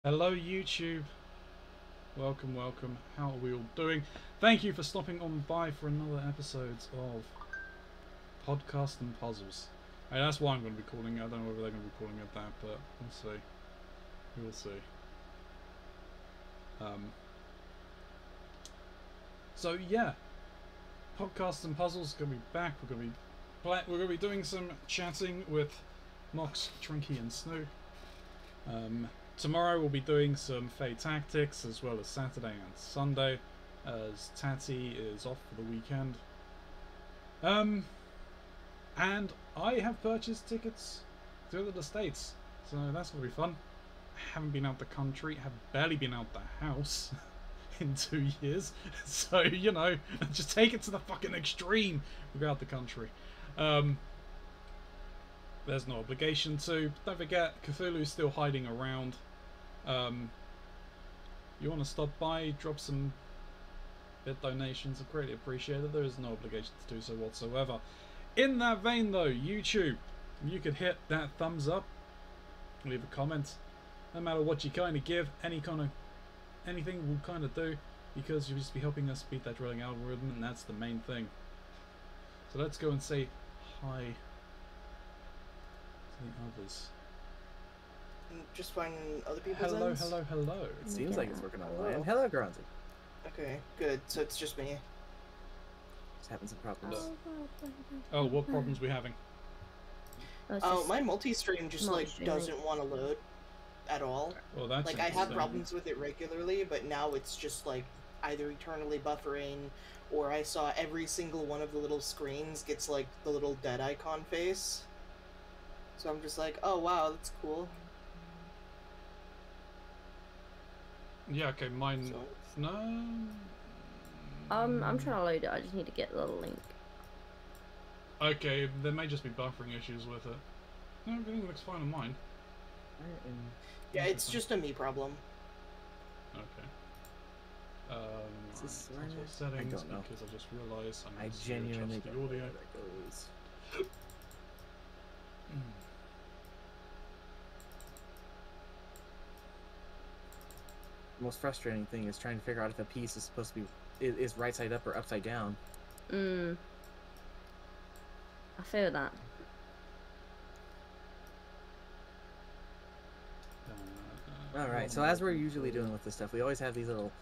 Hello YouTube, welcome, welcome, how are we all doing? Thank you for stopping on by for another episode of Podcast and Puzzles. Hey, that's what I'm going to be calling it. I don't know whether they're going to be calling it that, but we'll see. We will see. So yeah, Podcast and Puzzles going to be back. We're going to be doing some chatting with Mox, Trinky and Snoo. Tomorrow we'll be doing some Fate Tactics, as well as Saturday and Sunday, as Tatty is off for the weekend. And I have purchased tickets to the States, so that's going to be fun. I haven't been out the country, have barely been out the house in 2 years, so, you know, just take it to the fucking extreme. We'll go out the country. There's no obligation to. Don't forget, Cthulhu's still hiding around. You want to stop by, drop some bit donations, I greatly appreciate it. There is no obligation to do so whatsoever. In that vein though, YouTube, you could hit that thumbs up, leave a comment, no matter what you kind of give, anything will kind of do, because you'll just be helping us beat that drilling algorithm, and that's the main thing. So let's go and say hi to the others. Just finding other people's Hello, ends? hello, hello. It seems like it's working online. Hello, Gronzi. Okay, good. So it's just me. Just having some problems. Oh, what problems we having? Oh, my multi-stream just doesn't want to load at all. Well, that's like I have problems with it regularly, but now it's just like either eternally buffering, or I saw every single one of the little screens gets like the little dead icon face. So I'm just like, oh wow, that's cool. Yeah, okay, mine... So, no... I'm trying to load it, I just need to get the link. Okay, there may just be buffering issues with it. No, everything looks fine on mine. yeah, it's just a me problem. Okay. Is this settings, I don't know. because I just realised I need to genuinely adjust don't the know audio. where that goes. The most frustrating thing is trying to figure out if a piece is supposed to be is right side up or upside down. I feel that. Alright, so as we're usually doing with this stuff, we always have these little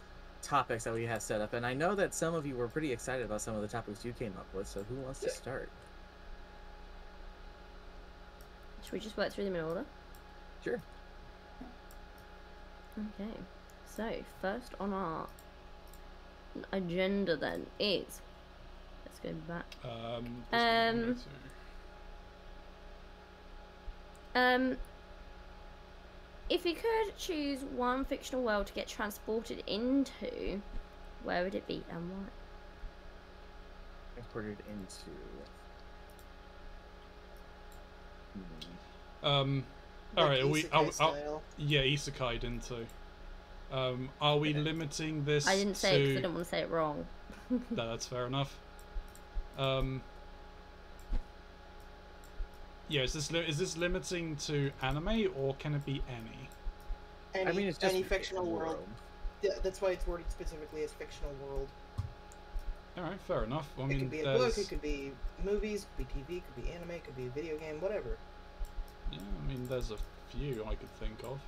topics that we have set up, and I know that some of you were pretty excited about some of the topics you came up with, so who wants to start? Should we just work through them in order? Sure. Okay. So, first on our agenda then is... Let's go back. If you could choose one fictional world to get transported into, where would it be and why? Transported into... Alright, like yeah, isekai'd into. Are we limiting this I didn't say it because I didn't want to say it wrong. No, that's fair enough. Yeah, is this limiting to anime, or can it be any? Any, I mean, it's just any fictional world. Yeah, that's why it's worded specifically as fictional world. Alright, fair enough. I It mean, could be a book, it could be movies, it could be TV, it could be anime, it could be a video game, whatever. Yeah, I mean, there's a few I could think of.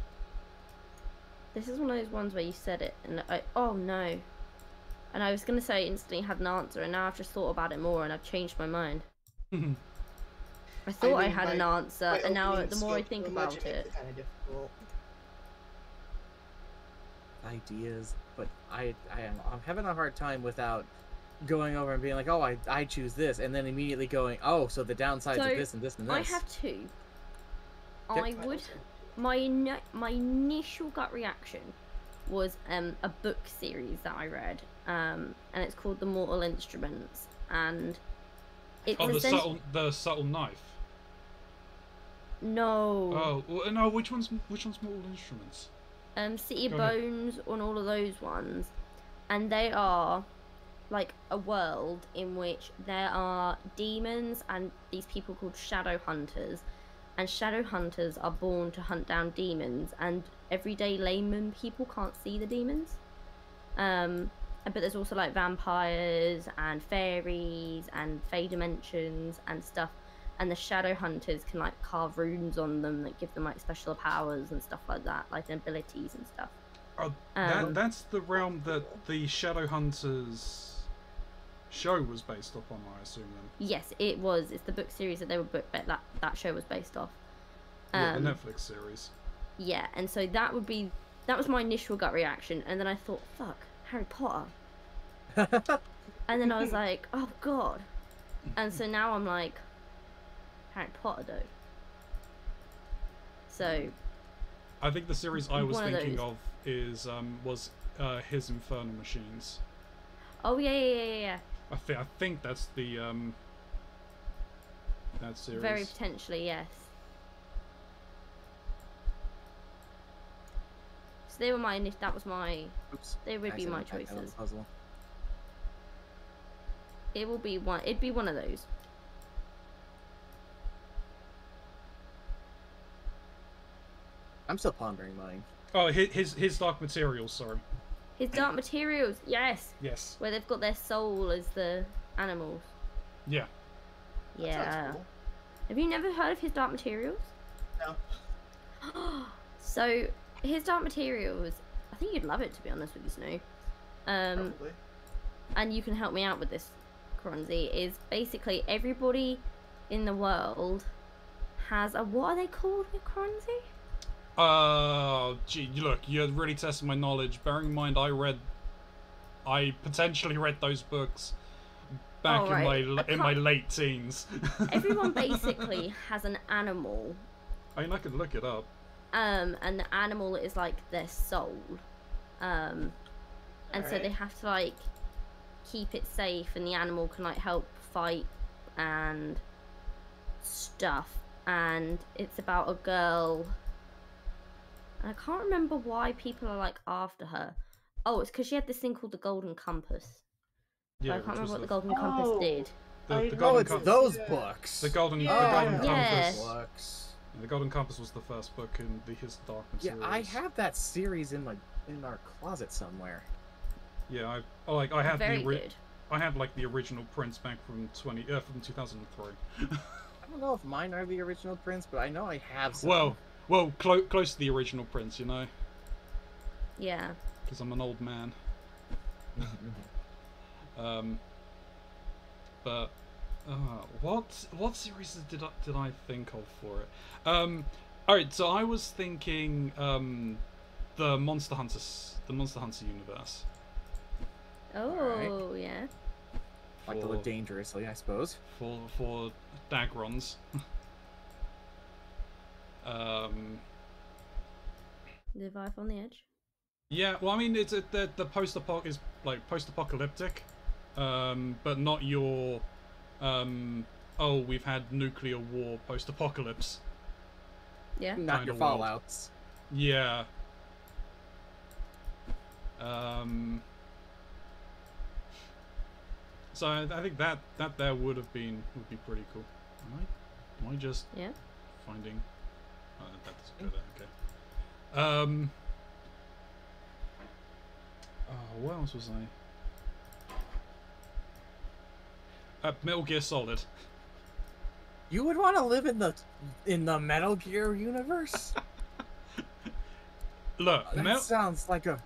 This is one of those ones where you said it and oh no. And I was going to say instantly had an answer, and now I've just thought about it more and I've changed my mind. I thought I had an answer, and now the more I think about it... Kind of difficult. Ideas, but I'm having a hard time without going over and being like, oh, I choose this, and then immediately going, oh, so the downsides of this and this and this. I have two. Okay. I would... My initial gut reaction was a book series that I read, and it's called The Mortal Instruments, and it's the subtle knife. No. Oh well, no. Which one's Mortal Instruments? City of Bones and all of those ones, and they are like a world in which there are demons and these people called shadow hunters, and shadow hunters are born to hunt down demons, and everyday layman people can't see the demons. But there's also like vampires and fairies and fey dimensions and stuff, and the shadow hunters can like carve runes on them that give them like special powers and stuff like that, like abilities and stuff. That's the realm that the Shadowhunters show was based upon, I assume then. Yes, it was. It's the book series that that show was based off. Yeah, the Netflix series. Yeah, and so that was my initial gut reaction, and then I thought, fuck, Harry Potter. And then I was like, oh god. And so now I'm like, Harry Potter though. So I think the series I was thinking of is was his Infernal Machines. Oh yeah. I think that's the that series. Very potentially, yes. So they were my Oops. they would be my Accidentally typed that on the choices. puzzle. It'd be one of those. I'm still pondering mine. Oh, his Dark Materials, sorry. His Dark Materials, yes. Yes. Where they've got their soul as the animals. Yeah. That Yeah. sounds cool. Have you never heard of his Dark Materials? No. So his Dark Materials, I think you'd love it, to be honest with you, Snow. Probably. And you can help me out with this, Kronzi, is basically everybody in the world has a, what are they called with Kronzi? Gee, look, you're really testing my knowledge. Bearing in mind, I potentially read those books back in my late teens. Everyone basically has an animal. I mean, I could look it up. And the animal is like their soul. And so they have to like keep it safe, and the animal can like help fight and stuff. And it's about a girl. And I can't remember why people are like after her. Oh, it's because she had this thing called the Golden Compass. Yeah, I can't remember what the golden. Golden Compass did. The Oh, Golden it's Compass. those books. The Golden Yeah. Compass. Books. The Golden Compass was the first book in his Dark Yeah, Materials. I have that series in our closet somewhere. Yeah, I had Very good. I had like the original prints back from 2003. I don't know if mine are the original prints, but I know I have some. Well, close to the original prints, you know, Yeah. because I'm an old man. But what series did I think of for it? All right, so I was thinking the Monster Hunter universe. Oh, yeah. Like to live dangerously, I suppose. For Dagrons. Live Life on the Edge. Yeah, well, I mean, it's the post-apoc is like post-apocalyptic, but not your, oh, we've had nuclear war post-apocalypse. Yeah. Not your Kinda world. Fallouts. Yeah. So I think that there would be pretty cool. Am I just finding? That doesn't go there. Okay. Oh, what else was I? Metal Gear Solid. You would want to live in the Metal Gear universe? Look, That sounds like a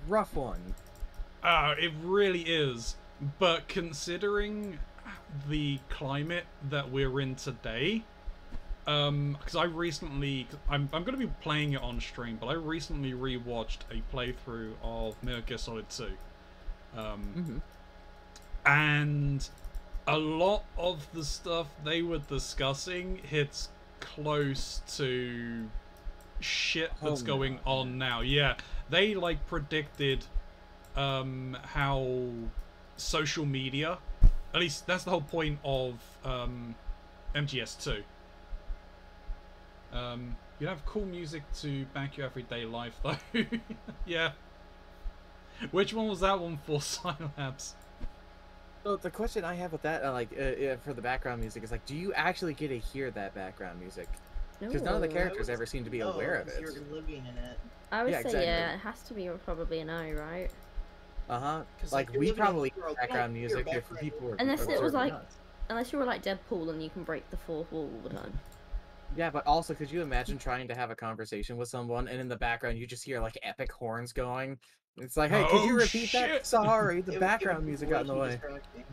rough one. It really is. But considering the climate that we're in today, because I'm going to be playing it on stream, but I recently rewatched a playthrough of Metal Gear Solid 2. And a lot of the stuff they were discussing hits close to shit that's going on now. Yeah, they like predicted how social media, at least that's the whole point of MGS2. You have cool music to back your everyday life, though. Yeah. Which one was that one for, Silabs? So the question I have with that, for the background music, is like, do you actually get to hear that background music? Because none of the No. characters ever seem to be aware of it. You're living in it. I would Yeah, say exactly. yeah, it has to be probably a no, right? Uh-huh. 'Cause, Like, you're we living in probably the world, have you don't background hear music if background people were Unless it was observing like- us. Unless you were like Deadpool and you can break the fourth wall all the time. Yeah, but also, could you imagine trying to have a conversation with someone and in the background you just hear like epic horns going? It's like, hey, could you Oh, repeat that? shit! Sorry, the It would background be music got in the way way. too distracting.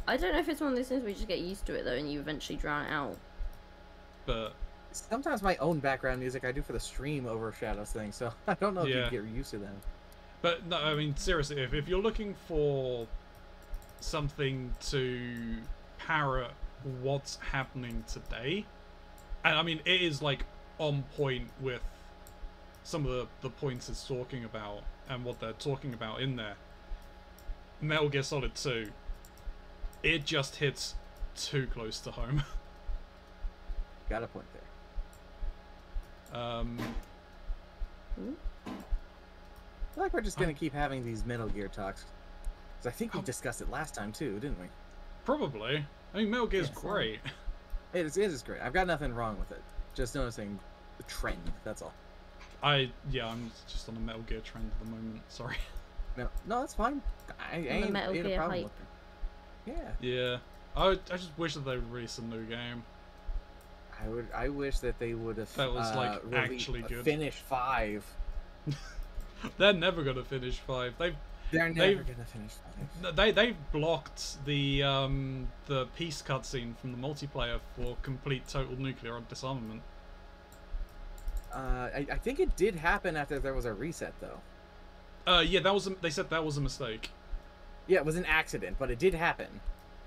I don't know if it's one of those things where you just get used to it though and you eventually drown it out. But Sometimes my own background music I do for the stream overshadows things, so I don't know if Yeah. you get used to that. But no, I mean seriously, if you're looking for something to parrot what's happening today, and I mean it is like on point with some of the points it's talking about and what they're talking about in there. Metal Gear Solid 2, it just hits too close to home. Got a point there. Hmm? I feel like we're just gonna keep having these Metal Gear talks. Because I think we discussed it last time too, didn't we? Probably. I mean Metal Gear's Yes. great. It is great. I've got nothing wrong with it. Just noticing the trend, that's all. I'm just on a Metal Gear trend at the moment. Sorry. No, that's fine. I ain't, Metal ain't a Gear problem hype. with it. Yeah. Yeah. I just wish that they would release a new game. I wish that they would have That was, like, released- actually good. Finish 5. They're never gonna finish 5. They're never They've- gonna finish 5. They've blocked the peace cutscene from the multiplayer for complete total nuclear disarmament. I think it did happen after there was a reset though. Yeah, they said that was a mistake. Yeah, it was an accident, but it did happen.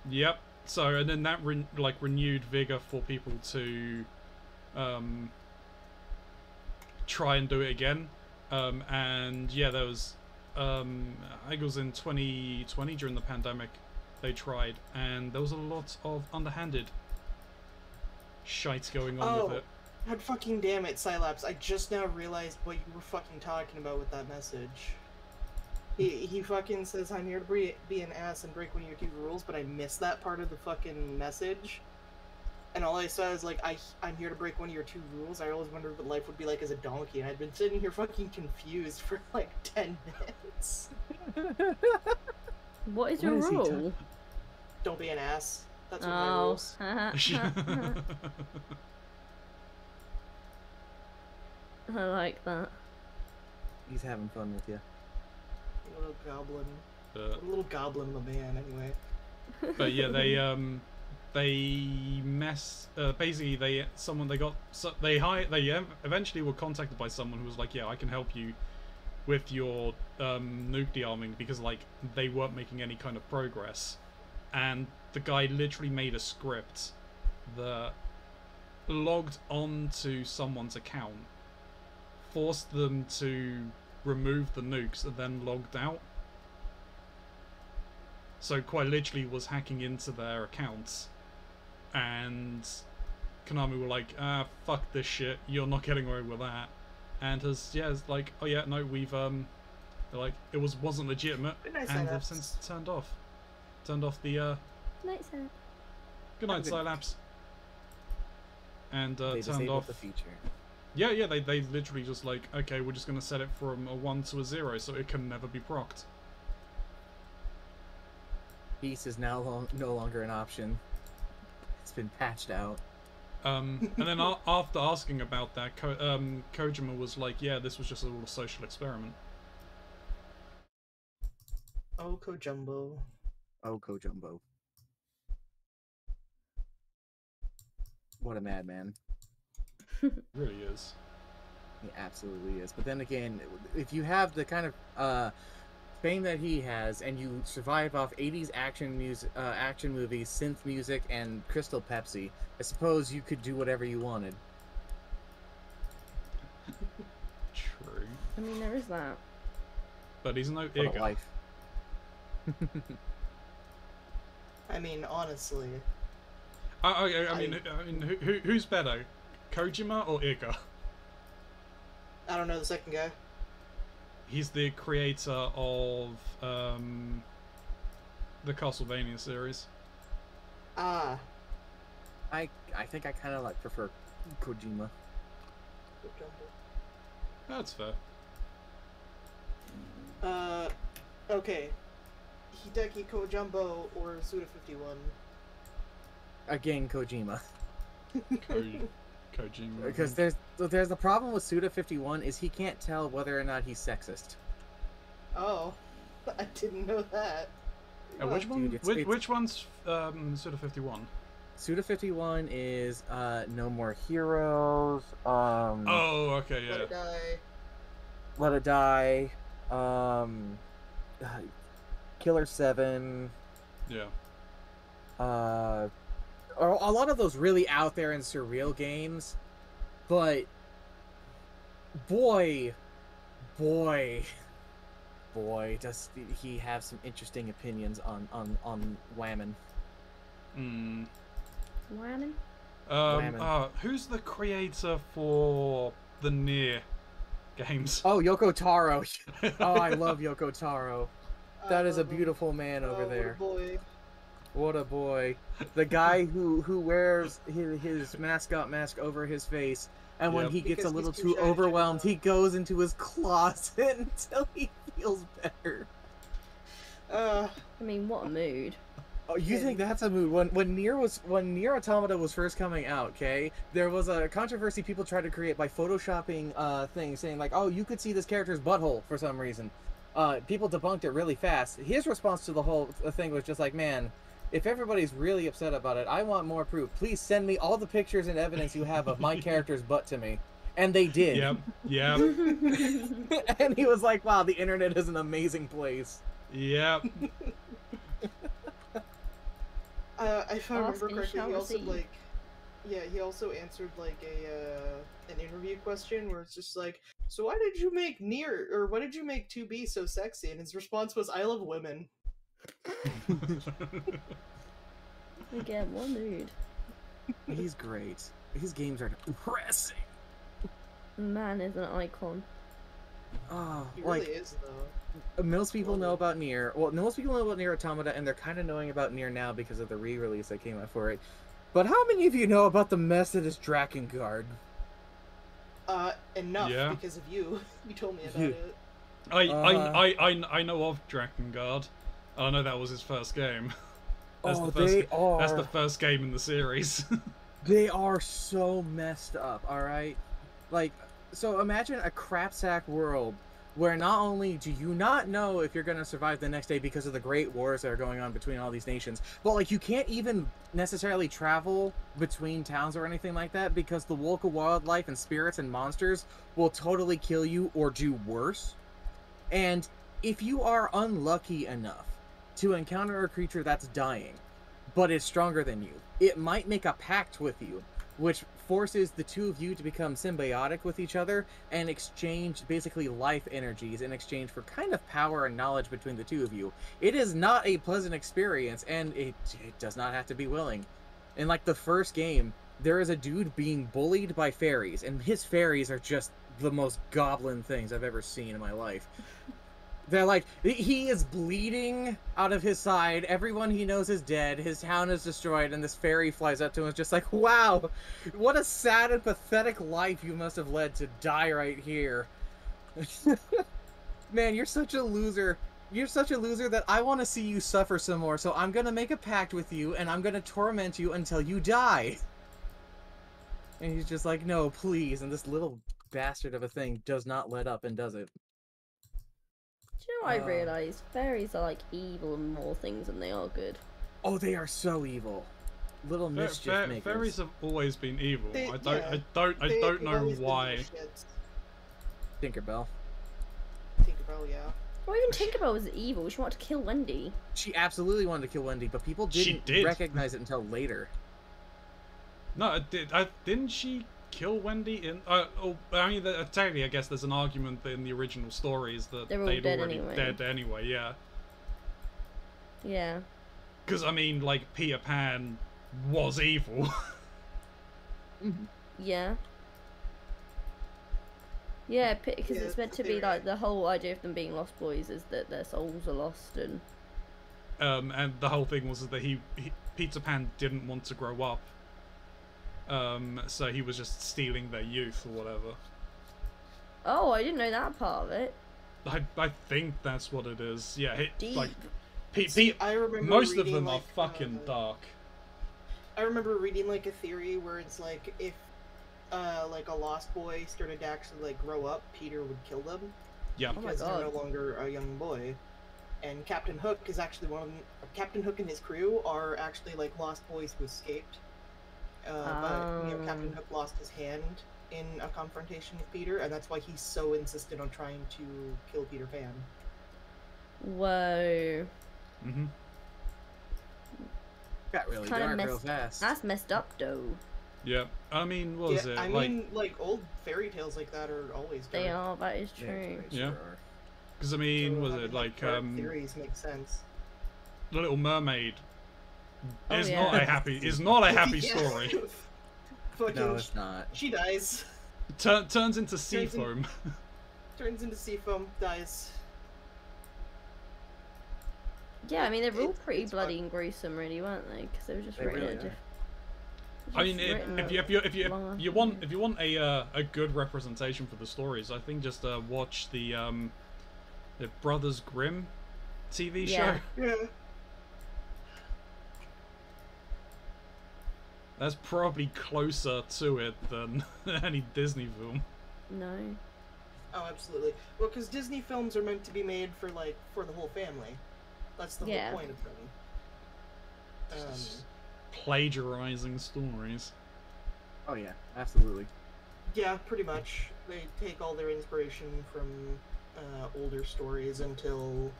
Yep. So and then that renewed vigor for people to try and do it again. And yeah, there was I think it was in 2020 during the pandemic they tried, and there was a lot of underhanded shite going on with Oh. it. God fucking damn it, Cylaps. I just now realized what you were fucking talking about with that message. He fucking says, I'm here to be an ass and break one of your two rules, but I missed that part of the fucking message. And all I saw is, like, I'm here to break one of your two rules. I always wondered what life would be like as a donkey, and I'd been sitting here fucking confused for, like, 10 minutes. What is your What is he rule? Don't be an ass. That's one of my Oh. rules. I like that. He's having fun with you. Little goblin. But, Little goblin of a man, anyway. but yeah, they basically they eventually were contacted by someone who was like, yeah, I can help you with your nuke dearming, because like they weren't making any kind of progress, and the guy literally made a script that logged onto someone's account, forced them to remove the nukes, and then logged out. So quite literally was hacking into their accounts, and Konami were like, fuck this shit, you're not getting away with that. And it's like, oh yeah, no, we've they're like, it wasn't legitimate, Good night, and they've Synapse. since turned off the Night, Sam. good night Good. Scilabs, and They turned disabled off the feature. yeah, they literally just like, okay, we're just gonna set it from a 1 to a 0 so it can never be procced. Peace is now no longer an option. It's been patched out. And then after asking about that, Kojima was like, yeah, this was just a little social experiment. Oh, Kojumbo. Oh, Kojumbo. What a madman. It really is. He absolutely is. But then again, if you have the kind of fame that he has, and you survive off 80s action movies, synth music, and Crystal Pepsi, I suppose you could do whatever you wanted. True. I mean, there is that. But he's no What a Igor. life. I mean, honestly. I mean, who's better, Kojima or Igor? I don't know the second guy. He's the creator of the Castlevania series. Ah. I think I kind of like prefer Kojima. That's fair. Okay. Hideki Kojumbo or Suda51? Again, Kojima. Kojima. Because there's the problem with Suda51 is he can't tell whether or not he's sexist. Oh, I didn't know that. Which one? Dude, which one's Suda51? Suda51 is No More Heroes. Oh, okay, yeah. Let It Die. Let It Die. Killer 7. Yeah. A lot of those really out there and surreal games, but boy, does he have some interesting opinions on Whammon. Whammon? Who's the creator for the Nier games? Oh, Yoko Taro. Oh, I love Yoko Taro. That is a beautiful man over there. What a boy. What a boy. The guy who wears his mascot mask over his face, and when he gets Because a little he's too too shy to overwhelmed, show it he goes into his closet until he feels better. I mean, what a mood. Oh, you think that's a mood? When Nier Automata was first coming out, okay, there was a controversy people tried to create by photoshopping things, saying like, oh, you could see this character's butthole for some reason. People debunked it really fast. His response to the whole thing was just like, man, if everybody's really upset about it, I want more proof. Please send me all the pictures and evidence you have of my character's butt to me. And they did. Yep. And he was like, wow, the internet is an amazing place. Yep. If I remember Ask and you correctly, shall he also receive. he also answered like an interview question where it's just like, so why did you make Nier, or why did you make 2B so sexy? And his response was, I love women. Again, what a mood. He's great. His games are depressing. Man is an icon. Oh, He like, really is, though. most people know about Nier. Well, most people know about Nier Automata, and they're kind of knowing about Nier now because of the re-release that came out for it. But how many of you know about the mess that is Drakengard? Enough, Yeah. because of you. You told me about You- it. I know of Drakengard. I know that was his first game. That's Oh, the first, they are. That's the first game in the series. They are so messed up, alright? Like, so imagine a crapsack world where not only do you not know if you're going to survive the next day because of the great wars that are going on between all these nations, but like you can't even necessarily travel between towns or anything like that because the local wildlife and spirits and monsters will totally kill you or do worse. And if you are unlucky enough to encounter a creature that's dying, but is stronger than you, it might make a pact with you, which forces the two of you to become symbiotic with each other and exchange basically life energies in exchange for kind of power and knowledge between the two of you. It is not a pleasant experience, and it does not have to be willing. In like the first game, there is a dude being bullied by fairies, and his fairies are just the most goblin things I've ever seen in my life. They're like, he is bleeding out of his side, everyone he knows is dead, his town is destroyed, and this fairy flies up to him and is just like, wow, what a sad and pathetic life you must have led to die right here. Man, you're such a loser. You're such a loser that I want to see you suffer some more, so I'm gonna make a pact with you, and I'm gonna torment you until you die. And he's just like, no, please, and this little bastard of a thing does not let up and does it. Do you know what I realised? Fairies are like evil in more things than they are good. Oh, they are so evil. Little mischief makers. Fairies have always been evil. They- I yeah, don't know They've always been why. little shits. Tinkerbell. Tinkerbell, yeah. Or even Tinkerbell was evil. She wanted to kill Wendy. She absolutely wanted to kill Wendy, but people She didn't did. recognize it until later. No, didn't she kill Wendy in? I mean, technically, I guess there's an argument that in the original stories that They're all they'd dead already anyway. dead anyway. Yeah, Yeah. because I mean, like Peter Pan was evil. Yeah. Yeah, because Yeah, it's meant it's to a be theory. like the whole idea of them being lost boys is that their souls are lost and And the whole thing was that Peter Pan didn't want to grow up. So he was just stealing their youth or whatever. Oh, I didn't know that part of it. I think that's what it is. Yeah, Deep. like I remember most of reading, them are like, fucking dark. I remember reading like a theory where it's like if like a lost boy started to actually like grow up, Peter would kill them. Yeah. Oh my Because they're God. no longer a young boy. And Captain Hook is actually one of them. Captain Hook and his crew are actually like lost boys who escaped. But you know, Captain Hook lost his hand in a confrontation with Peter, and that's why he's so insistent on trying to kill Peter Pan. Whoa. Mm-hmm. Got really Kinda dark messed- real fast. That's messed up, though. Yeah. I mean, what was it? I Like, mean, like old fairy tales like that are always They dark. are. That is Yeah, true. they Yeah. sure are. because I mean, So was having, it like dark theories make sense. The Little Mermaid Oh, is yeah. not a happy Yeah. story. Fucking, No, it's not. she dies, Turns into sea Turns in- foam. turns into sea foam, dies. Yeah, I mean, they're all It's- pretty it's bloody fun. and gruesome, really, weren't they? Because they were just They written really at are. I mean, if you want long. a good representation for the stories, I think just watch the Brothers Grimm TV Yeah. show. Yeah. That's probably closer to it than any Disney film. No. Oh, absolutely. Well, because Disney films are meant to be made for for the whole family. That's the Yeah. whole point of them. Plagiarizing stories. Oh yeah, absolutely. Yeah, pretty much. They take all their inspiration from older stories until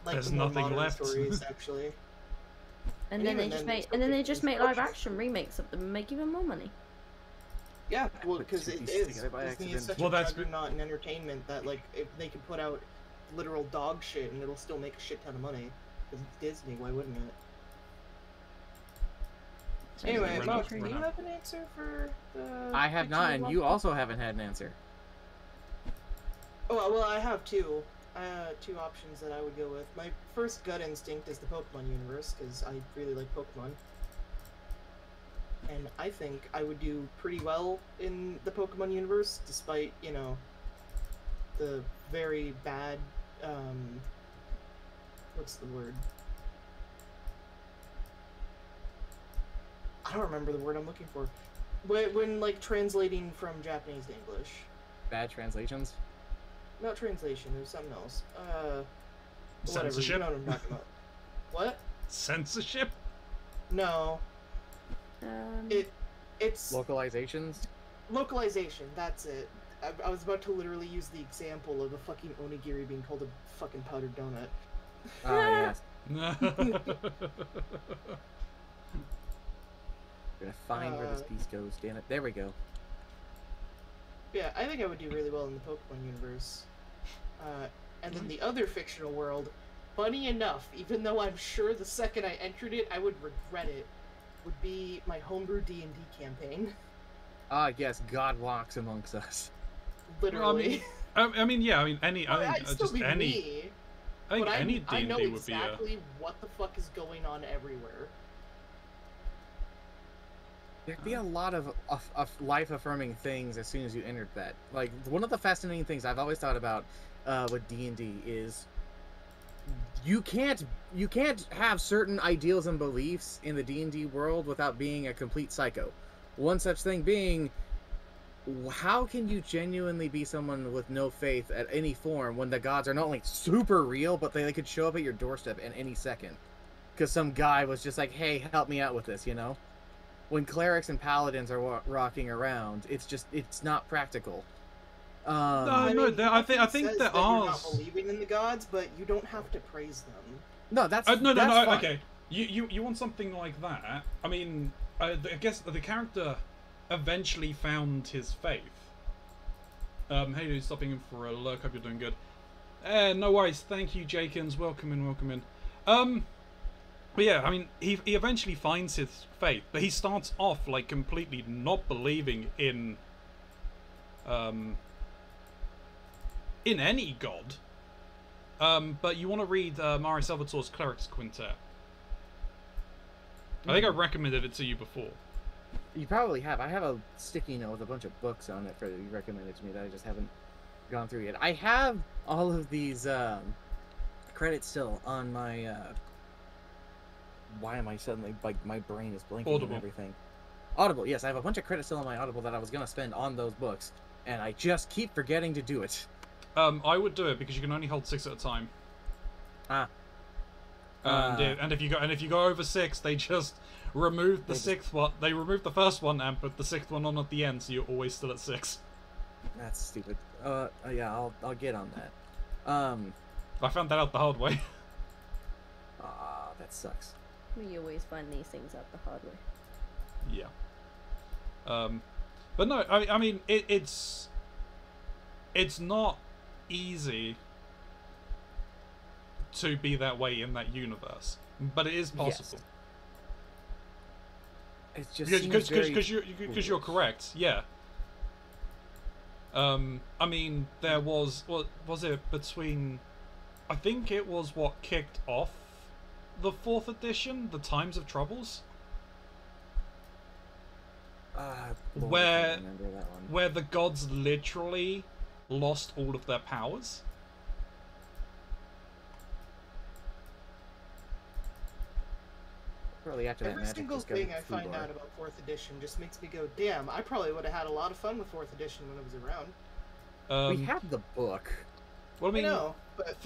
like There's the more nothing modern left. stories, actually. And And then they even just then, make, there's and then still they just things make that live are- action remakes of them and make even more money. Yeah, well, Put because two it pieces is. together by Disney is accident. such Well, a that's juggernaut in entertainment that like if they could put out literal dog shit and it'll still make a shit ton of money. Because it's Disney, why wouldn't it? Anyway, Run Mark, out, do run you out. have an answer for the? I have not, and fictional you love? also haven't had an answer. Oh well, I have two. Two options that I would go with. My first gut instinct is the Pokemon universe because I really like Pokemon, and I think I would do pretty well in the Pokemon universe, despite the very bad. What's the word? I don't remember the word I'm looking for. When like translating from Japanese to English. Bad translations. Not translation, there's something else. Whatever, you Censorship? know what I'm talking about. What? Censorship? No. It's Localizations. localization, that's it. I was about to literally use the example of a fucking onigiri being called a fucking powdered donut. Ah yes. We're gonna find where this piece goes. Damn it. There we go. Yeah, I think I would do really well in the Pokemon universe. And then the other fictional world, funny enough, even though I'm sure the second I entered it, I would regret it, would be my homebrew D&D campaign. Ah yes, God walks amongst us. Literally. I mean, yeah. I mean, I'd still just be any. me, I think but any I know D&D would be exactly what the fuck is going on everywhere. There'd be a lot of life-affirming things as soon as you entered that. Like one of the fascinating things I've always thought about with D&D is you can't have certain ideals and beliefs in the D&D world without being a complete psycho. One such thing being, how can you genuinely be someone with no faith at any form when the gods are not only super real, but they could show up at your doorstep at any second? Because some guy was just like, hey, help me out with this, you know? When clerics and paladins are rocking around, it's not practical. No, I no, mean, I think nothing says there that you're are. not believing in the gods, but you don't have to praise them. No, that's No. that's fine. Okay, you want something like that? I mean, I guess the character eventually found his faith. Hey, dude, stopping in for a lurk. Hope you're doing good. No worries. Thank you, Jakins. Welcome in. But yeah, I mean, he eventually finds his faith, but he starts off like completely not believing in any god. But you want to read Mari Salvatore's Clerics Quintet. I think I recommended it to you before. You probably have. I have a sticky note with a bunch of books on it for you recommended to me that I just haven't gone through yet. I have all of these credits still on my. Why am I suddenly like my brain is blinking Audible. and everything? Audible, yes, I have a bunch of credits still on my Audible that I was gonna spend on those books, and I just keep forgetting to do it. I would do it because you can only hold 6 at a time. Ah. And if you go over 6, they just remove the sixth one. They remove the first one and put the 6th one on at the end, so you're always still at 6. That's stupid. Yeah, I'll get on that. I found that out the hard way. That sucks. We always find these things out the hard way. Yeah. But no, I mean it's not easy to be that way in that universe, but it is possible. Yes. It's just because you're correct. Yeah. I mean, there was was it between? I think it was what kicked off the 4th edition, the Times of Troubles. Lord, I can't remember that one. Where the gods literally lost all of their powers. Probably after that Every magic single just goes thing I through find lore. out about 4th edition just makes me go, damn, I probably would have had a lot of fun with 4th edition when it was around. We have the book. Well, I mean, know, but...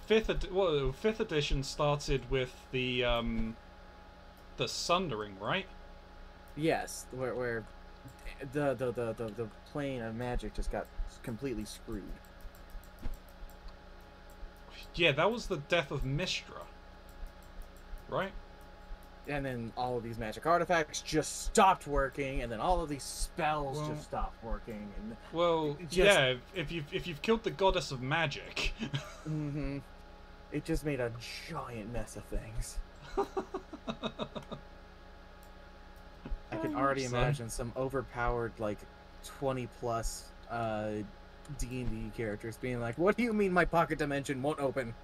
fifth edition started with the Sundering, right? Yes, where the plane of magic just got completely screwed. Yeah, that was the death of Mystra, right? And then all of these magic artifacts just stopped working, and then all of these spells just stopped working. And well, yeah, if you've killed the goddess of magic, it just made a giant mess of things. I can already imagine some overpowered, like, 20+ D&D characters being like, "What do you mean my pocket dimension won't open?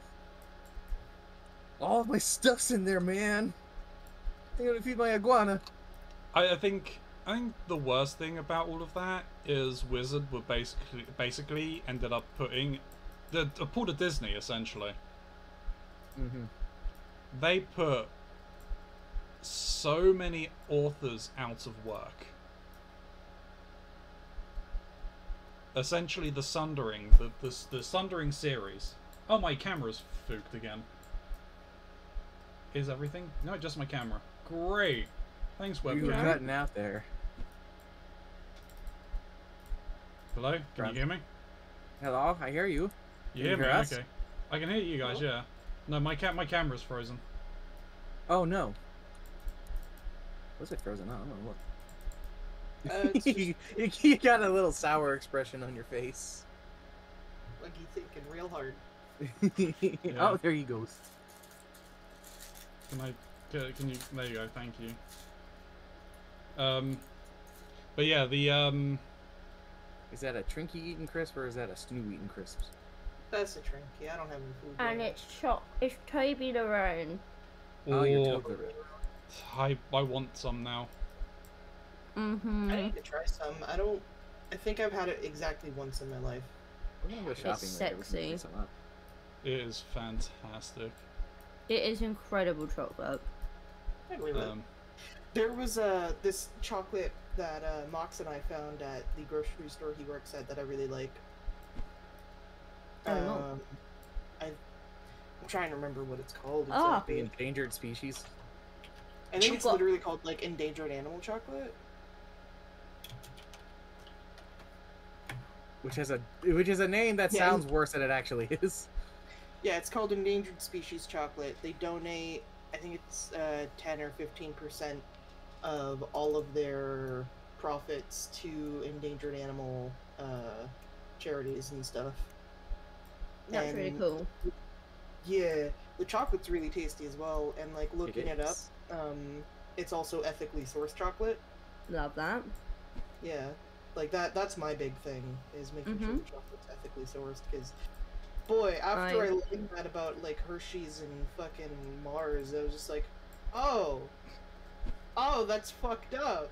All of my stuff's in there, man. I'm gonna feed my iguana." I think the worst thing about all of that is Wizard were basically ended up putting the Paul to Disney essentially. They put so many authors out of work. Essentially, the Sundering, the Sundering series. Oh, my camera's fooked again. Is everything? No, just my camera. Great. Thanks, webcam. You were cutting out there. Hello? Can you hear me? Hello, I hear you. You Can hear me? us? Okay. I can hear you guys. Yeah. No, my camera's frozen. Oh no. Was it frozen? I don't know what. It's just, You got a little sour expression on your face. like you thinking real hard. Oh, there he goes. Can you? There you go. Thank you. But yeah, the Is that a Trinky eating crisp or is that a Snoo eating crisps? That's a Trinky. I don't have any food. And yet. it's Toblerone. Oh, you're Toblerone. I want some now. I need to try some. I think I've had it exactly once in my life. We're gonna go shopping later. We can sexy. pick some up. It is fantastic. It is incredible chocolate. I believe it. There was this chocolate that Mox and I found at the grocery store he works at that I really like. I'm trying to remember what it's called. The endangered species. I think it's literally called like endangered animal chocolate. Which is a name that sounds worse than it actually is. Yeah, it's called endangered species chocolate. They donate, I think it's 10 or 15% of all of their profits to endangered animal charities and stuff. That's really cool. Yeah, the chocolate's really tasty as well. And like looking it up, it's also ethically sourced chocolate. Love that. Yeah, like that's my big thing is making sure the chocolate's ethically sourced. Because, boy, after I learned that about like Hershey's and fucking Mars, I was just like, oh, that's fucked up.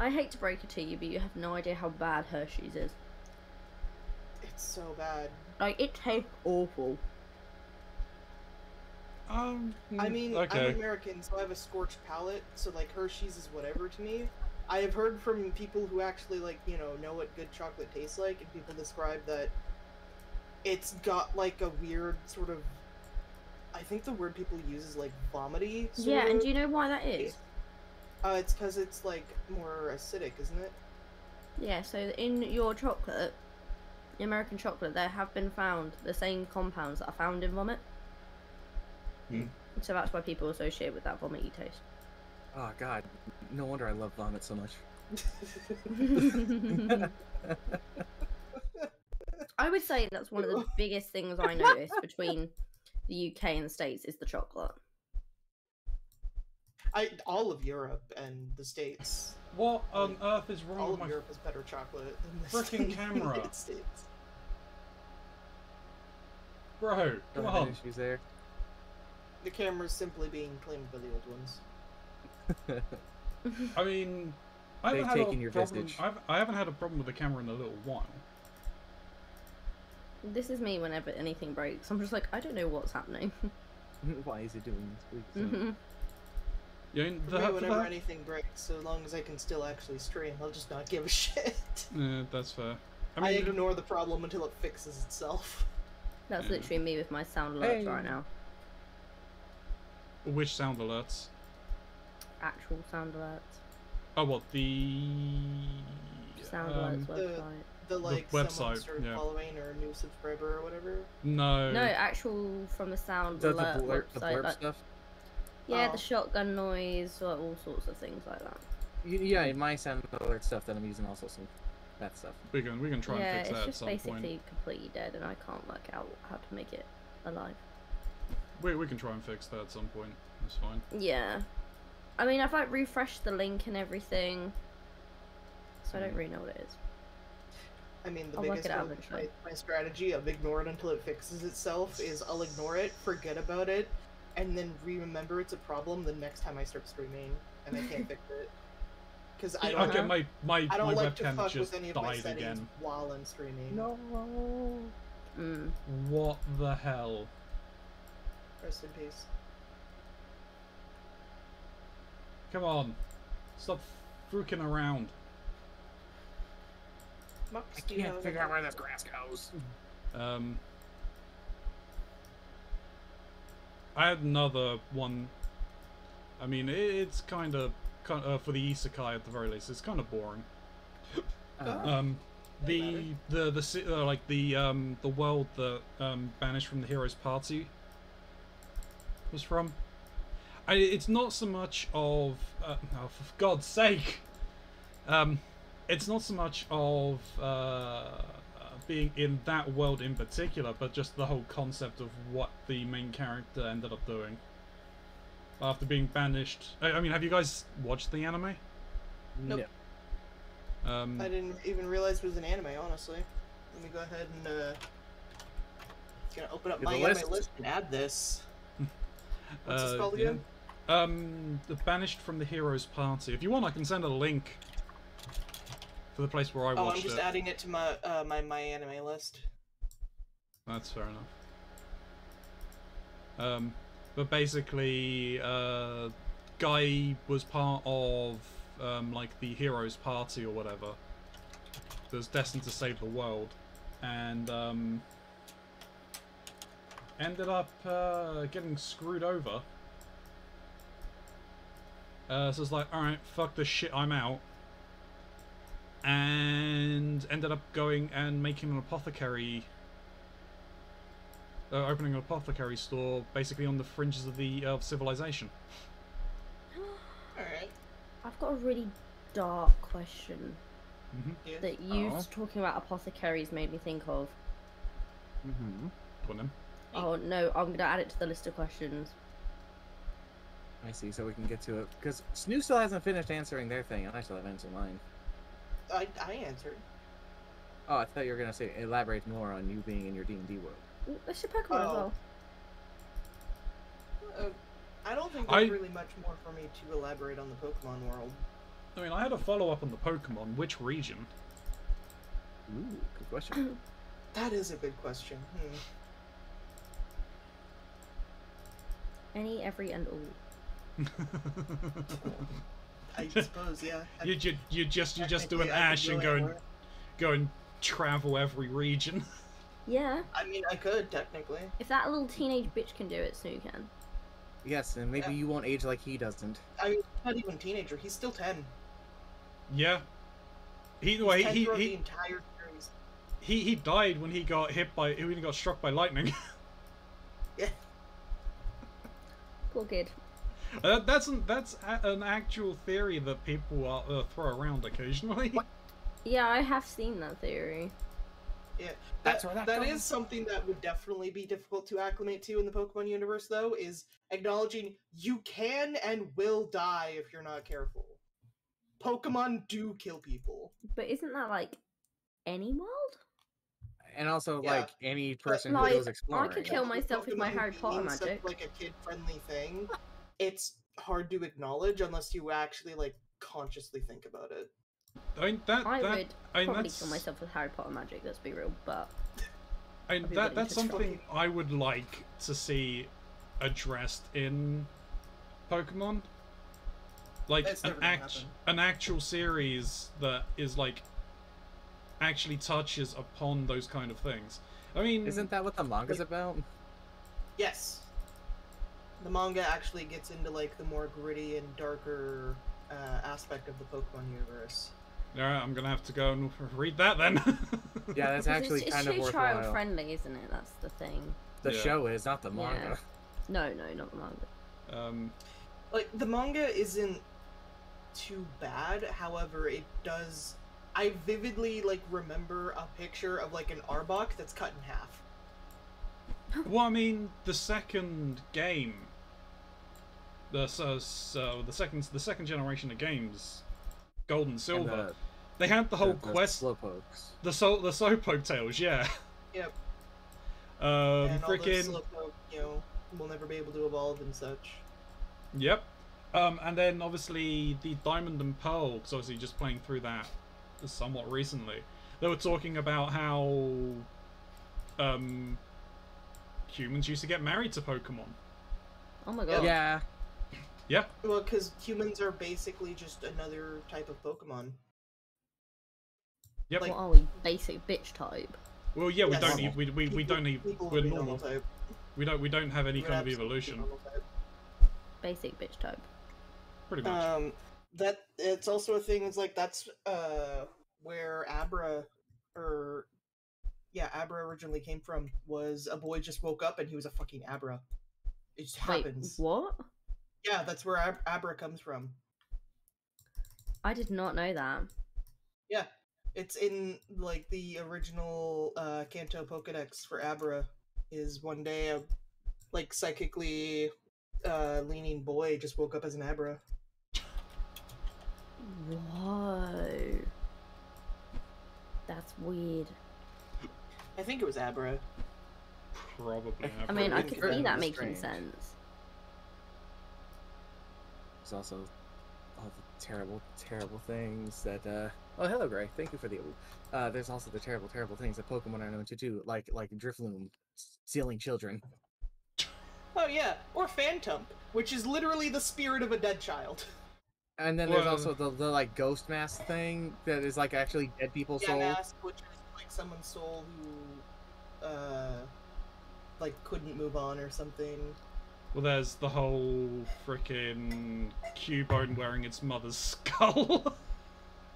I hate to break it to you, but you have no idea how bad Hershey's is. It's so bad. Like, it tastes awful. I mean, okay. I'm American, so I have a scorched palate, so like Hershey's is whatever to me. I have heard from people who actually like, you know what good chocolate tastes like, and people describe that it's got like a weird sort of, I think the word people use is like vomity. Yeah, and do you know why that is? taste. It's because it's like more acidic, isn't it? Yeah, so in your chocolate, the American chocolate, there have been found the same compounds that are found in vomit. So that's why people associate with that vomity taste. Oh god, no wonder I love vomit so much. I would say that's one of the biggest things I notice between the UK and the States is the chocolate. All of Europe and the States. What on earth is wrong All with of my Europe is better chocolate than the frickin' camera? United States. bro? Come on. Issues there. The camera's simply being claimed by the old ones. I mean, I They've haven't had taken a your problem. visage. I haven't had a problem with the camera in a little while. This is me whenever anything breaks. I'm just like, I don't know what's happening. Why is it doing this? Yeah, I mean, For me, whenever anything breaks, so long as I can still actually stream, I'll just not give a shit. Yeah, that's fair. I ignore the problem until it fixes itself. That's Yeah. literally me with my sound alerts right now. Which sound alerts? Actual sound alerts. Oh, what the Sound alerts website. The like website, someone started yeah. following or a new subscriber or whatever. No. No, actual from the sound The alert blurb, the website. blurb Like, stuff? yeah, Oh. the shotgun noise, or all sorts of things like that. Yeah, in my sound alert stuff that I'm using also some that stuff. We can try Yeah, and fix it's that at just some basically point. completely dead, and I can't work out how to make it alive. We can try and fix that at some point. That's fine. Yeah. I mean, I've like refreshed the link and everything, so I don't really know what it is. I mean, the I'll work biggest it out one, eventually. my strategy of ignore it until it fixes itself is I'll ignore it, forget about it, and then remember it's a problem the next time I start streaming, and I can't fix it. Because I don't, Okay, my I don't like to webcam fuck just with any of my died settings again. while I'm streaming. No. Mm. What the hell? Rest in peace. Come on. Stop fruking around. Mux, I do you can't have figure any- out where this grass goes. I had another one. I mean, it's kind of for the isekai at the very least. It's kind of boring. The world that Banished from the Heroes Party was from. It's not so much of oh, for God's sake. It's not so much of being in that world in particular, but just the whole concept of what the main character ended up doing after being banished. I mean, have you guys watched the anime? Nope. I didn't even realize it was an anime, honestly. Let me go ahead and gonna open up Get my the anime list. list and add this. What's this called yeah. again? The Banished from the Heroes Party. If you want, I can send a link for the place where I Oh, watched I'm just it. adding it to my my anime list. That's fair enough. But basically, Guy was part of like the Heroes Party or whatever. That was destined to save the world, and ended up getting screwed over. So it's like, alright, fuck this shit, I'm out. And ended up going and making an apothecary, opening an apothecary store, basically on the fringes of the civilization. Alright. I've got a really dark question Yeah. that you Oh. talking about apothecaries made me think of. Mm-hmm. Go on then. Oh no, I'm gonna add it to the list of questions. I see, so we can get to it. Because Snoo still hasn't finished answering their thing, and I still haven't answered mine. I answered. Oh, I thought you were going to say elaborate more on you being in your D&D world. Ooh, that's your Pokemon as Oh. well. I don't think I- there's really much more for me to elaborate on the Pokemon world. I mean, I had a follow-up on the Pokemon. Which region? Ooh, good question. That is a good question. Any, every, and all. I suppose, yeah. you just do an Technically, I could Ash and anywhere. go and travel every region. Yeah. I mean, I could, technically. If that little teenage bitch can do it, Snoo can. Yes, and maybe Yeah. you won't age like he doesn't. I mean, he's not even a teenager. He's still 10. Yeah. He's 10 throughout the entire series. He died when he got struck by lightning. Yeah. Poor kid. That's an actual theory that people throw around occasionally. Yeah, I have seen that theory. Yeah, That's where that that comes. is something that would definitely be difficult to acclimate to in the Pokemon universe, though, is acknowledging you can and will die if you're not careful. Pokemon do kill people. But isn't that like any world? And also, Yeah. like, any person Like, who goes I exploring. could kill myself with my Pokemon Harry Potter being such, magic. like a kid-friendly thing, it's hard to acknowledge unless you actually like consciously think about it. I mean, I would I mean, probably that's, kill myself with Harry Potter magic, let's be real, but I mean, Everybody that's just something I would like to see addressed in Pokemon. Like That's never gonna happen. an actual series that is like actually touches upon those kind of things. I mean, Isn't that what the manga's about? Yes. The manga actually gets into like the more gritty and darker aspect of the Pokemon universe. Alright, I'm gonna have to go and read that then. Yeah, that's because actually it's kind of too worthwhile. child friendly, isn't it? That's the thing. The Yeah. show is, not the manga. No, not the manga. Like the manga isn't too bad, however, it does. I vividly like remember a picture of like an Arbok that's cut in half. Well, I mean, the second game, the second generation of games, Gold and Silver, And they had the whole the quest, Slowpokes. the Slowpoke Tales, yeah. Yep. And all those Freaking, Slowpoke, will never be able to evolve and such. yep. And then obviously the Diamond and Pearl, because obviously just playing through that somewhat recently, they were talking about how humans used to get married to Pokemon. Oh my god. Yeah. Yeah. Well, because humans are basically just another type of Pokemon. Yep. Like- What are we? Basic bitch type. Well, yeah, we Yes. don't need we don't need People we're would be normal. type. We don't have any We're kind of absolutely evolution. normal type. Basic bitch type. Pretty much. That it's also a thing. It's like that's where Abra originally came from. Was a boy just woke up and he was a fucking Abra. It just Wait, happens. what? Yeah, that's where Abra comes from. I did not know that. Yeah, it's in like the original Kanto Pokedex for Abra. Is one day a like psychically leaning boy just woke up as an Abra. Whoa. That's weird. I think it was Abra. Probably. I mean, I Probably could very see that strange. making sense. There's also all the terrible, terrible things that. Oh, hello, Gray. Thank you for the. There's also the terrible, terrible things that Pokemon are known to do, like Drifloon stealing children. Oh yeah, or Phantump, which is literally the spirit of a dead child. And then there's Well- also the like ghost mask thing that is like actually dead people's Yeah, souls. Mask, which is like someone's soul who, like couldn't move on or something. Well, there's the whole freaking Cubone wearing its mother's skull.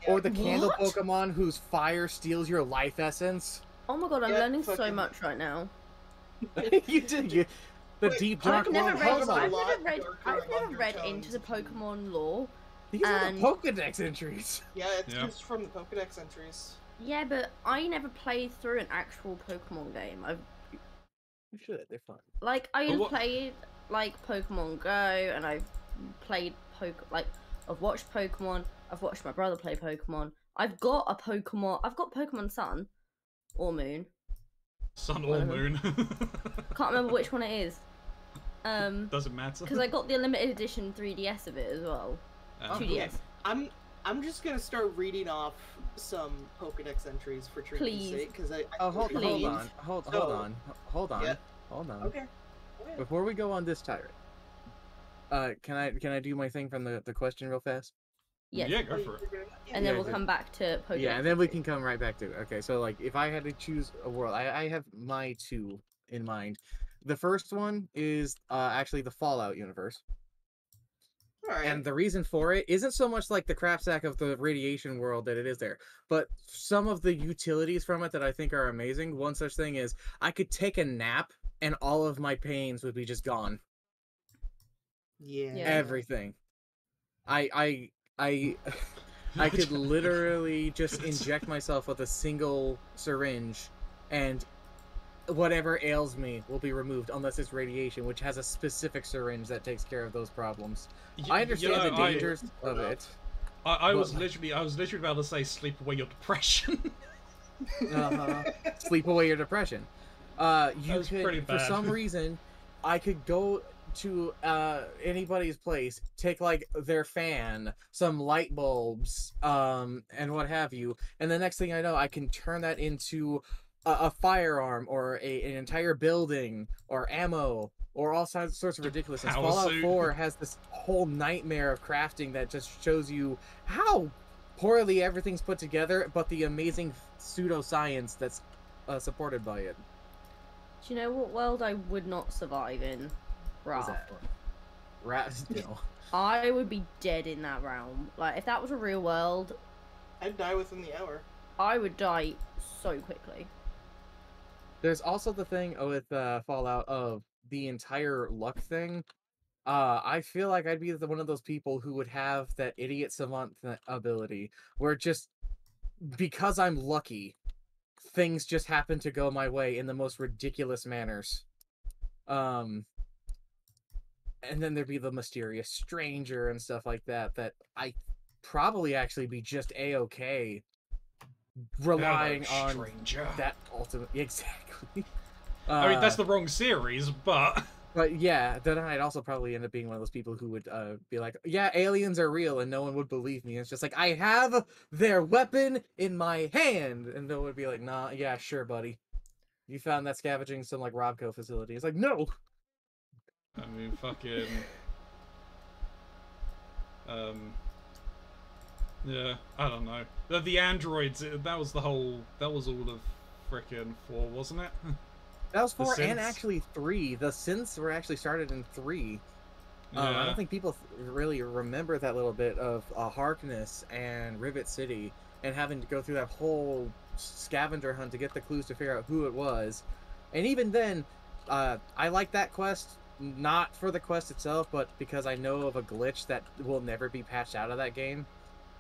Or the candle What? Pokemon whose fire steals your life essence. Oh my god, I'm Yeah, learning so fucking- much right now. you did. The Wait, deep I've dark never world read- Pokemon. I've never read- I've never read undertones into the to- Pokemon lore. These are and- the Pokedex entries. Yeah, it's Yeah. just from the Pokedex entries. Yeah, but I never played through an actual Pokemon game. You should. They're fun. But what- Played like Pokemon Go, and I've played I've watched Pokemon. I've watched my brother play Pokemon. I've got Pokemon Sun or Moon. Sun or Moon. Can't remember which one it is. Doesn't matter. Because I got the limited edition 3DS of it as well. Ah. 2DS. I'm I'm just gonna start reading off some Pokedex entries for Trinity's Please. sake, because I Oh, hold Please. on. Hold So- on. Hold on. Yeah. Hold on. Okay. Before we go on this tyrant, can I do my thing from the question real fast? Yes. Yeah, go for it. And then Yeah, we'll yeah. come back to Pokedex. Yeah, and then we can come right back to it. Okay, so like if I had to choose a world, I have my two in mind. The first one is actually the Fallout universe. Alright. And the reason for it isn't so much like the crap sack of the radiation world that it is there, but some of the utilities from it that I think are amazing. One such thing is I could take a nap and all of my pains would be just gone. Yeah. Yeah. Everything. I could literally just inject myself with a single syringe and whatever ails me will be removed unless it's radiation, which has a specific syringe that takes care of those problems. I understand the dangers of it. I was literally about to say sleep away your depression. Sleep away your depression. You was pretty could, for bad. some reason, I could go to anybody's place, take like their fan, some light bulbs, and what have you, and the next thing I know, I can turn that into a firearm or an entire building or ammo or all sorts of ridiculousness. Power Fallout suit. 4 has this whole nightmare of crafting that just shows you how poorly everything's put together, but the amazing pseudoscience that's supported by it. Do you know what world I would not survive in? What is Raft. that? No. I would be dead in that realm. Like, if that was a real world, I'd die within the hour. I would die so quickly. There's also the thing with Fallout of the entire luck thing. I feel like I'd be one of those people who would have that idiot savant ability, where just because I'm lucky, things just happen to go my way in the most ridiculous manners. And then there'd be the mysterious stranger and stuff like that, that I probably actually be just A-okay relying on Stranger. that ultimate... Exactly. I mean, that's the wrong series, but But yeah, then I'd also probably end up being one of those people who would be like, yeah, aliens are real, and no one would believe me. It's just like, I have their weapon in my hand! And no one would be like, nah, yeah, sure, buddy. You found that scavenging some, like, Robco facility. It's like, no! I mean, fucking. Yeah, I don't know. The androids. That was all of frickin' 4, wasn't it? That was 4 The and synths? actually 3. The synths were actually started in 3. I Yeah. don't think people really remember that little bit of Harkness and Rivet City and having to go through that whole scavenger hunt to get the clues to figure out who it was. And even then, I like that quest, not for the quest itself, but because I know of a glitch that will never be patched out of that game.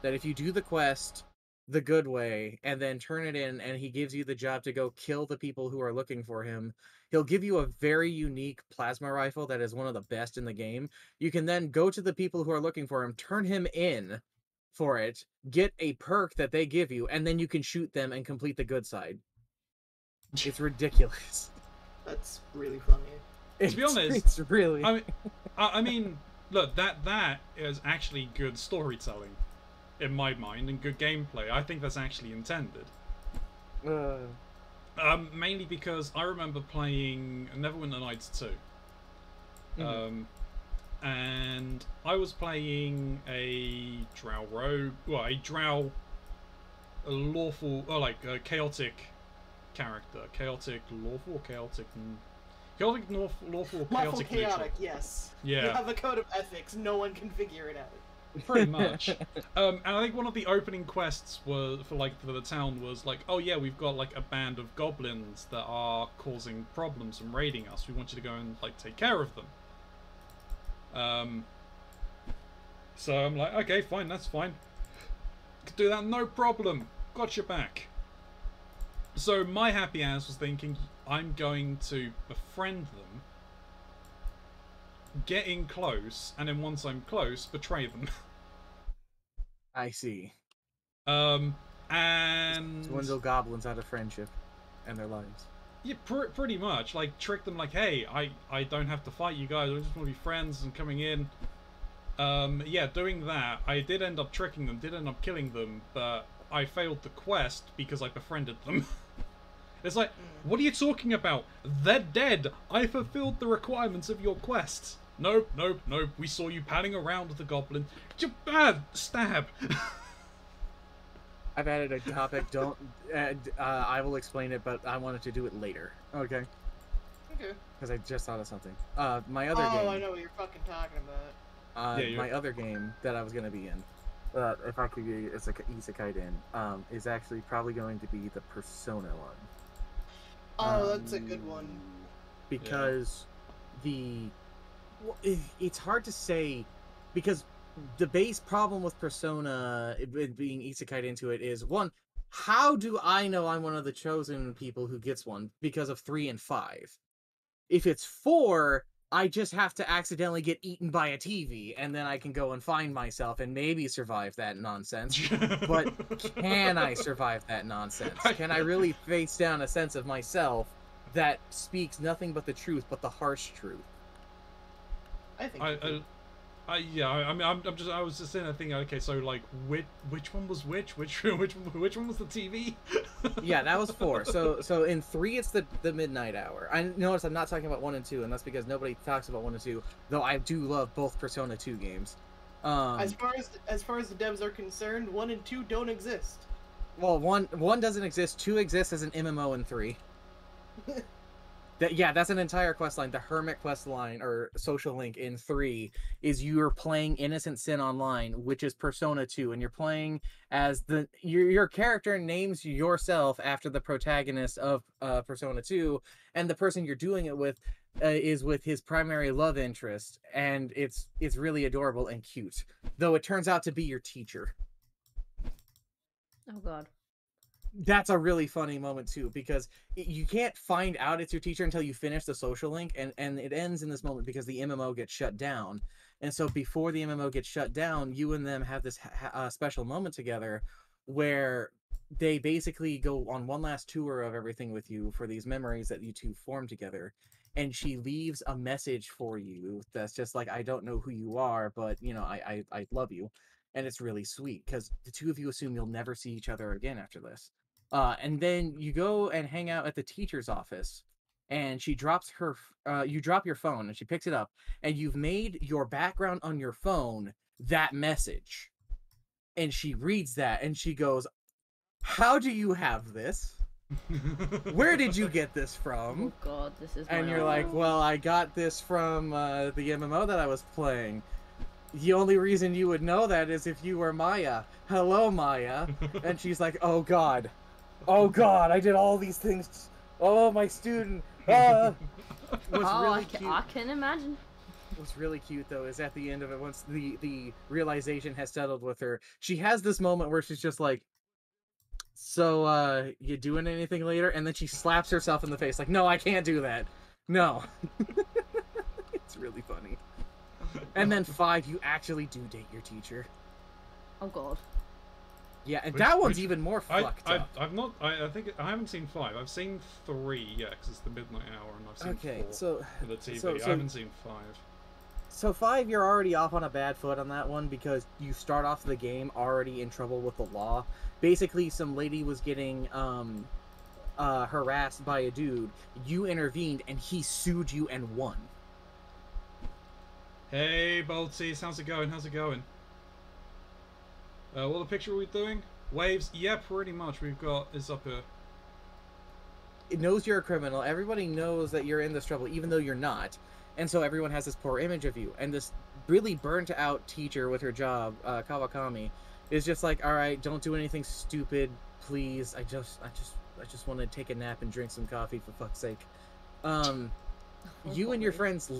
That if you do the quest the good way and then turn it in and he gives you the job to go kill the people who are looking for him, he'll give you a very unique plasma rifle that is one of the best in the game. You can then go to the people who are looking for him, turn him in for it, get a perk that they give you, and then you can shoot them and complete the good side. It's ridiculous. That's really funny. To be honest, it's really... I mean, look, that is actually good storytelling, in my mind, and good gameplay. I think that's actually intended. Mainly because I remember playing Neverwinter Nights 2. And I was playing a Drow rogue, well, a Drow, a lawful, or like a chaotic character. Chaotic lawful or chaotic? Chaotic lawful or Lawful chaotic chaotic, neutral? yes. Yeah. You have a code of ethics, no one can figure it out. Pretty much. And I think one of the opening quests for the town was like, oh yeah, we've got like a band of goblins that are causing problems and raiding us. We want you to go and like take care of them. So I'm like, okay, fine, that's fine. Could do that, no problem. Got your back. So my happy ass was thinking, I'm going to befriend them, get in close, and then once I'm close, betray them. I see. And Swindle goblins out of friendship and their lives. yeah, pretty much like trick them like, hey, I don't have to fight you guys. I just want to be friends and coming in. Yeah, doing that, I did end up tricking them, did end up killing them, but I failed the quest because I befriended them. It's like, what are you talking about? They're dead. I fulfilled the requirements of your quest. Nope, nope, nope. We saw you panning around with the goblin. Bad stab. I've added a topic. Don't. I will explain it, but I wanted to do it later. Okay. Okay. Because I just thought of something. My other Oh, game. I know what you're fucking talking about. My other game that I was gonna be in, if I could get isekai in, is actually probably going to be the Persona one. Oh, that's a good one. Because it's hard to say, because the base problem with Persona being isekai into it is, one, how do I know I'm one of the chosen people who gets one? Because of 3 and 5. If it's 4, I just have to accidentally get eaten by a TV, and then I can go and find myself and maybe survive that nonsense. But can I survive that nonsense? Can I really face down a sense of myself that speaks nothing but the truth, but the harsh truth? I think. I was just saying that thing. Okay, so like, which one was which one was the TV? Yeah, that was 4. So in 3, it's the midnight hour. I notice I'm not talking about 1 and 2, and that's because nobody talks about 1 and 2. Though I do love both Persona 2 games. As far as the devs are concerned, 1 and 2 don't exist. Well, one doesn't exist. 2 exists as an MMO in 3. That's an entire quest line. The Hermit quest line, or social link in 3, is you're playing Innocent Sin Online, which is Persona 2, and you're playing as your character names yourself after the protagonist of Persona 2, and the person you're doing it with is with his primary love interest, and it's really adorable and cute. Though it turns out to be your teacher. Oh god. That's a really funny moment too, because you can't find out it's your teacher until you finish the social link, and it ends in this moment because the MMO gets shut down. And so before the MMO gets shut down, you and them have this special moment together where they basically go on one last tour of everything with you for these memories that you two form together. And she leaves a message for you that's just like, I don't know who you are, but I love you. And it's really sweet because the two of you assume you'll never see each other again after this. And then you go and hang out at the teacher's office, and she drops her, you drop your phone, and she picks it up, and you've made your background on your phone that message. And she reads that, and she goes, "How do you have this? Where did you get this from?" Oh god, this is. And you're like, "Well, I got this from the MMO that I was playing." The only reason you would know that is if you were Maya. Hello, Maya. And she's like, oh god, I did all these things. Oh, my student. I can imagine. What's really cute though is at the end of it, once the realization has settled with her, she has this moment where she's just like, so you doing anything later? And then she slaps herself in the face like, no, I can't do that. No. It's really funny. And then 5, you actually do date your teacher. Oh god. Yeah, and that one's even more fucked up. I think I haven't seen 5. I've seen 3, yeah, because it's the midnight hour, and I've seen 4 for the TV. I haven't seen 5. So 5, you're already off on a bad foot on that one because you start off the game already in trouble with the law. Basically, some lady was getting harassed by a dude. You intervened, and he sued you and won. Hey, Bolties, how's it going? How's it going? What picture are we doing? Waves? Yeah, pretty much. We've got is up here. It knows you're a criminal. Everybody knows that you're in this trouble, even though you're not. And so everyone has this poor image of you. And this really burnt out teacher with her job, Kawakami, is just like, all right, don't do anything stupid, please. I just want to take a nap and drink some coffee, for fuck's sake. You and your friends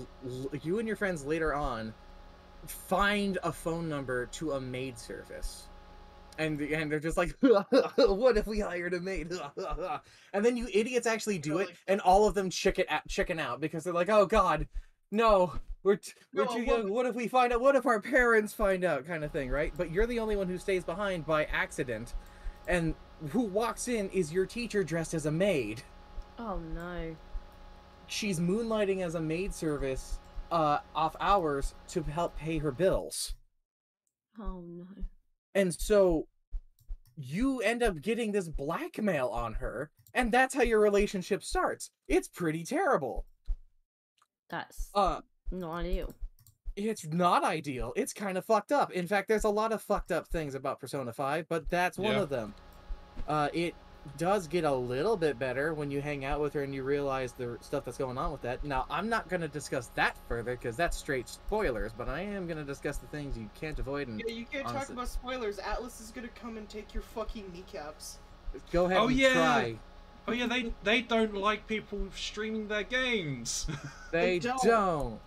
later on find a phone number to a maid service, and they're just like, what if we hired a maid? And then you idiots actually do it, and all of them chicken out because they're like, oh god, no, we're too young. What if we find out? What if our parents find out? Kind of thing, right? But you're the only one who stays behind by accident, and who walks in is your teacher dressed as a maid. Oh no. She's moonlighting as a maid service off hours to help pay her bills. Oh no. And so you end up getting this blackmail on her, and that's how your relationship starts. It's pretty terrible. That's not ideal. It's not ideal. It's kind of fucked up. In fact, there's a lot of fucked up things about Persona 5, but that's one of them. It does get a little bit better when you hang out with her and you realize the stuff that's going on with that. Now, I'm not going to discuss that further because that's straight spoilers, but I am going to discuss the things you can't avoid. And Yeah, you can't talk about spoilers. Atlas is gonna come and take your fucking kneecaps. Go ahead and try. Oh yeah, they don't like people streaming their games. They don't.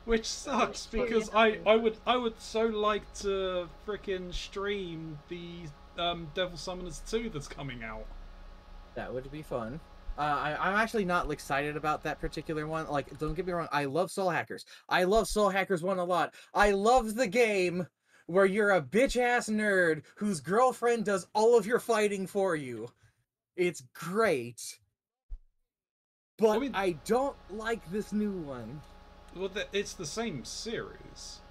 Which sucks because I would so like to frickin' stream the Devil Summoners 2 that's coming out. That would be fun. I'm actually not excited about that particular one. Like, don't get me wrong, I love Soul Hackers. I love Soul Hackers 1 a lot. I love the game where you're a bitch-ass nerd whose girlfriend does all of your fighting for you. It's great. But I mean, I don't like this new one. Well, it's the same series.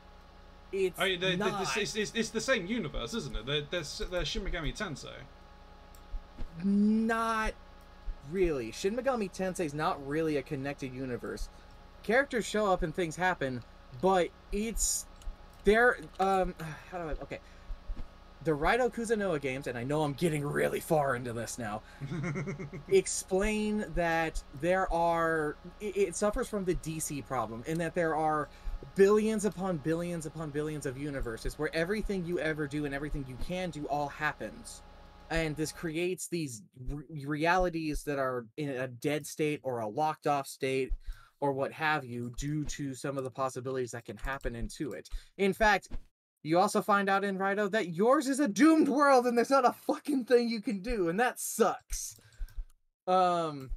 It's not. It's the same universe, isn't it? They're Shin Megami Tensei. Not really. Shin Megami Tensei is not really a connected universe. Characters show up and things happen, but it's... They're... Okay. The Raito Kuzunoa games, and I know I'm getting really far into this now, explain that there are... It suffers from the DC problem, in that there are billions upon billions upon billions of universes where everything you ever do and everything you can do all happens. And this creates these realities that are in a dead state or a locked off state or what have you due to some of the possibilities that can happen into it. In fact... You also find out in Raito that yours is a doomed world and there's not a fucking thing you can do, and that sucks. And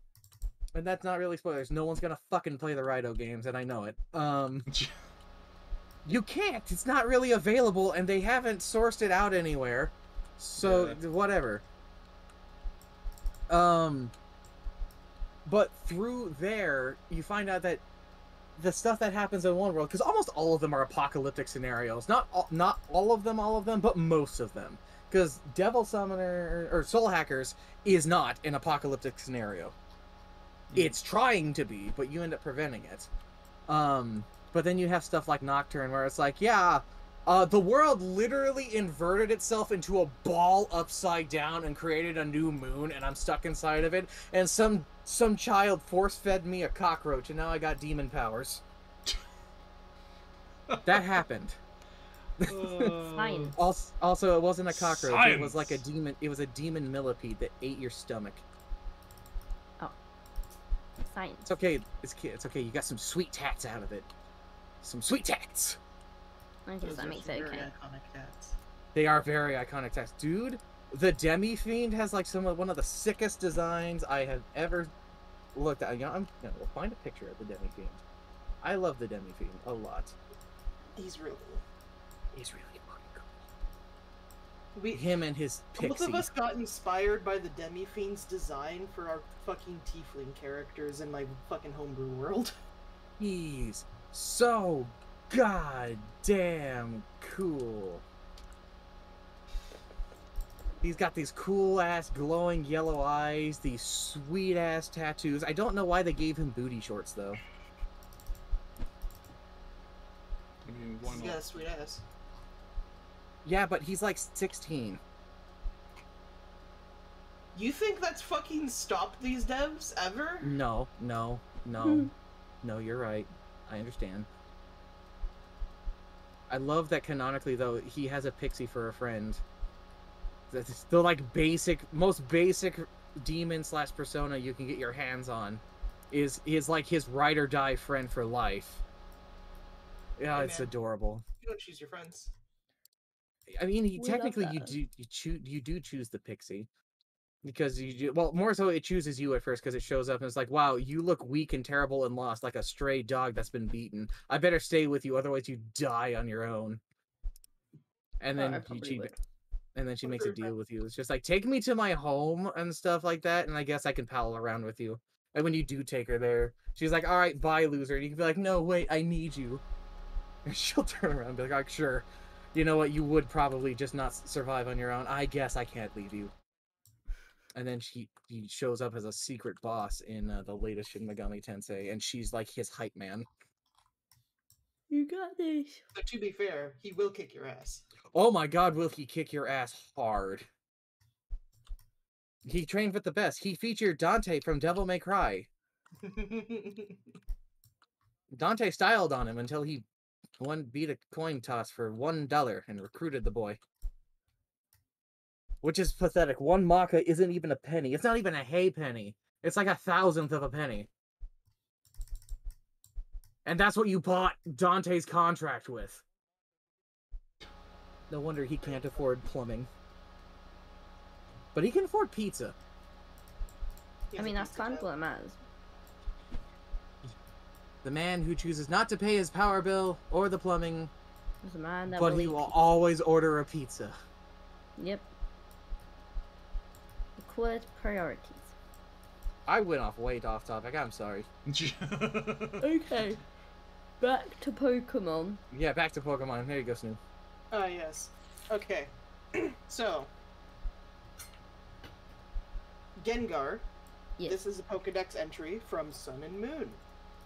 that's not really spoilers. No one's gonna fucking play the Raito games, and I know it. You can't. It's not really available, and they haven't sourced it out anywhere. So, whatever. But through there, you find out that the stuff that happens in one world, because almost all of them are apocalyptic scenarios. Not all of them, but most of them. Because Devil Summoner, or Soul Hackers, is not an apocalyptic scenario. It's trying to be, but you end up preventing it. But then you have stuff like Nocturne, where it's like, yeah, the world literally inverted itself into a ball upside down and created a new moon, and I'm stuck inside of it, and some child force-fed me a cockroach, and now I got demon powers. That happened. Science. Also, it wasn't a cockroach. Science. It was like a demon. It was a demon millipede that ate your stomach. Oh. Science. It's okay. It's okay. You got some sweet tats out of it. Some sweet tats. I guess that makes it okay. Iconic tats. They are very iconic tats, dude. The Demi Fiend has like one of the sickest designs I have ever looked at. You know, we'll find a picture of the Demi Fiend. I love the Demi Fiend a lot. He's really cool. He's really fucking cool. Him and his pixie. Both of us got inspired by the Demi Fiend's design for our fucking tiefling characters in my fucking homebrew world. He's so goddamn cool. He's got these cool-ass glowing yellow eyes, these sweet-ass tattoos. I don't know why they gave him booty shorts, though. I mean, why not? He's got a sweet ass. Yeah, but he's like 16. You think that's fucking stopped these devs, ever? No, no, you're right. I understand. I love that canonically, though, he has a pixie for a friend. That's the like most basic demon / persona you can get your hands on is like his ride or die friend for life. Yeah, Hey, it's man. adorable. You don't choose your friends. I mean, We love technically that. you do choose the pixie because well, more so it chooses you at first because it shows up and it's like, wow, you look weak and terrible and lost like a stray dog that's been beaten. I better stay with you, otherwise you die on your own. And then I probably would. And then she makes a deal with you. It's just like, take me to my home and stuff like that, and I guess I can pal around with you. And when you do take her there, she's like, all right, bye, loser. And you can be like, no, wait, I need you. And she'll turn around and be like, sure. You know what? You would probably just not survive on your own. I guess I can't leave you. And then he shows up as a secret boss in the latest Shin Megami Tensei, and she's like his hype man. You got this. But to be fair, he will kick your ass. Oh my god, will he kick your ass hard. He trained with the best. He featured Dante from Devil May Cry. Dante styled on him until he beat a coin toss for $1 and recruited the boy. Which is pathetic. One Maka isn't even a penny. It's not even a hay penny. It's like 1,000th of a penny. And that's what you bought Dante's contract with. No wonder he can't afford plumbing. But he can afford pizza. I mean, that's kind of what matters. The man who chooses not to pay his power bill or the plumbing, There's a man that but he will always order a pizza. Yep. We call it priorities. I went way off topic. I'm sorry. Okay. Back to Pokemon. Yeah, back to Pokemon. There you go, Snoop. Ah, yes. Okay. So, Gengar. Yes. This is a Pokedex entry from Sun and Moon.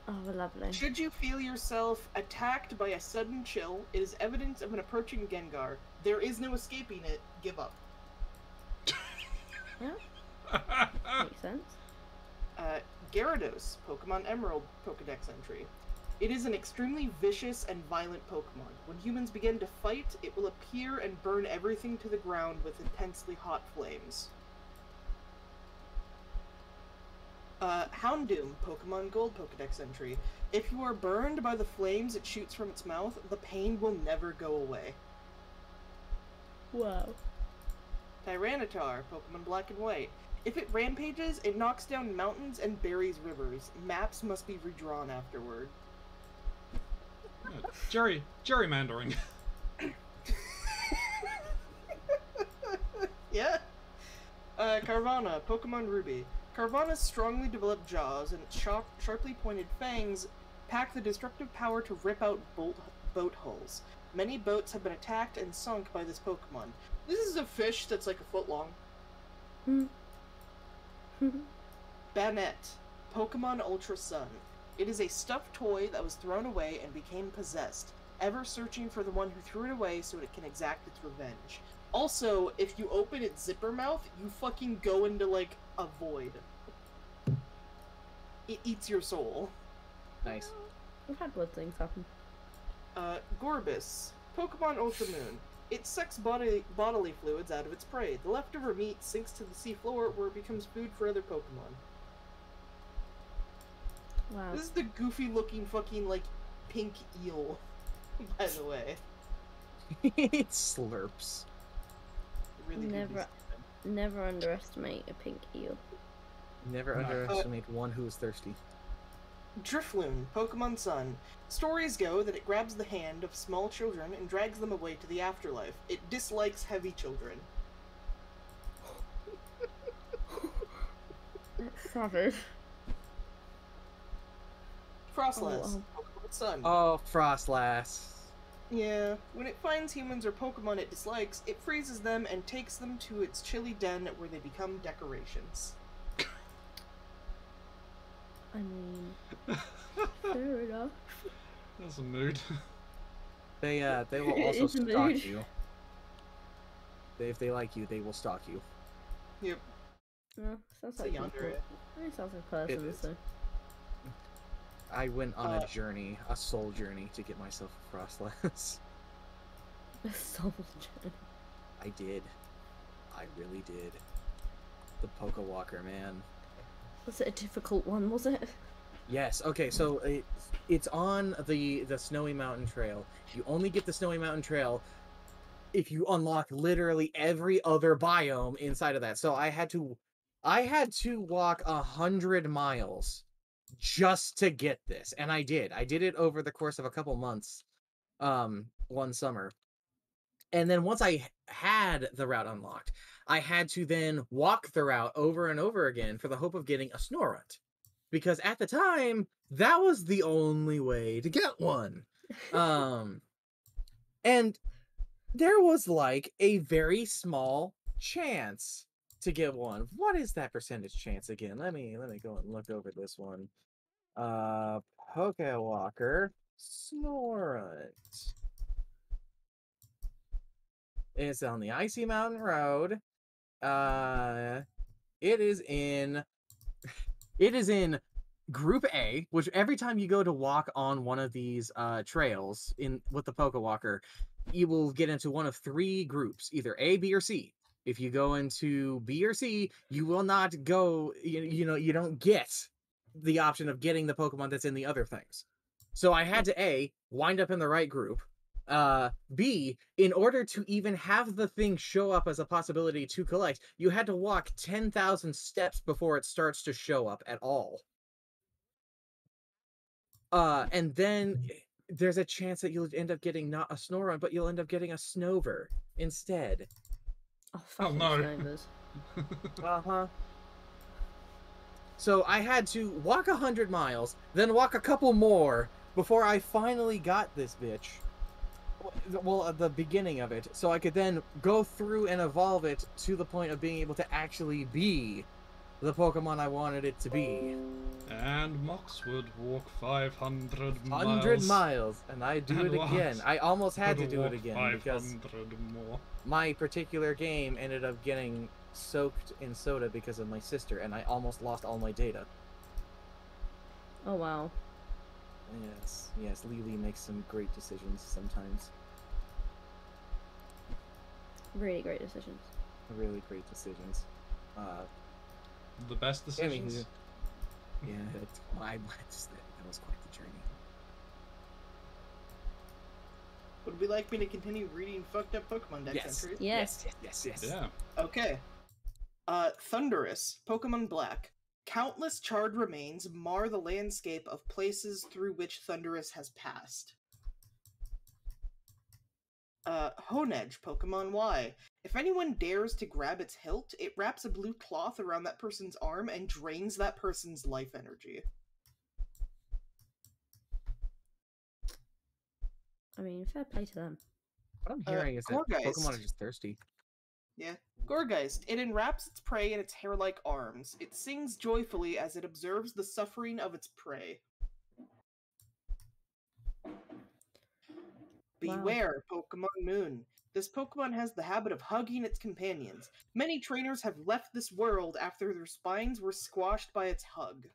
Oh, lovely. Should you feel yourself attacked by a sudden chill, it is evidence of an approaching Gengar. There is no escaping it. Give up. Yeah. Makes sense. Gyarados, Pokemon Emerald Pokedex entry. It is an extremely vicious and violent Pokemon. When humans begin to fight, it will appear and burn everything to the ground with intensely hot flames. Houndoom, Pokemon Gold Pokedex entry. If you are burned by the flames it shoots from its mouth, the pain will never go away. Wow. Tyranitar, Pokemon Black and White. If it rampages, it knocks down mountains and buries rivers. Maps must be redrawn afterward. Gerrymandering. Yeah. Carvana, Pokemon Ruby. Carvana's strongly developed jaws and its sharply pointed fangs pack the destructive power to rip out boat hulls. Many boats have been attacked and sunk by this Pokemon. This is a fish that's like a foot long. Banette, Pokemon Ultra Sun. It is a stuffed toy that was thrown away and became possessed, ever searching for the one who threw it away so it can exact its revenge. Also, if you open its zipper mouth, you fucking go into, like, a void. It eats your soul. Nice. We've had weird things happen. Gorbis, Pokemon Ultra Moon. It sucks bodily fluids out of its prey. The leftover meat sinks to the seafloor where it becomes food for other Pokemon. Wow. This is the goofy-looking fucking, like, pink eel, by the way. It slurps. Really Never underestimate a pink eel. Never underestimate one who's thirsty. Drifloon, Pokemon Sun. Stories go that it grabs the hand of small children and drags them away to the afterlife. It dislikes heavy children. That's savage. Frostlass, Oh. Pokemon Sun. Oh, Frostlass. Yeah, when it finds humans or Pokemon it dislikes, it freezes them and takes them to its chilly den where they become decorations. I mean, fair enough. That's a mood. They will It also is a stalk mood. you. If they like you, they will stalk you. Yep. Yeah, sounds So like yonder people. It sounds like a person, is. so. I went on a journey, a soul journey, to get myself a Frostlass. A soul journey. I did. I really did. The Pokewalker, man. Was it a difficult one, was it? Yes. Okay. So it's on the Snowy Mountain Trail. You only get the Snowy Mountain Trail if you unlock literally every other biome inside of that. So I had to walk 100 miles just to get this, and I did. I did it over the course of a couple months, one summer. And then once I had the route unlocked, I had to then walk the route over and over again for the hope of getting a Snorunt. because at the time that was the only way to get one. And there was like a very small chance to get one. What is that percentage chance again? Let me go and look over this one. Pokewalker Snorunt. It's on the Icy Mountain Road. It is in Group A, which every time you go to walk on one of these trails with the Pokewalker, you will get into one of three groups, either A, B, or C. If you go into B or C, you will not go, you don't get the option of getting the Pokemon that's in the other things. So I had to A, wind up in the right group. B, in order to even have the thing show up as a possibility to collect, you had to walk 10,000 steps before it starts to show up at all. And then there's a chance that you'll end up getting not a Snorunt, but you'll end up getting a Snover instead. Oh, fucking no. Snovers. Uh-huh. So I had to walk 100 miles, then walk a couple more before I finally got this bitch. Well, at the beginning of it, so I could then go through and evolve it to the point of being able to actually be the Pokemon I wanted it to be. And Mox would walk 500 miles. 100 miles, and I do And it again. I almost had to would do it walk again because 500 more. my particular game ended up getting soaked in soda because of my sister, and I almost lost all my data. Oh wow. Yes, Lily makes some great decisions sometimes. Really great decisions. Really great decisions. The best decisions? Yeah, that was quite the journey. Would we like me to continue reading fucked up Pokemon Dex Yes. entries? Yes. Yes. Yeah. Okay. Thundurus, Pokemon Black. Countless charred remains mar the landscape of places through which Thundurus has passed. Honedge, Pokemon Y. If anyone dares to grab its hilt, it wraps a blue cloth around that person's arm and drains that person's life energy. I mean, fair play to them. What I'm hearing is that Gourgeist. Pokemon are just thirsty. Yeah. Gourgeist. It enwraps its prey in its hair-like arms. It sings joyfully as it observes the suffering of its prey. Wow. Beware, Pokemon Moon. This Pokemon has the habit of hugging its companions. Many trainers have left this world after their spines were squashed by its hug.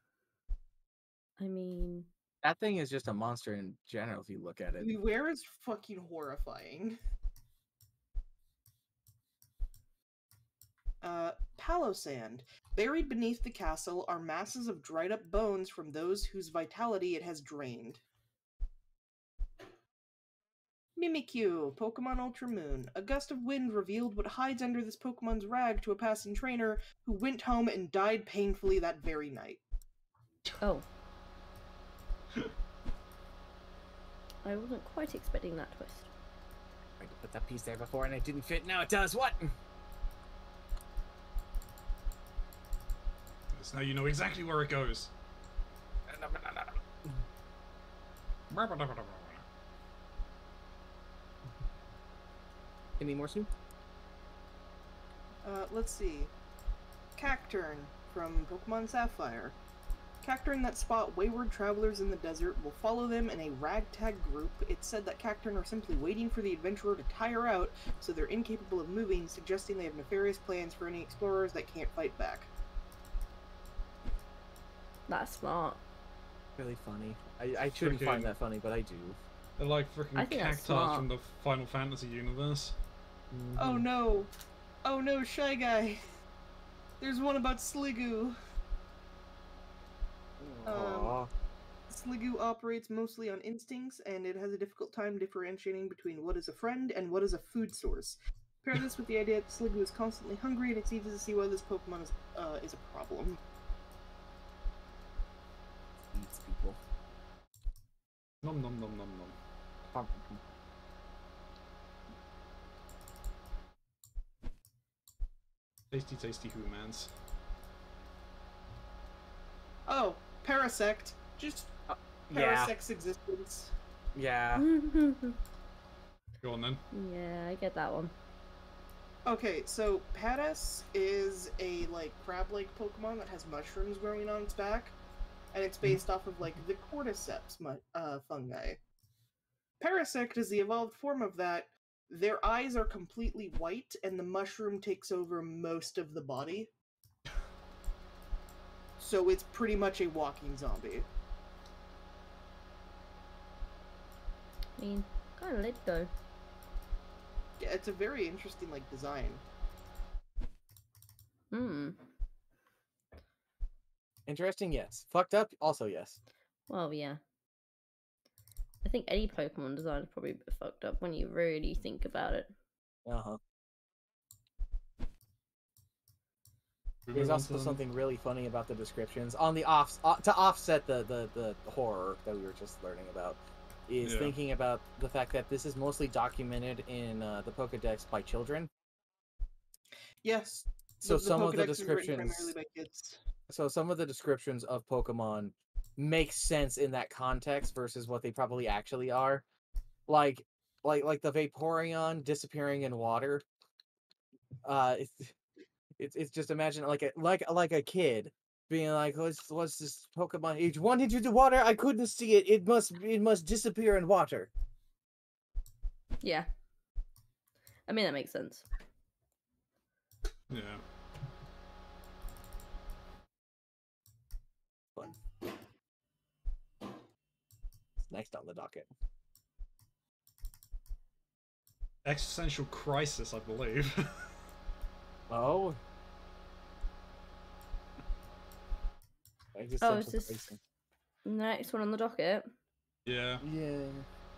I mean, That thing is just a monster in general if you look at it. Beware is fucking horrifying. Palosand. Buried beneath the castle are masses of dried up bones from those whose vitality it has drained. Mimikyu, Pokemon Ultra Moon. A gust of wind revealed what hides under this Pokemon's rag to a passing trainer who went home and died painfully that very night. oh. I wasn't quite expecting that twist. I put that piece there before and it didn't fit. Now it does. What? So now you know exactly where it goes. Any more, Sue? Let's see. Cacturn from Pokemon Sapphire. Cacturn that spot wayward travelers in the desert will follow them in a ragtag group. It's said that Cacturn are simply waiting for the adventurer to tire out, so they're incapable of moving, suggesting they have nefarious plans for any explorers that can't fight back. That's smart. Really funny. I shouldn't find that funny, but I do. They're like I freaking think that's cacti smart. from the Final Fantasy universe. Oh no! Oh no, Shy Guy! There's one about Sliggoo! Aw. Sliggoo operates mostly on instincts, and it has a difficult time differentiating between what is a friend and what is a food source. Pair this with the idea that Sliggoo is constantly hungry, and it's easy to see why this Pokemon is a problem. Eats people. Nom nom nom nom nom. Tasty, tasty humans. Oh, Parasect, just Yeah, Parasect's existence. yeah. Go on then. Yeah, I get that one. Okay, so Paras is a like crab-like Pokemon that has mushrooms growing on its back, and it's based off of like the cordyceps fungi. Parasect is the evolved form of that. Their eyes are completely white, and the mushroom takes over most of the body. So it's pretty much a walking zombie. I mean, kind of lit though. Yeah, it's a very interesting like design. Hmm. Interesting, yes. Fucked up, also yes. Well, yeah. I think any Pokemon design is probably a bit fucked up when you really think about it. Uh-huh. We There's move on also to them. something really funny about the descriptions on the to offset the horror that we were just learning about. Is Yeah. thinking about the fact that this is mostly documented in the Pokedex by children. Yes. So some of the Pokédex is written primarily descriptions, by kids. so some of the descriptions of Pokemon make sense in that context versus what they probably actually are. Like the Vaporeon disappearing in water. It's just imagine like a kid being like, what's this Pokemon? It wanted into water. I couldn't see it. It must disappear in water. Yeah. I mean, that makes sense. Yeah. Next on the docket. Existential Crisis, I believe. Oh. Oh, is this next one on the docket? Yeah. Yeah.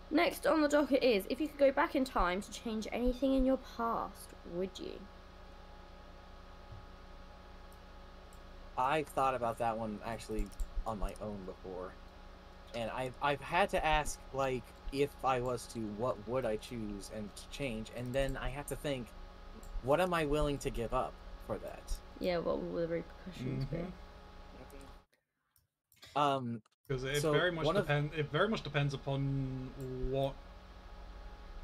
Next on the docket is, if you could go back in time to change anything in your past, would you? I've thought about that one actually on my own before, and I've had to ask, like, if I was to, what would I choose and change, and then I have to think, what am I willing to give up for that? Yeah, what will the repercussions be? Because it So very much depends. It very much depends upon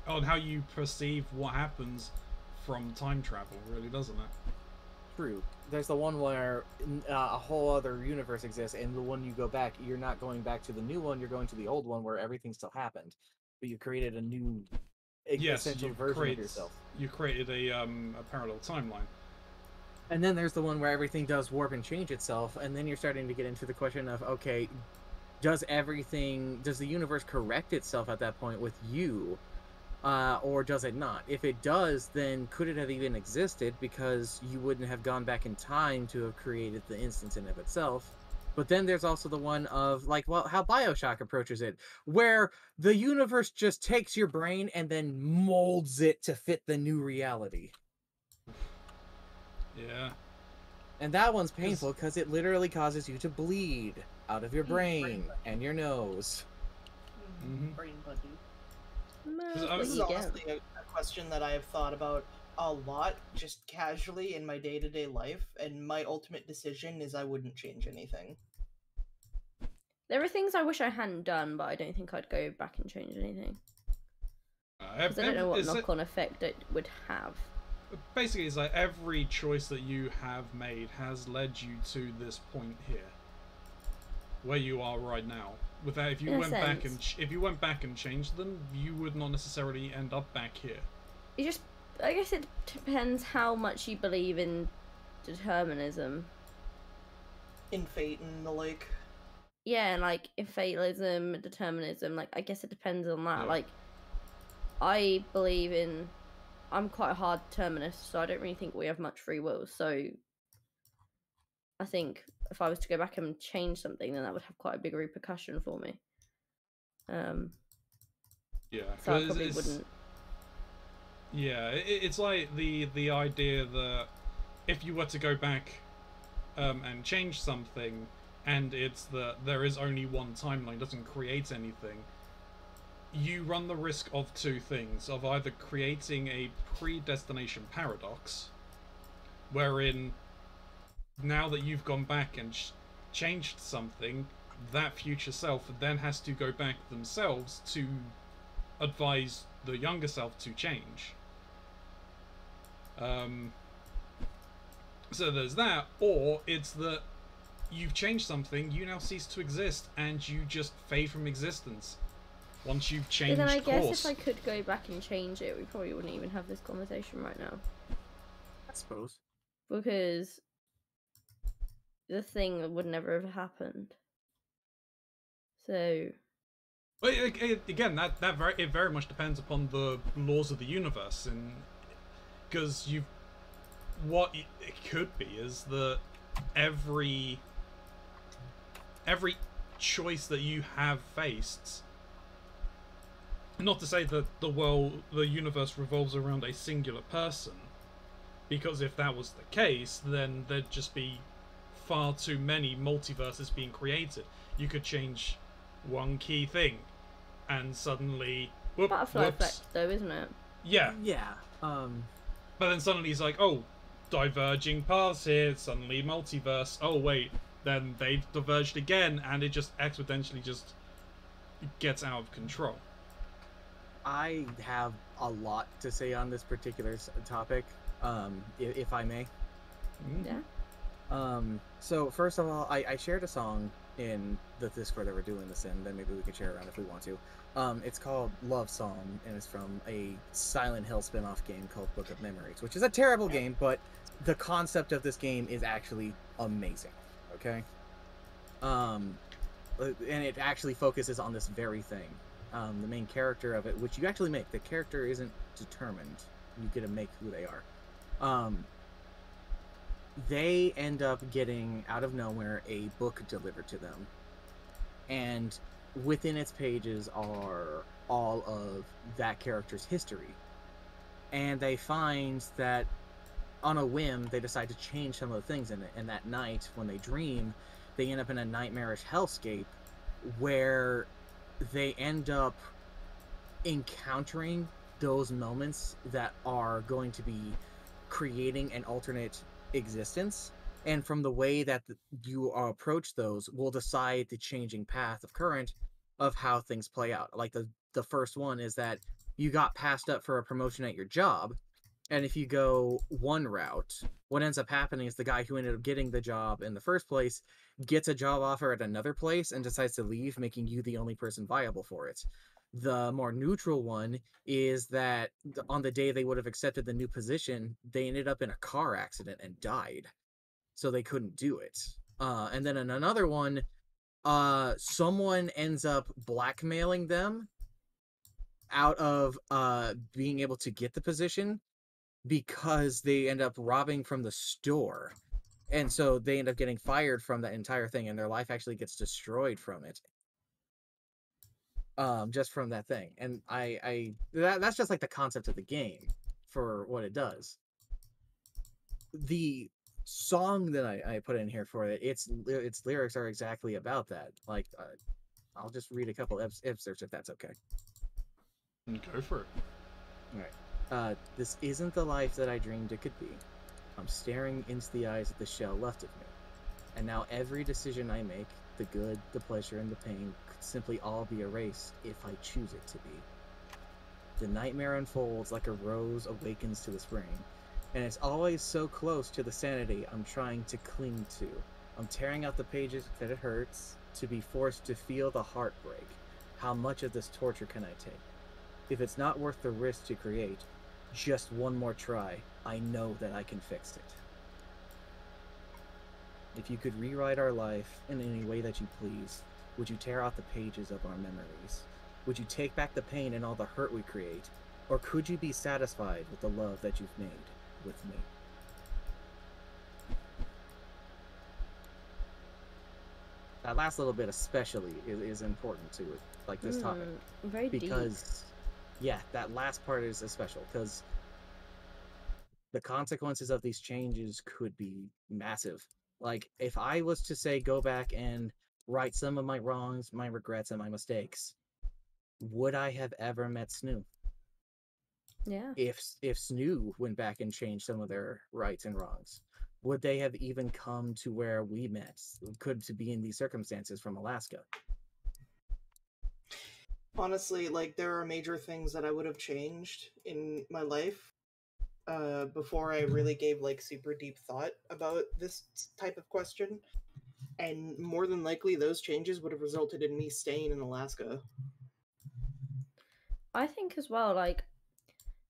on how you perceive what happens from time travel, really, doesn't it? True. There's the one where a whole other universe exists, and the one you go back, you're not going back to the new one, you're going to the old one where everything still happened, but you created a new essential version of yourself. You created a parallel timeline. And then there's the one where everything does warp and change itself, and then you're starting to get into the question of, okay, does the universe correct itself at that point with you, or does it not? If it does, then could it have even existed, because you wouldn't have gone back in time to have created the instance in of itself? But then there's also the one of, like, well, how Bioshock approaches it, where the universe just takes your brain and then molds it to fit the new reality. Yeah. And that one's painful because it literally causes you to bleed out of your brain and your nose. Brain buddy. Well, This is you get. honestly a question that I have thought about a lot, just casually in my day-to-day life, and my ultimate decision is I wouldn't change anything. There are things I wish I hadn't done, but I don't think I'd go back and change anything. Because I don't know what knock-on effect it would have. Basically, it's like every choice that you have made has led you to this point here, where you are right now. Without, if you went back and changed them, you would not necessarily end up back here. I guess it depends how much you believe in determinism. In fate and the like. Yeah, and like in fatalism, determinism, like I guess it depends on that. Yeah. Like I believe in I'm quite a hard determinist, so I don't really think we have much free will. So I think if I was to go back and change something, then that would have quite a big repercussion for me. Yeah, So I probably wouldn't. Yeah, it's like the idea that if you were to go back and change something, and it's that there is only one timeline, doesn't create anything, you run the risk of two things: of either creating a predestination paradox, wherein now that you've gone back and changed something, that future self then has to go back themselves to advise the younger self to change. So there's that, or it's that you've changed something, you now cease to exist, and you just fade from existence once you've changed But then I guess course. if I could go back and change it, we probably wouldn't even have this conversation right now. I suppose. Because the thing would never have happened. So... But again, it very much depends upon the laws of the universe, and because what it could be is that every choice that you have faced, not to say that the universe revolves around a singular person, because if that was the case, then there'd just be far too many multiverses being created. You could change one key thing, and suddenly, Butterfly whoops. effect, though, isn't it? Yeah. Yeah. But then suddenly he's like, oh, diverging paths here, suddenly multiverse. Oh, wait, then they've diverged again, and it just exponentially just gets out of control. I have a lot to say on this particular topic, if I may. Yeah. So first of all, I shared a song in the Discord that we're doing this in, then maybe we can share it around if we want to. It's called Love Song, and it's from a Silent Hill spin-off game called Book of Memories, which is a terrible game, but the concept of this game is actually amazing, okay? And it actually focuses on this very thing. The main character of it, which you actually make, the character isn't determined. You get to make who they are. They end up getting, out of nowhere, a book delivered to them. And within its pages are all of that character's history. And they find that, on a whim, they decide to change some of the things in it. And that night, when they dream, they end up in a nightmarish hellscape where they end up encountering those moments that are going to be creating an alternate existence, and from the way that you approach those will decide the changing path of current of how things play out. Like the first one is that you got passed up for a promotion at your job, and if you go one route, what ends up happening is the guy who ended up getting the job in the first place gets a job offer at another place and decides to leave, making you the only person viable for it. The more neutral one is that on the day they would have accepted the new position, they ended up in a car accident and died. So they couldn't do it. And then in another one, someone ends up blackmailing them out of being able to get the position because they end up robbing from the store. And so they end up getting fired from that entire thing, and their life actually gets destroyed from it. Just from that thing. And that's just like the concept of the game for what it does. The song that I put in here for it, its lyrics are exactly about that. Like, I'll just read a couple excerpts if that's okay. Go for it. All right. This isn't the life that I dreamed it could be. I'm staring into the eyes of the shell left of me. And now every decision I make, the good, the pleasure, and the pain, could simply all be erased if I choose it to be. The nightmare unfolds like a rose awakens to the spring, and it's always so close to the sanity I'm trying to cling to. I'm tearing out the pages that it hurts, to be forced to feel the heartbreak. How much of this torture can I take? If it's not worth the risk to create, just one more try, I know that I can fix it. If you could rewrite our life in any way that you please, would you tear out the pages of our memories? Would you take back the pain and all the hurt we create? Or could you be satisfied with the love that you've made with me? That last little bit especially is important to it, like this topic. Very because, yeah, that last part is special, because the consequences of these changes could be massive. Like, if I was to say go back and right some of my wrongs, my regrets, and my mistakes, would I have ever met Snoo? Yeah. If Snoo went back and changed some of their rights and wrongs, would they have even come to where we met? Could to be in these circumstances from Alaska? Honestly, like, there are major things that I would have changed in my life before I really gave like super deep thought about this type of question. And more than likely, those changes would have resulted in me staying in Alaska. I think as well, like,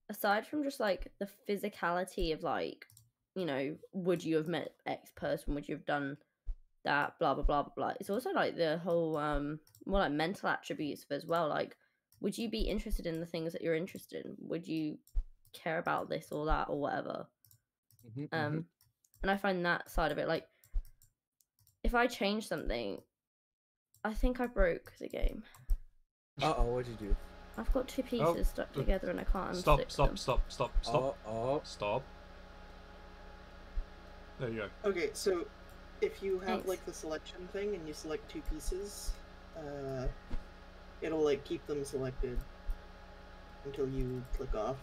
aside from just like the physicality of like, you know, would you have met X person? Would you have done that? Blah blah blah blah blah. It's also like the whole more like mental attributes as well. Like, would you be interested in the things that you're interested in? Would you care about this or that or whatever? And I find that side of it, like, if I change something, I think I broke the game. Uh-oh, what'd you do? I've got two pieces stuck together and I can't Stop, unstick stop, them. stop. Stop. There you go. Okay, so if you have Thanks. like the selection thing and you select two pieces, it'll like keep them selected until you click off.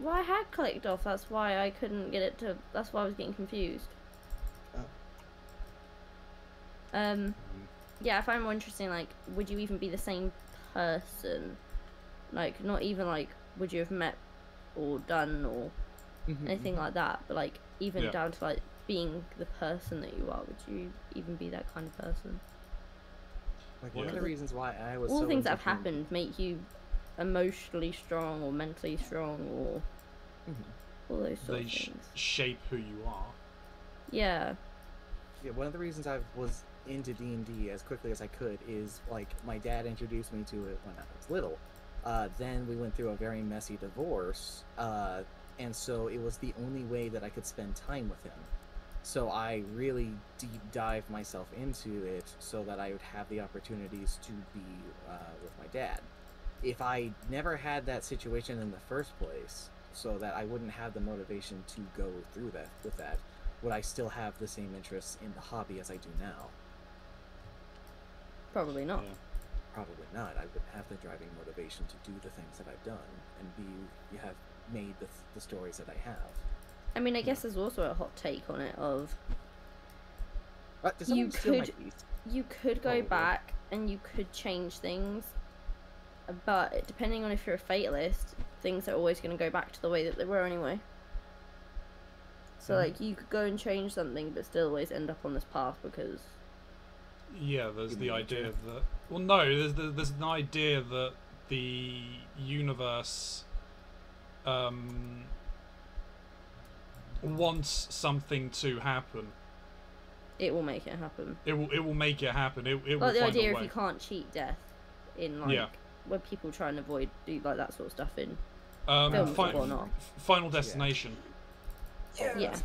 Well, I had clicked off, that's why I couldn't get it to... That's why I was getting confused. Oh. Yeah, I find more interesting, like, would you even be the same person? Like, not even, like, would you have met or done or anything like that, but, like, even down to, like, being the person that you are, would you even be that kind of person? Like, one of the reasons why I was all so the things that have into happened make you emotionally strong or mentally strong or all those sort of things. Shape who you are. Yeah. Yeah, one of the reasons I was into D&D as quickly as I could is, like, my dad introduced me to it when I was little. Then we went through a very messy divorce, and so it was the only way that I could spend time with him. So I really deep dived myself into it so that I would have the opportunities to be with my dad. If I never had that situation in the first place, so that I wouldn't have the motivation to go through that with that, would I still have the same interests in the hobby as I do now? Probably not. Yeah. Probably not. I would have the driving motivation to do the things that I've done and have made the stories that I have. I mean, I guess there's also a hot take on it of Did someone steal my piece? you could go back and you could change things, but depending on if you're a fatalist, things are always going to go back to the way that they were anyway. So like, you could go and change something but still always end up on this path because... Yeah, there's the idea that... Well, no, there's an idea that the universe wants something to happen. It will make it happen. It will make it happen. It will Like the find idea a if way. you can't cheat death in like when people try and avoid do like that sort of stuff in films or not. Final Destination. Yeah.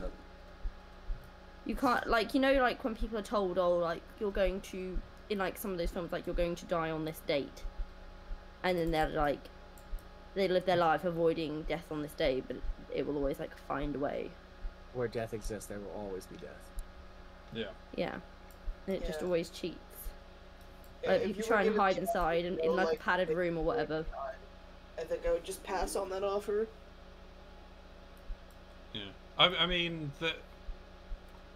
You can't, like, you know, like when people are told, oh, like, you're going to, in like some of those films, like, you're going to die on this date, and then they're like, they live their life avoiding death on this day, but it will always like find a way. Where death exists, there will always be death. Yeah. Yeah. And it just always cheats. Yeah, Like, if people you try were and given hide the inside option, in like a like, padded pick room or whatever. I think I would just pass on that offer. Yeah. I mean,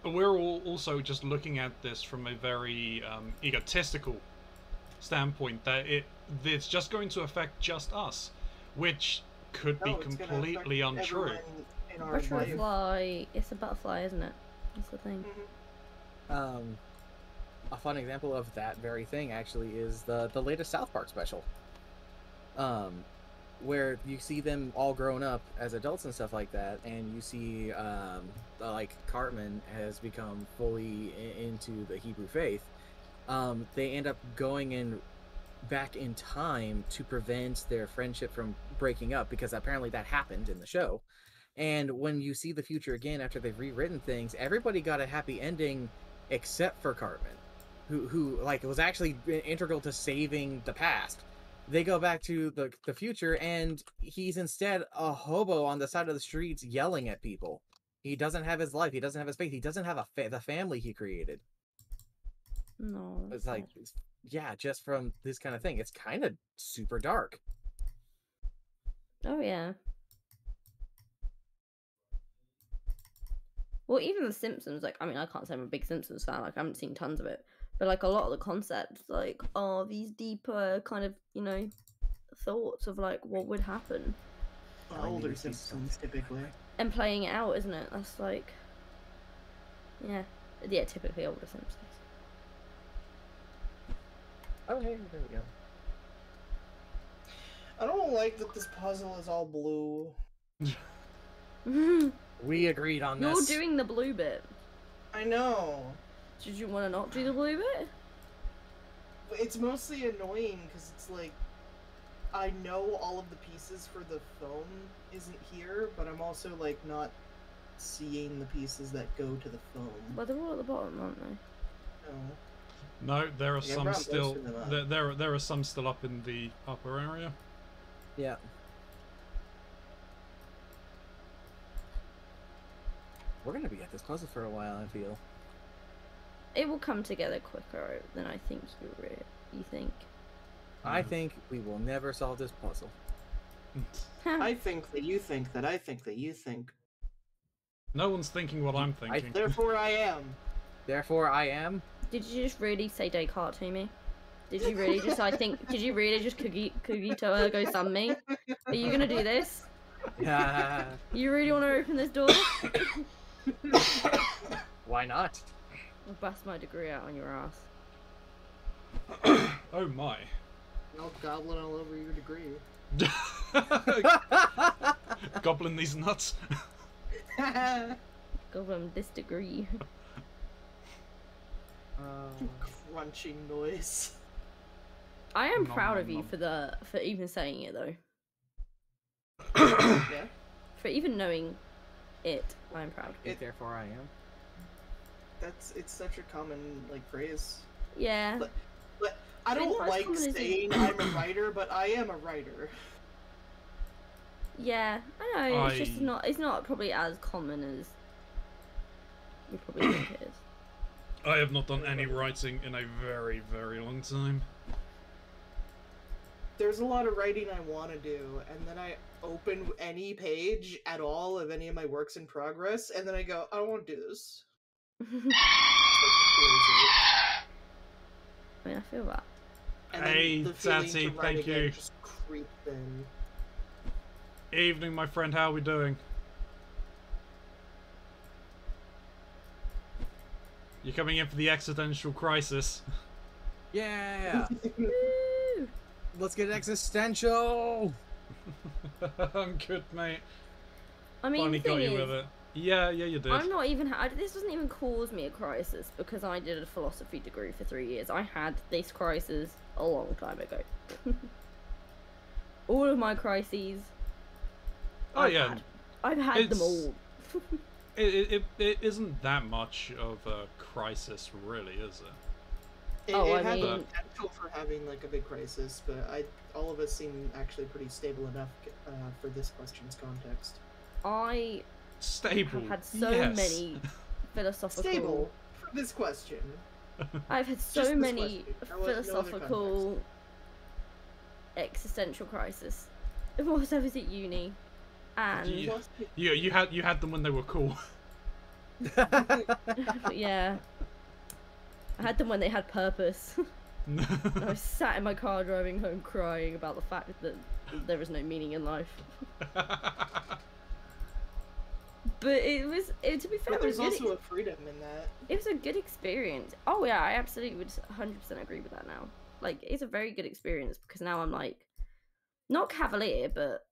we're all also just looking at this from a very egotistical standpoint, that it's just going to affect just us, which could be completely untrue. Butterfly, it's a butterfly, isn't it? That's the thing. A fun example of that very thing actually is the latest South Park special, where you see them all grown up as adults and stuff like that, and you see like Cartman has become fully into the Hebrew faith. They end up going back in time to prevent their friendship from breaking up, because apparently that happened in the show. And when you see the future again after they've rewritten things, everybody got a happy ending except for Cartman, who like was actually integral to saving the past. They go back to the future, and he's instead a hobo on the side of the streets yelling at people. He doesn't have his life. He doesn't have his faith. He doesn't have the family he created. No. It's like, yeah, just from this kind of thing. It's kind of super dark. Oh, yeah. Well, even The Simpsons, like, I mean, I can't say I'm a big Simpsons fan, like, I haven't seen tons of it, but, like, a lot of the concepts, like, are these deeper kind of, you know, thoughts of, like, what would happen. Older Simpsons, typically. And playing it out, isn't it? That's, like, yeah, typically older Simpsons. Oh, hey, there we go. I don't like that this puzzle is all blue. We agreed on You're this. doing the blue bit. I know. Did you want to not do the blue bit? It's mostly annoying because it's like, I know all of the pieces for the phone isn't here, but I'm also like not seeing the pieces that go to the phone. Well, they're all at the bottom, aren't they? No. No, there are Yeah, some brought still. most of them up. There are some still up in the upper area. Yeah. We're gonna be at this puzzle for a while, I feel. It will come together quicker than I think you think. I think we will never solve this puzzle. I think that you think that I think that you think. No one's thinking what I'm thinking. Therefore I am. Therefore, I am. Did you just really say Descartes to me? Did you really just, did you really just Cogito ergo sum me? Are you gonna do this? You really want to open this door? Why not? I'll bust my degree out on your ass. Oh my. I'll goblin all over your degree. Goblin these nuts. Goblin this degree. Crunching noise. I am Nom, proud nom, of you nom. for even saying it though. Yeah. For even knowing it, I am proud. Therefore, I am. It's such a common like phrase. Yeah. But I It's don't not as like common as it- saying I'm a writer, but I am a writer. Yeah, I know. It's just not. It's not probably as common as you probably think it is. I have not done any writing in a very, very long time. There's a lot of writing I want to do, and then I open any page at all of any of my works in progress, and then I go, I don't want to do this. I mean, I feel that. And then Hey, the feeling Tati, to write thank again you. just creeps in. Evening, my friend. How are we doing? You're coming in for the existential crisis. Yeah. Woo! Let's get existential. I'm good, mate. I mean, Finally the got thing you is, with it. Yeah, you did. I'm not even. This doesn't even cause me a crisis because I did a philosophy degree for 3 years. I had this crisis a long time ago. All of my crises. Oh, yeah. I've had them It's- all. It isn't that much of a crisis, really, is it? Oh, It I had the mean- potential for having like a big crisis, but all of us seem actually pretty stable enough for this question's context. I Stable. have had so yes. many philosophical. Stable for this question. I've had Just so this many question. No other philosophical existential crisis whilst I was at uni, and Yeah. You had them when they were cool. yeah, I had them when they had purpose. I was sat in my car driving home crying about the fact that there is no meaning in life. But to be fair, But it was there's good. also a freedom in that. It was a good experience. Oh yeah, I absolutely would 100% agree with that now. Like, it's a very good experience because now I'm like, not cavalier, but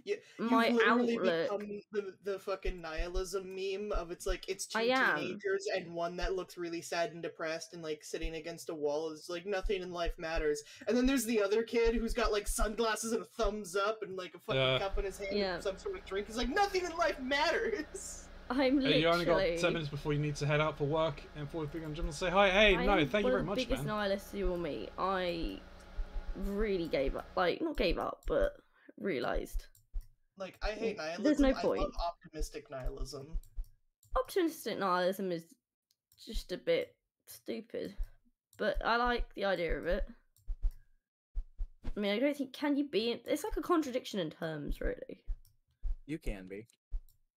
You've my literally outlook. become the fucking nihilism meme of it's two I am. teenagers and one that looks really sad and depressed and like sitting against a wall is like nothing in life matters. And then there's the other kid who's got like sunglasses and a thumbs up and like a fucking cup in his hand Yeah. and some sort of drink. He's like, nothing in life matters. I'm literally. You only got 10 minutes before you need to head out for work, and before we begin, Jim will say hi. Hey, I no, am thank you one very of the much, biggest man. nihilist you will meet. I really gave up. Like, not gave up, but realised. Like, I hate nihilism. There's no I point. love optimistic nihilism. Optimistic nihilism is just a bit stupid, but I like the idea of it. I mean, I don't think, can you be? It's like a contradiction in terms, really. You can be.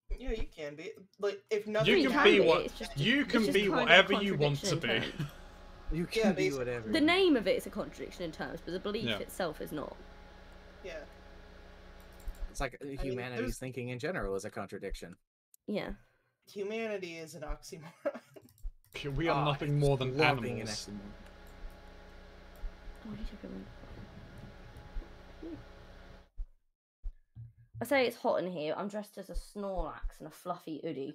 Yeah, you can be. Like, if nothing You can happened- be what it's just- you it's can just be kind of a whatever you want to contradiction be. in terms. You Yeah, can be basically. whatever. The name of it is a contradiction in terms, but the belief Yeah. itself is not. Yeah. It's like humanity's there's- thinking in general is a contradiction. Yeah. Humanity is an oxymoron. We are Ah, nothing more than love being an animals. oxymoron. Oh, you took it wrong. I say it's hot in here. I'm dressed as a Snorlax and a fluffy hoodie.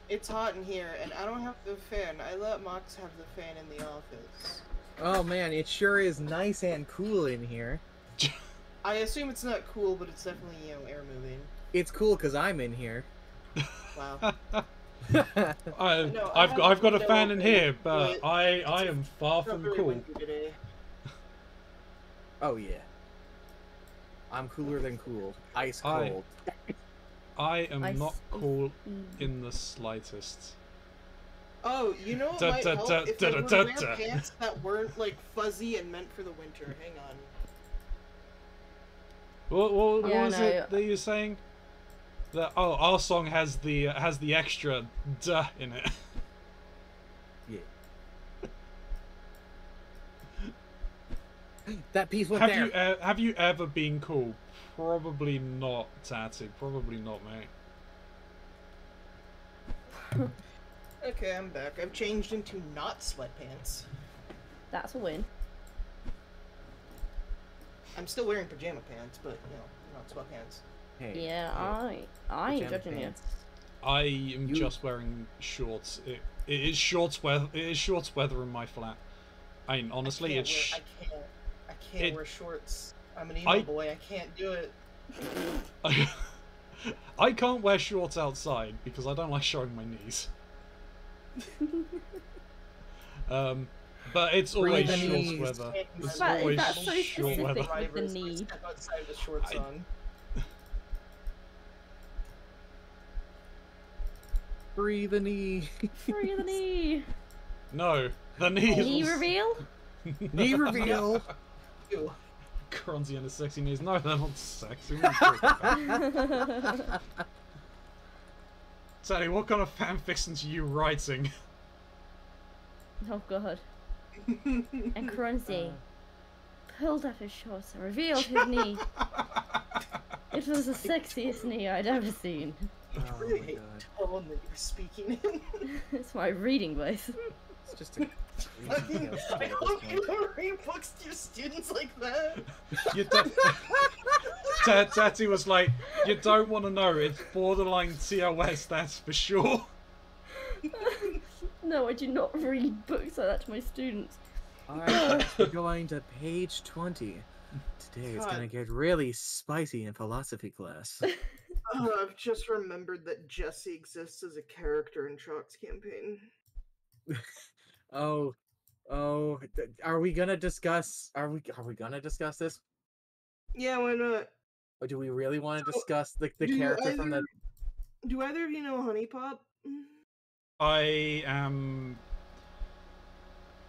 It's hot in here, and I don't have the fan. I let Mox have the fan in the office. Oh man, it sure is nice and cool in here. I assume it's not cool, but it's definitely, air moving. It's cool because I'm in here. Wow. I've have I've got a window fan in open, here, but but I am far It's not from very cool. windy today. Oh yeah. I'm cooler than cool. Ice I- cold. I am Ice not is- cool in the slightest. Oh, you know what Da, might da, help? da, If da, I da, were to da, wear da. pants that weren't, like, fuzzy and meant for the winter. Hang on. What Yeah, was no. it that you were saying? That our song has the extra duh in it. That piece went there. Have you ever been cool? Probably not, Tatty. Probably not, mate. Okay, I'm back. I've changed into not sweatpants. That's a win. I'm still wearing pajama pants, but, not sweatpants. Hey, Yeah, I ain't Pajama judging you. pants. I am You- just wearing shorts. It is shorts weather. It is shorts weather in my flat. I mean, honestly, I it's. can't it- wear shorts. I'm an emo I- boy. I can't do it. I can't wear shorts outside because I don't like showing my knees. But it's always Breathe the shorts knees. weather. It's That- always that's so short specific. weather. With the Drivers, like, knee. step outside with shorts I- on. Free the knee. Free the knee. No, the knees. Knee reveal? Knee reveal. Ew. Cronzy and his sexy knees. No, they're not sexy. What are you talking about? Teddy, what kind of fan fictions are you writing? Oh god. And Crunchy pulled up his shorts and revealed his knee. It was the sexiest knee I'd ever seen. Oh really my hate god. the tone that you're speaking in. It's my reading voice. It's just a Fucking, I hope you don't read books to your students like that. You Tatty was like, you don't want to know. It's borderline TOS, that's for sure. No, I do not read books like that to my students. Alright, we're going to page 20. Today it's God. gonna get really spicy in philosophy class. Oh, I've just remembered that Jesse exists as a character in Chalk's campaign. Oh, are we gonna discuss? Are we gonna discuss this? Yeah, why not? Or do we really want to So, discuss the do character from the? Do either of you know Honey Pop? I am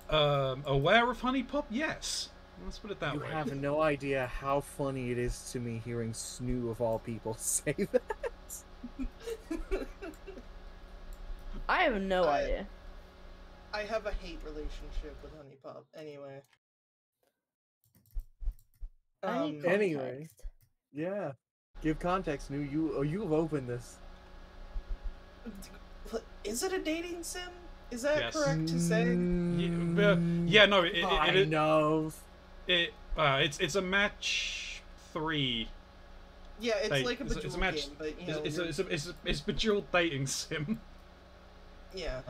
aware of Honey Pop, yes. Let's put it that You way. have no idea how funny it is to me hearing Snoo of all people say that. I have no I- idea. I have a hate relationship with Honey Pop. Anyway. I need Anyway. context. Yeah, give context, Snoo. You've opened this. Is it a dating sim? Is that Yes. correct to say? Yeah, no, Kind of. it's a match 3. Yeah, it's Date. like a It's Bejeweled a match. game, but It's Bejeweled dating sim. yeah.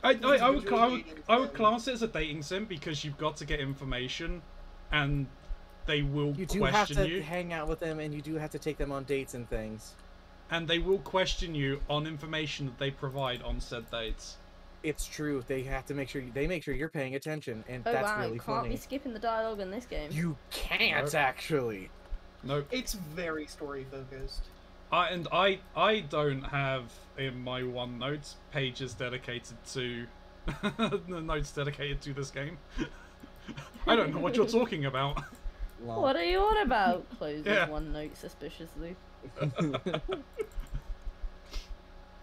I It's would Bejeweled dating sim. class it as a dating sim because you've got to get information, and they will You do have question to you, hang out with them, and you do have to take them on dates and things. and they will question you on information that they provide on said dates. It's true. They have to make sure you're paying attention, and Oh that's wow, really you can't funny. be skipping the dialogue in this game. You can't Nope. actually. Nope. It's very story focused. I don't have in my OneNote pages dedicated to the notes dedicated to this game. I don't know what you're talking about. Lol. What are you on about? Closes Yeah. one note suspiciously.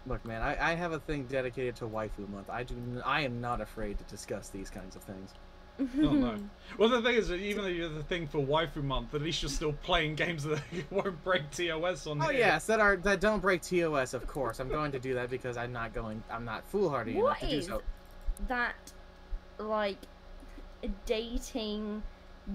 Look, man, I have a thing dedicated to Waifu Month. I am not afraid to discuss these kinds of things. Oh no. Well, the thing is, that even though you have the thing for Waifu Month, at least you're still playing games that won't break TOS on Oh here. yes, that don't break TOS, of course. I'm going to do that because I'm not foolhardy enough What to do is so. that, like, a dating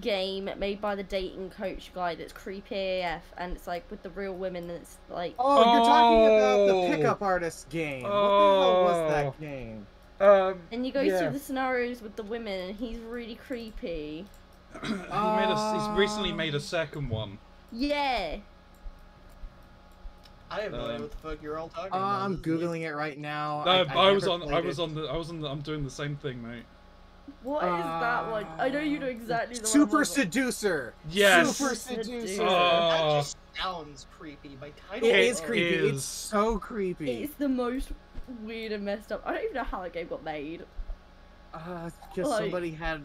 game made by the dating coach guy that's creepy AF, and it's like with the real women, and it's like... Oh, you're talking about Oh. the pickup artist game. What the hell was Oh. that game? And you go yeah. through the scenarios with the women, and he's really creepy. He's recently made a second one. Yeah. I have no idea what the fuck you're all talking about. I'm googling it right now. I'm doing the same thing, mate. What is that one? I know you know exactly the one. Super I'm on. Seducer. Yes. Super Seducer. Seducer. That Oh. just sounds creepy. My title. It It is creepy. is. It's so creepy. It's the most weird and messed up. I don't even know how that game got made. Because Like- somebody had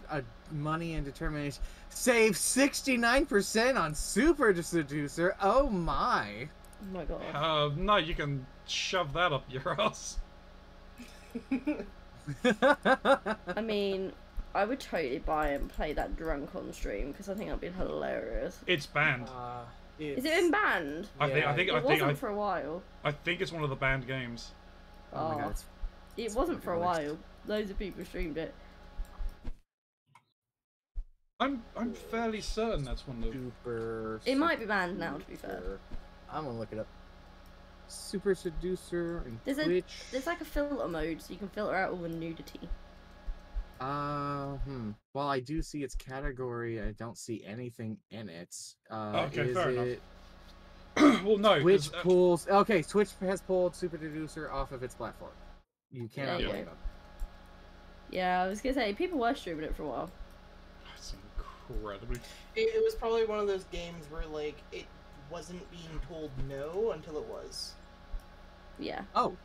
money and determination. Save 69% on Super Seducer. Oh my. Oh my god. No, you can shove that up your ass. I mean, I would totally buy it and play that drunk on stream because I think that'd be hilarious. It's banned. Is it been banned? It wasn't for a while. I think it's one of the banned games. Oh my god. It wasn't for a ridiculous. while. Loads of people streamed it. I'm fairly certain that's one of the. Super. It might be banned now, to be fair. Seducer. I'm gonna look it up. Super Seducer and There's Twitch. There's like a filter mode, so you can filter out all the nudity. Well, I do see its category. I don't see anything in it. Okay, is fair enough. it Well, no. Twitch 'cause, pulls? Okay, Twitch has pulled Super Seducer off of its platform. You cannot There you play go. it. Yeah, I was gonna say people were streaming it for a while. That's incredibly. It was probably one of those games where like it wasn't being told no until it was. Yeah. Oh,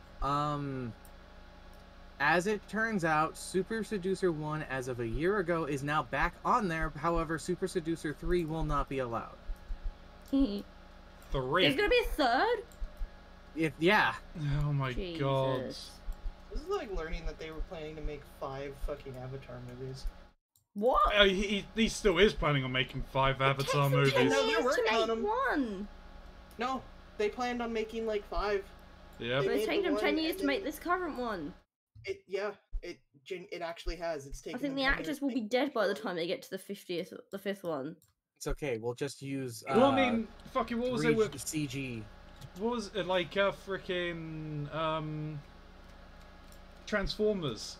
as it turns out, Super Seducer 1 as of a year ago is now back on there. However, Super Seducer 3 will not be allowed. There's 3. gonna be a third? Yeah. Oh my Jesus. god. This is like learning that they were planning to make 5 fucking Avatar movies. What? He still is planning on making 5 Avatar It takes them 10 movies. No, they're years to working on make 'em. one. No, they planned on making like 5. Yep. They But it's made taken the them 10 one years and to make then- this current one. It actually has. It's taken. I think them the 10 actors years will to be make dead by the show. time they get to the 5th one. It's okay. We'll just use. Well, I mean, fucking, what was it with? CG? What was it like? Freaking Transformers.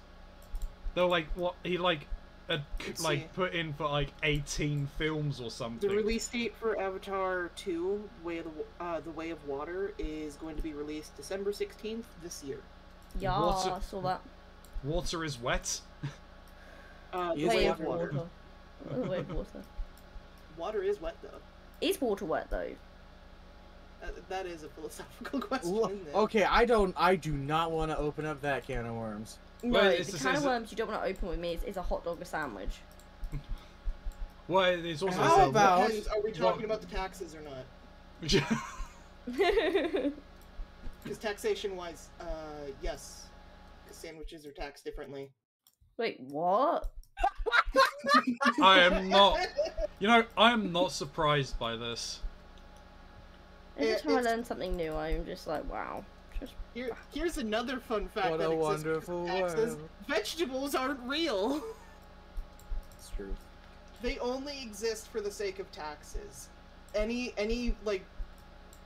They were like, what he like, Let's like see. put in for like 18 films or The something. release date for Avatar 2, The Way of Water, is going to be released December 16th this year. Yeah, What's it- I saw that. Water is wet. The Is Way it of Water. The way of water. Water is wet though. Is water wet though? That is a philosophical question. Look, isn't it? okay, I do not want to open up that can of worms. No, Well, it's the the can of same- worms you don't want to open with me is a hot dog or sandwich. Well, it's also How the same- about- Depends, are we talking about the taxes or not? Because taxation-wise, yes, 'cause sandwiches are taxed differently. Wait, what? I am not. You know, I am not surprised by this. Every Yeah, time I it's- learn something new, I am just like, wow. Just Here's another fun fact What that a exists wonderful because of taxes. world. Vegetables aren't real. It's true. They only exist for the sake of taxes. Any like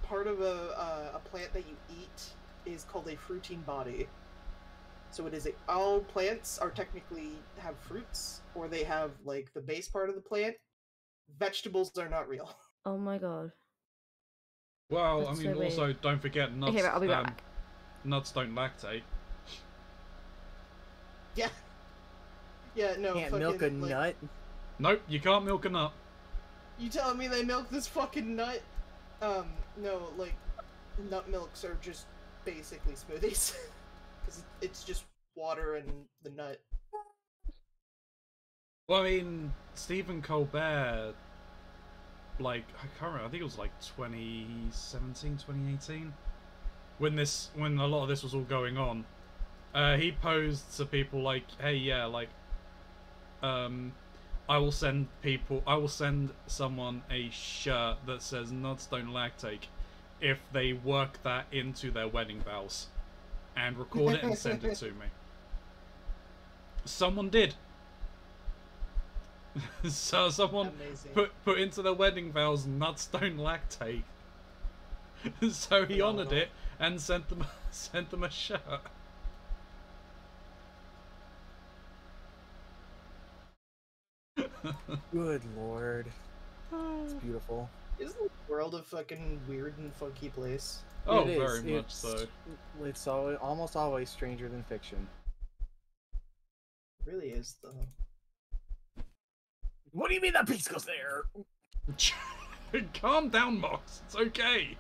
part of a plant that you eat is called a fruiting body. So it is all plants are technically have fruits, or they have like the base part of the plant. Vegetables are not real. oh my god. Well, That's I mean, so weird. also don't forget nuts. Okay, right, I'll be back. Nuts don't lactate. Yeah. Yeah, no. Can't fucking, milk a like, nut. Nope, you can't milk a nut. You telling me they milk this fucking nut? No, like, nut milks are just basically smoothies. Because it's just water and the nut. Well, I mean, Stephen Colbert, like, I can't remember, I think it was like 2017, 2018. when a lot of this was all going on, he posed to people like, hey, yeah, like, I will send someone a shirt that says nuts don't lactate if they work that into their wedding vows and record it and send it to me. Someone did. So someone Amazing. put into their wedding vows nuts don't lactate. So he honoured it and sent them a shirt. Good lord. It's beautiful. Isn't the world a fucking weird and funky place? Oh, It is. very much so. It's almost always stranger than fiction. It really is, though. What do you mean that piece goes there? Calm down, Mox. It's okay.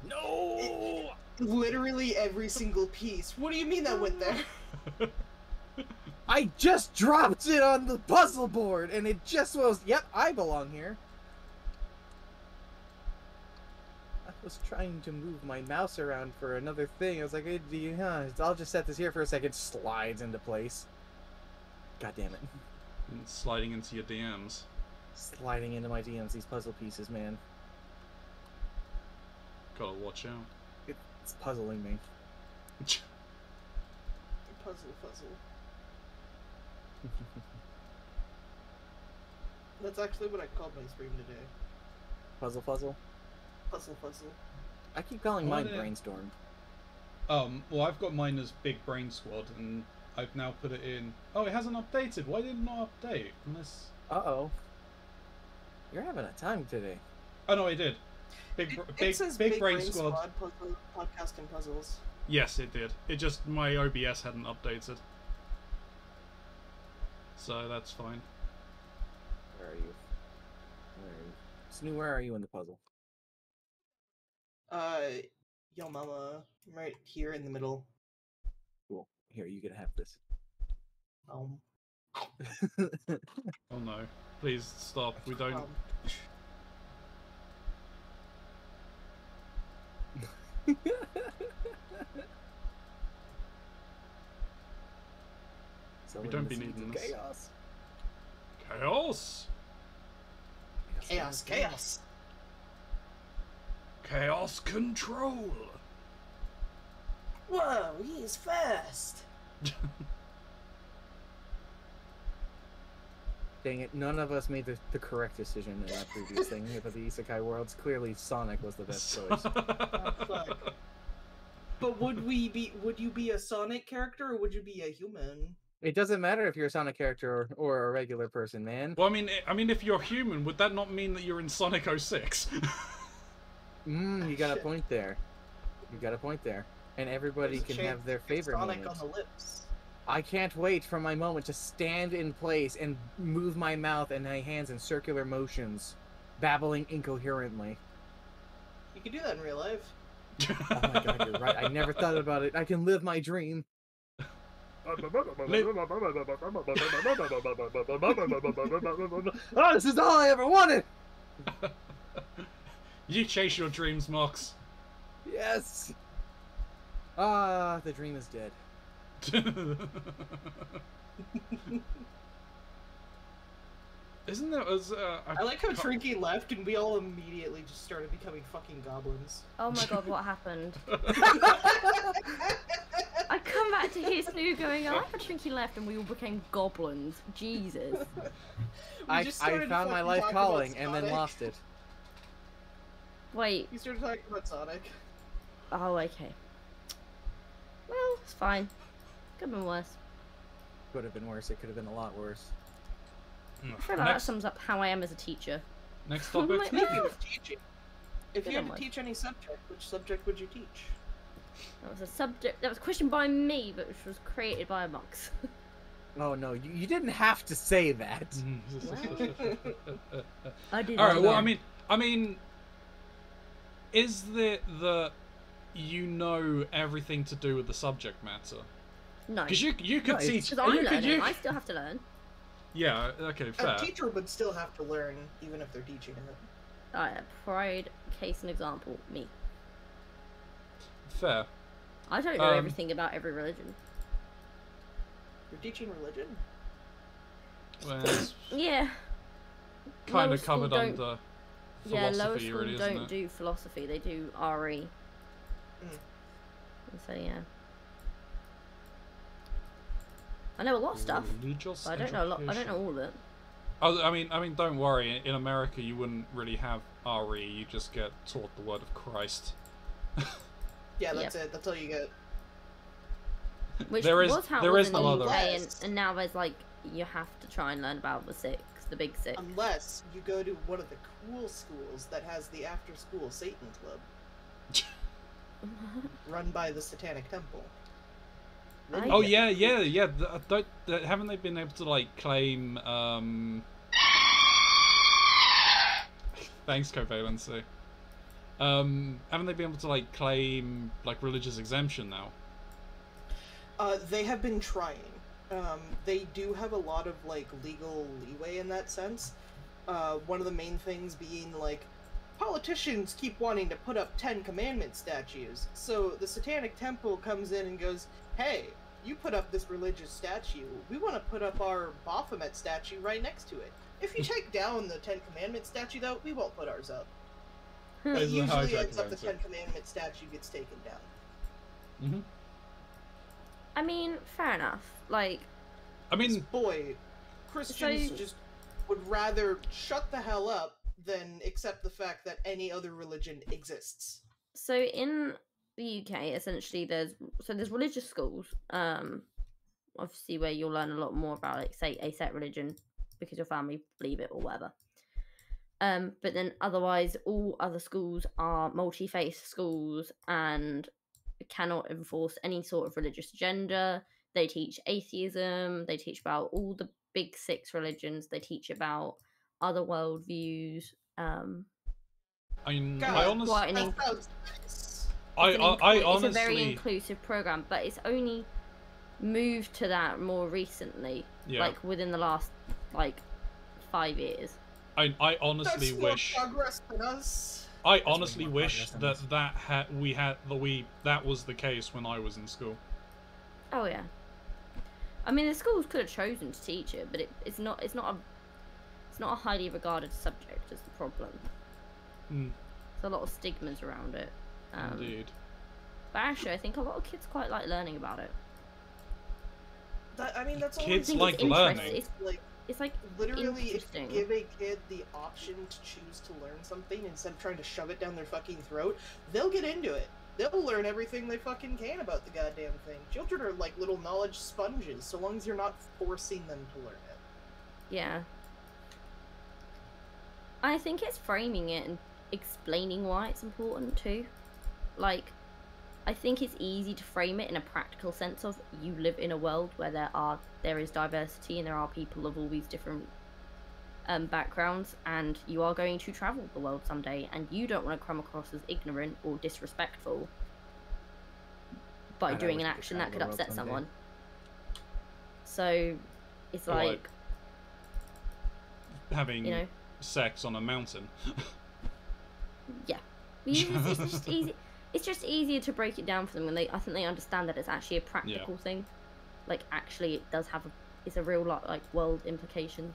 No! Literally every single piece. What do you mean that went there? I just dropped it on the puzzle board, and it just was. Yep, I belong here. I was trying to move my mouse around for another thing. I was like, I'll just set this here for a second. Slides into place. God damn it. Sliding into your DMs. Sliding into my DMs, these puzzle pieces, man. Gotta watch out. It's puzzling me. Puzzle. That's actually what I called my stream today. Puzzle. Puzzle. I keep calling Why mine did- Brainstorm. Well, I've got mine as Big Brain Squad, and I've now put it in. Oh, it hasn't updated. Why did it not update? Unless. Uh-oh. You're having a time today. Oh no, it did. It says Big Brain Squad. puzzle, podcast and puzzles. Yes, it did. It just my OBS hadn't updated. So that's fine. Where are you? Snoo, where are you in the puzzle? Yo mama, I'm right here in the middle. Cool. Here, you can have this. Oh no. Please stop. We don't. So don't be in the seeds needing of this. chaos. Chaos. Chaos control. Whoa, he's fast. Dang it, none of us made the correct decision in that previous thing here for the Isekai Worlds. Clearly Sonic was the best choice. Fuck. But would you be a Sonic character or would you be a human? It doesn't matter if you're a Sonic character or a regular person, man. Well, I mean, if you're human, would that not mean that you're in Sonic 06? You got a point there. And everybody There's a can have chance their it's favorite Sonic moments. on the lips. I can't wait for my moment to stand in place and move my mouth and my hands in circular motions, babbling incoherently. You could do that in real life. Oh my god, you're right. I never thought about it. I can live my dream. Oh, this is all I ever wanted! You chase your dreams, Mox. Yes! Ah, the dream is dead. Isn't that as I like how Trinky left and we all immediately just started becoming fucking goblins. Oh my god, what happened? I come back to hear Snoo going, I like how Trinky left and we all became goblins. Jesus. I just started found my fucking life talking calling about and then Sonic. lost it. Wait. You started talking about Sonic. Oh, okay. Well, it's fine. Could have been worse. Could have been worse. It could have been a lot worse. I feel like that sums up how I am as a teacher. Next topic. Speaking of teaching, if Good you had one. to teach any subject, which subject would you teach? That was a subject that was questioned by me, but which was created by a Mox. Oh no, you didn't have to say that. I did. All right. Well, I mean, is the you know everything to do with the subject matter? No. Because you could No, teach. Because I'm you could- learning. you- I still have to learn. Yeah. Okay. Fair. A teacher would still have to learn, even if they're teaching it. Alright, pride, case and example, me. Fair. I don't know everything about every religion. You're teaching religion? Well, it's Yeah. kind Lower of school covered don't- under Yeah, lower philosophy, school really, isn't don't it? do philosophy. They do RE. Mm. So yeah. I know a lot of stuff, Religious but I don't know a lot. I don't education. know all of it. Oh, I mean, don't worry. In America, you wouldn't really have RE. You just get taught the word of Christ. Yeah, that's it. That's all you get. Which There is- was how there it is was in no the other- UK, and now there's like you have to try and learn about the big six. Unless you go to one of the cool schools that has the after-school Satan Club, run by the Satanic Temple. Then you Oh get yeah, the cool- yeah. Haven't they been able to like claim? Thanks, Covalency. Haven't they been able to like claim like religious exemption now? They have been trying. They do have a lot of like legal leeway in that sense. One of the main things being like politicians keep wanting to put up 10 Commandment statues. So the Satanic Temple comes in and goes, "Hey, you put up this religious statue. We want to put up our Baphomet statue right next to it. If you take down the 10 Commandment statue, though, we won't put ours up." It There's a usually hijack ends up the event, so- 10 Commandment statue gets taken down. Mm-hmm. I mean, fair enough. Like, I mean, Boy, Christians So- just would rather shut the hell up than accept the fact that any other religion exists. so in the UK, essentially, there's religious schools. Obviously, where you'll learn a lot more about, like, say, a set religion because your family believe it or whatever. But then otherwise, all other schools are multi-faith schools and cannot enforce any sort of religious agenda. They teach atheism. They teach about all the big six religions. They teach about other worldviews. I mean, God, I honestly, quite an That sounds nice. I It's a very honestly, inclusive program, but it's only moved to that more recently, yeah, like within the last 5 years. I honestly That's more wish. progress than us. I way honestly more wish progress than that was the case when I was in school. Oh yeah. I mean, the schools could have chosen to teach it, but it's not a highly regarded subject. Is the problem. Hmm. There's a lot of stigmas around it. Indeed. But actually, I think a lot of kids quite like learning about it. I mean, that's all Kids I think like it's interest- learning. It's like Literally, if you interesting. give a kid the option to choose to learn something instead of trying to shove it down their fucking throat, they'll get into it. They'll learn everything they fucking can about the goddamn thing. Children are like little knowledge sponges, so long as you're not forcing them to learn it. Yeah. I think it's framing it and explaining why it's important too. Like, I think it's easy to frame it in a practical sense of you live in a world where there is diversity and there are people of all these different backgrounds, and you are going to travel the world someday, and you don't want to come across as ignorant or disrespectful by And I doing wish an we could action that travel could the world upset someday. someone. So it's Or, like, like, Having you know, sex on a mountain. it's just easy. It's just easier to break it down for them when I think they understand that it's actually a practical thing. Like, actually, it does have it's a real like world implication.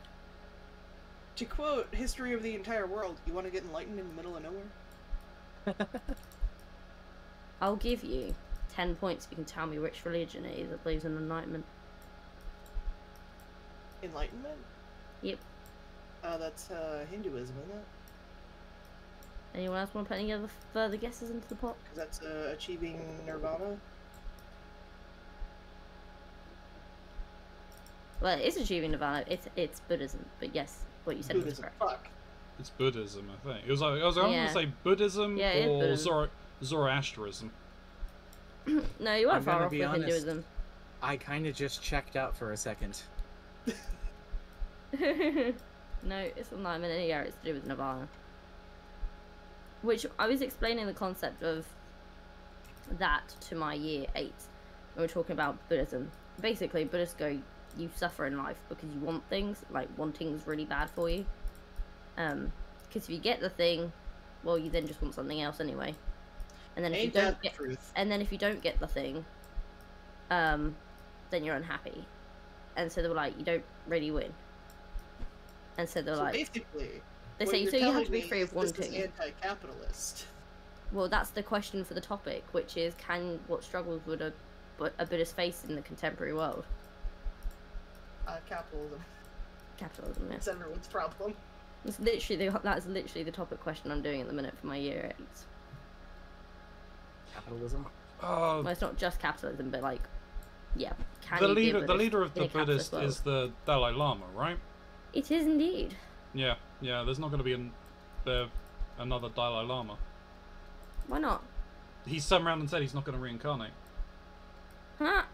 To quote History of the Entire World, you want to get enlightened in the middle of nowhere? I'll give you 10 points if you can tell me which religion it is that believes in enlightenment. Enlightenment? Yep. That's Hinduism, isn't it? Anyone else want to put any other further guesses into the pot? Because that's achieving nirvana. Well, it is achieving nirvana. It's Buddhism, but yes, what you said was Buddhism. correct. Fuck. It's Buddhism, I think. It was like I was going Yeah. to say Buddhism Yeah, it is or Buddhism. Zoroastrianism. No, you weren't I'm far gonna off be with honest. Hinduism. I kind of just checked out for a second. No, it's enlightenment, and yeah, it's to do with nirvana. Which I was explaining the concept of that to my year 8 when we were talking about Buddhism. Basically, Buddhists go, you suffer in life because you want things, like wanting's really bad for you. Because if you get the thing, well, you then just want something else anyway. And then if Ain't you that don't the get, truth? and then if you don't get the thing, then you're unhappy. And so they were like, you don't really win. And so they're So like, basically, they what say, you're so you have telling to be me free is of this is wanting. anti-capitalist. Well, that's the question for the topic, which is, what struggles would a Buddhist face in the contemporary world? Capitalism. Capitalism, yeah. It's everyone's problem. That's literally the topic question I'm doing at the minute for my year 8s. Capitalism. Well, it's not just capitalism, but like, yeah. The leader of the Buddhist is the Dalai Lama, right? It is indeed. Yeah. There's not going to be another Dalai Lama. Why not? He's turned around and said he's not going to reincarnate. Can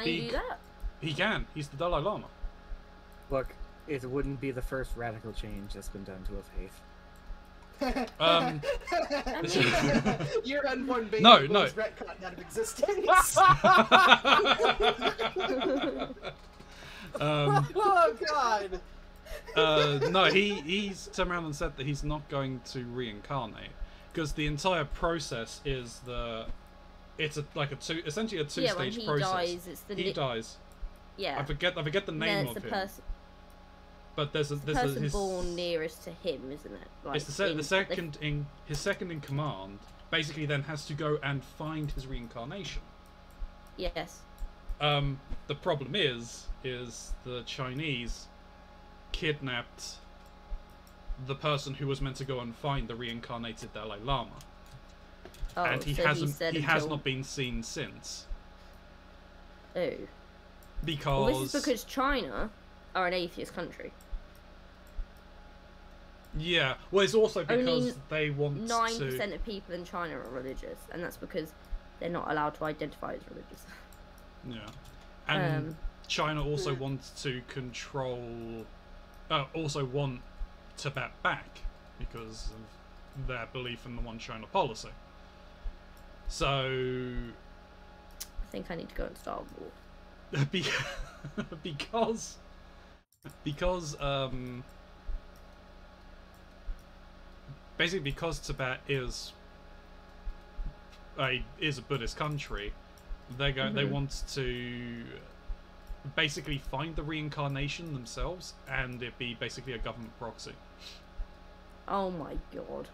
he do that? He can. He's the Dalai Lama. Look, it wouldn't be the first radical change that's been done to a faith. Your unborn baby No. was retconned out of existence. Oh God. No, he's turned around and said that he's not going to reincarnate because the entire process is essentially a two-stage when he process. dies, it's the he dies. Yeah. I forget the name of him. But there's the person born nearest to him, isn't it? Like, it's his second in command. Basically, then has to go and find his reincarnation. Yes. The problem is the Chinese kidnapped the person who was meant to go and find the reincarnated Dalai Lama, and he has not been seen since. Oh. Because this is because China are an atheist country. Yeah, well, it's also because they want 9% of people in China are religious, and that's because they're not allowed to identify as religious. Yeah, and China also wants to control, also want Tibet back because of their belief in the One China policy. So, I think I need to go and start a war. because basically because Tibet is a Buddhist country, they want to basically find the reincarnation themselves, and it be basically a government proxy. Oh my god,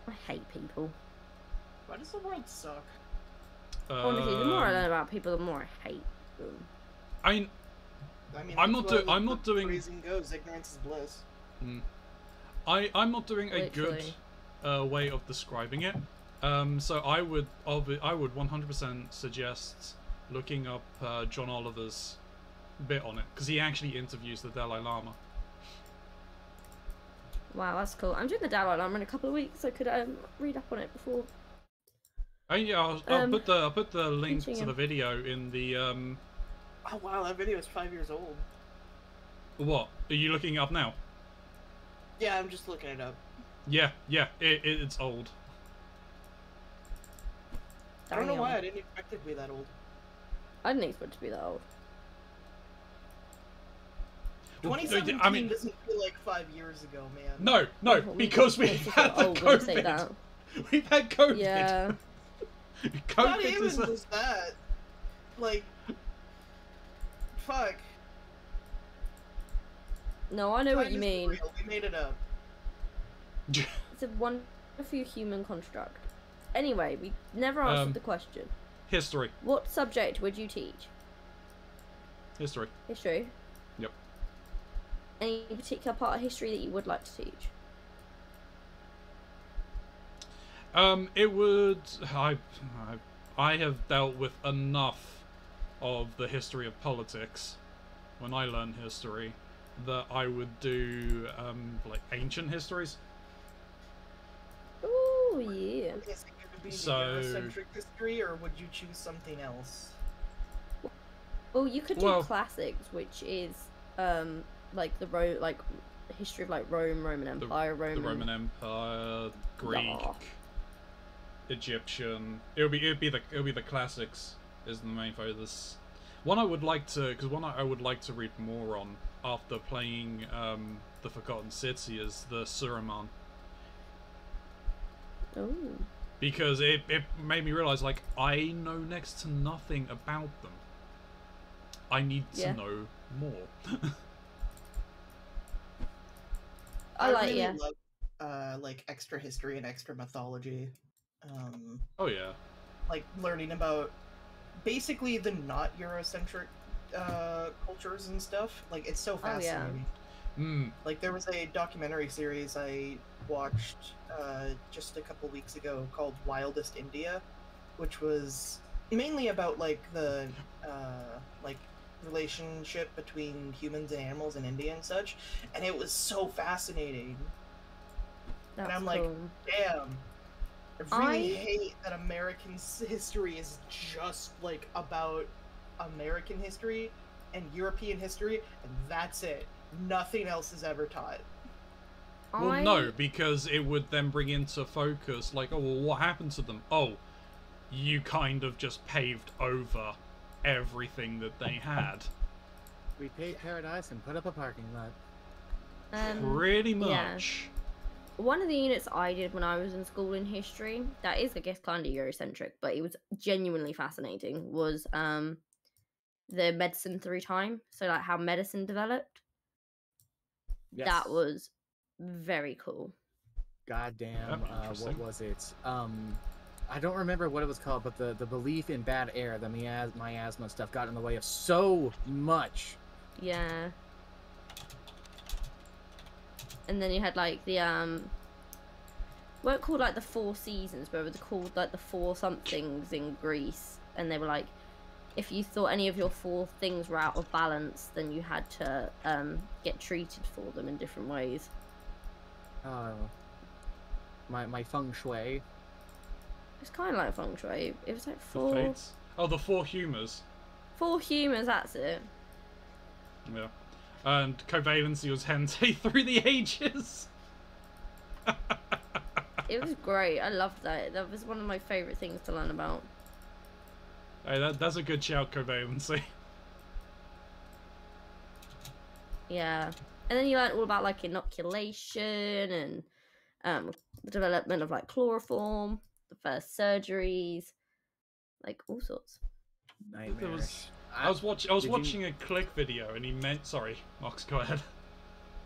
I hate people. Why does the world suck? Honestly, the more I learn about people, the more I hate them. I'm not doing. Phrasing goes, ignorance is bliss. I'm not doing a good way of describing it. So I would 100% suggest looking up John Oliver's bit on it, because he actually interviews the Dalai Lama. Wow, that's cool. I'm doing the Dalai Lama in a couple of weeks. I could read up on it before. Oh yeah, I'll put the link to the video in the Oh wow, that video is 5 years old. What? Are you looking it up now? Yeah, I'm just looking it up. Yeah, it's old. I don't know why I didn't expect it to be that old. I didn't expect it to be that old. 2017 doesn't feel like 5 years ago, man. No, because we've had the COVID. We've had COVID. Yeah. COVID Not even just that. Like, fuck. No, I know what you mean. Real. We made it up. It's a wonderful human construct. Anyway, we never answered the question. History. What subject would you teach? History. Yep. Any particular part of history that you would like to teach? It would. I have dealt with enough of the history of politics when I learn history that I would do like ancient histories. Oh yeah. Is it going to be the Eurocentric history, or would you choose something else? Well, you could do classics, which is like the history of like Roman Empire, the Roman Empire, Greek, Egyptian. It would be the classics is the main focus. One I would like to read more on after playing the Forgotten City is the Suramon. Oh. Because it made me realize, like, I know next to nothing about them. I need to know more. I like, really yeah. love like extra history and extra mythology. Oh yeah. Like learning about basically the not Eurocentric cultures and stuff. Like it's so fascinating. Like there was a documentary series I watched just a couple weeks ago called Wildest India, which was mainly about like the like relationship between humans and animals in India and such, and it was so fascinating. That's and I'm cool. like, damn. I really hate that American history is just like about American history and European history, and that's it. Nothing else is ever taught. Well, no, because it would then bring into focus, like, oh, well, what happened to them? Oh, you kind of just paved over everything that they had. We paid paradise and put up a parking lot. Pretty much. Yeah. One of the units I did when I was in school in history, that is, I guess, kind of Eurocentric, but it was genuinely fascinating, was the medicine through time. So, like, how medicine developed. Yes. That was very cool. Goddamn, what was it? I don't remember what it was called, but the belief in bad air, the miasma stuff got in the way of so much. Yeah. And then you had like the weren't called like the 4 seasons, but they were called like the 4 somethings in Greece, and they were like, if you thought any of your 4 things were out of balance, then you had to get treated for them in different ways. My feng shui. It's kind of like feng shui. It was like 4. The fates. Oh, the 4 humours. 4 humours. That's it. Yeah. And covalency was Hentai through the ages. It was great. I loved that. That was one of my favourite things to learn about. Hey, that's a good shout, covalency. Yeah. And then you learned all about like inoculation and the development of like chloroform, the first surgeries, like all sorts. Nightmarish. I was watching a Click video, and he meant. Sorry, Mox, go ahead.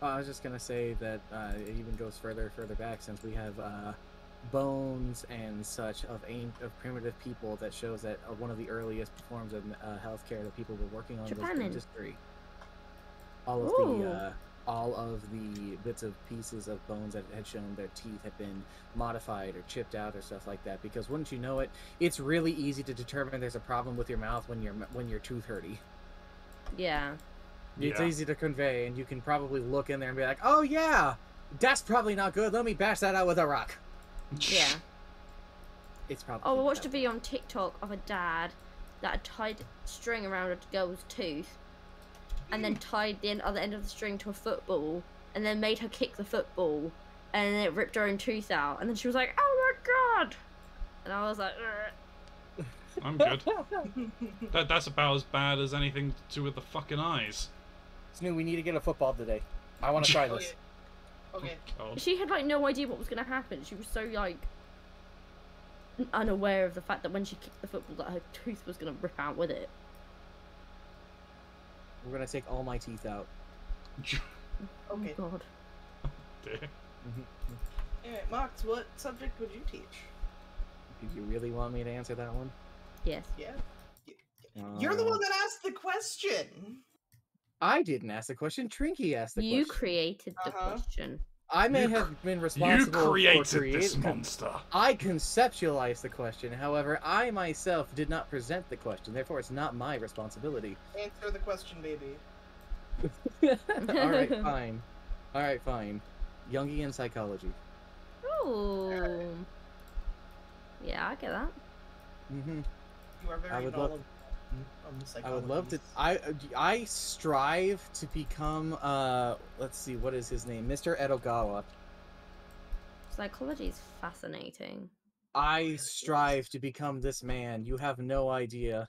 I was just gonna say that it even goes further back, since we have bones and such of primitive people that shows that one of the earliest forms of healthcare that people were working on was dentistry. All of the bits of pieces of bones that had shown their teeth had been modified or chipped out or stuff like that, because wouldn't you know it, it's really easy to determine there's a problem with your mouth when you're tooth hurty. Yeah. It's easy to convey, and you can probably look in there and be like, oh yeah, that's probably not good, let me bash that out with a rock. Yeah. It's probably. Oh, I watched a video on TikTok of a dad that had tied string around a girl's tooth, and then tied the other end of the string to a football, and then made her kick the football, and then it ripped her own tooth out, and then she was like, oh my god! And I was like, ugh. I'm good. That's about as bad as anything to do with the fucking eyes. Snoo, we need to get a football today. I want to try this. Okay. Oh. She had like no idea what was going to happen. She was so like unaware of the fact that when she kicked the football that her tooth was going to rip out with it. We're going to take all my teeth out. Okay. Oh god. Anyway, Mox, what subject would you teach? Do you really want me to answer that one? Yes. Yeah. You're the one that asked the question. I didn't ask the question. Trinky asked the question. You created the question. I may have been responsible for creating this monster. I conceptualized the question. However, I myself did not present the question. Therefore, it's not my responsibility. Answer the question, baby. All right, fine. All right, fine. Jungian psychology. Oh. Yeah, I get that. Mm-hmm. You are very knowledgeable on the psychology. I would love to. I strive to become. Let's see, what is his name? Mr. Edogawa. Psychology is fascinating. I strive to become this man. You have no idea.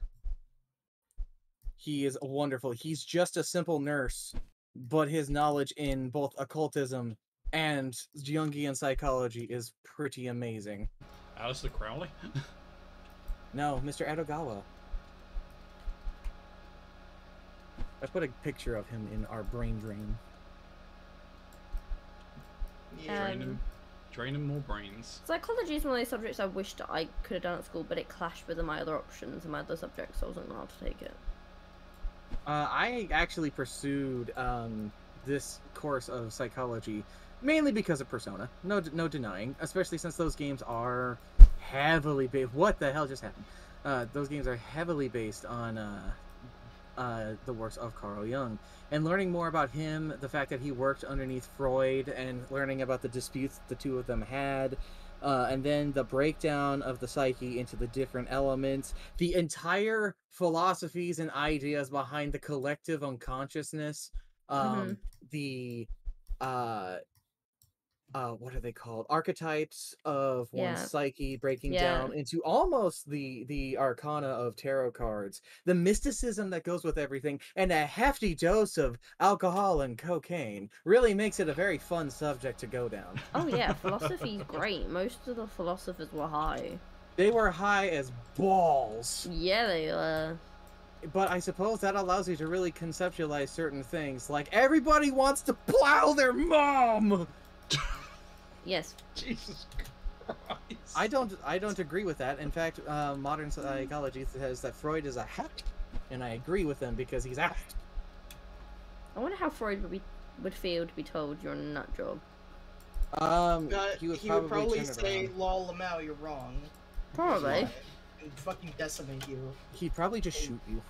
He is wonderful. He's just a simple nurse, but his knowledge in both occultism And Jungian psychology is pretty amazing. Alistair Crowley? No, Mr. Edogawa. I put a picture of him in our brain drain. Yeah. Drain him more brains. Psychology is one of those subjects I wished I could have done at school, but it clashed with my other options and my other subjects, so I wasn't allowed to take it. I actually pursued this course of psychology mainly because of Persona. No denying, especially since those games are heavily based. What the hell just happened? Those games are heavily based on the works of Carl Jung, and learning more about him, the fact that he worked underneath Freud, and learning about the disputes the two of them had, and then the breakdown of the psyche into the different elements, the entire philosophies and ideas behind the collective unconsciousness, the what are they called? Archetypes of one's psyche breaking down into almost the arcana of tarot cards, the mysticism that goes with everything, and a hefty dose of alcohol and cocaine really makes it a very fun subject to go down. Oh yeah, philosophy's great. Most of the philosophers were high. They were high as balls. Yeah, they were. But I suppose that allows you to really conceptualize certain things, like everybody wants to plow their mom! Yes. Jesus Christ. I don't agree with that. In fact, modern psychology says that Freud is a hack, and I agree with him because he's a hack. I wonder how Freud would feel to be told you're a nut job. He would probably say, "Lol, Lamau, you're wrong." Probably. And fucking decimate you. He'd probably just shoot you.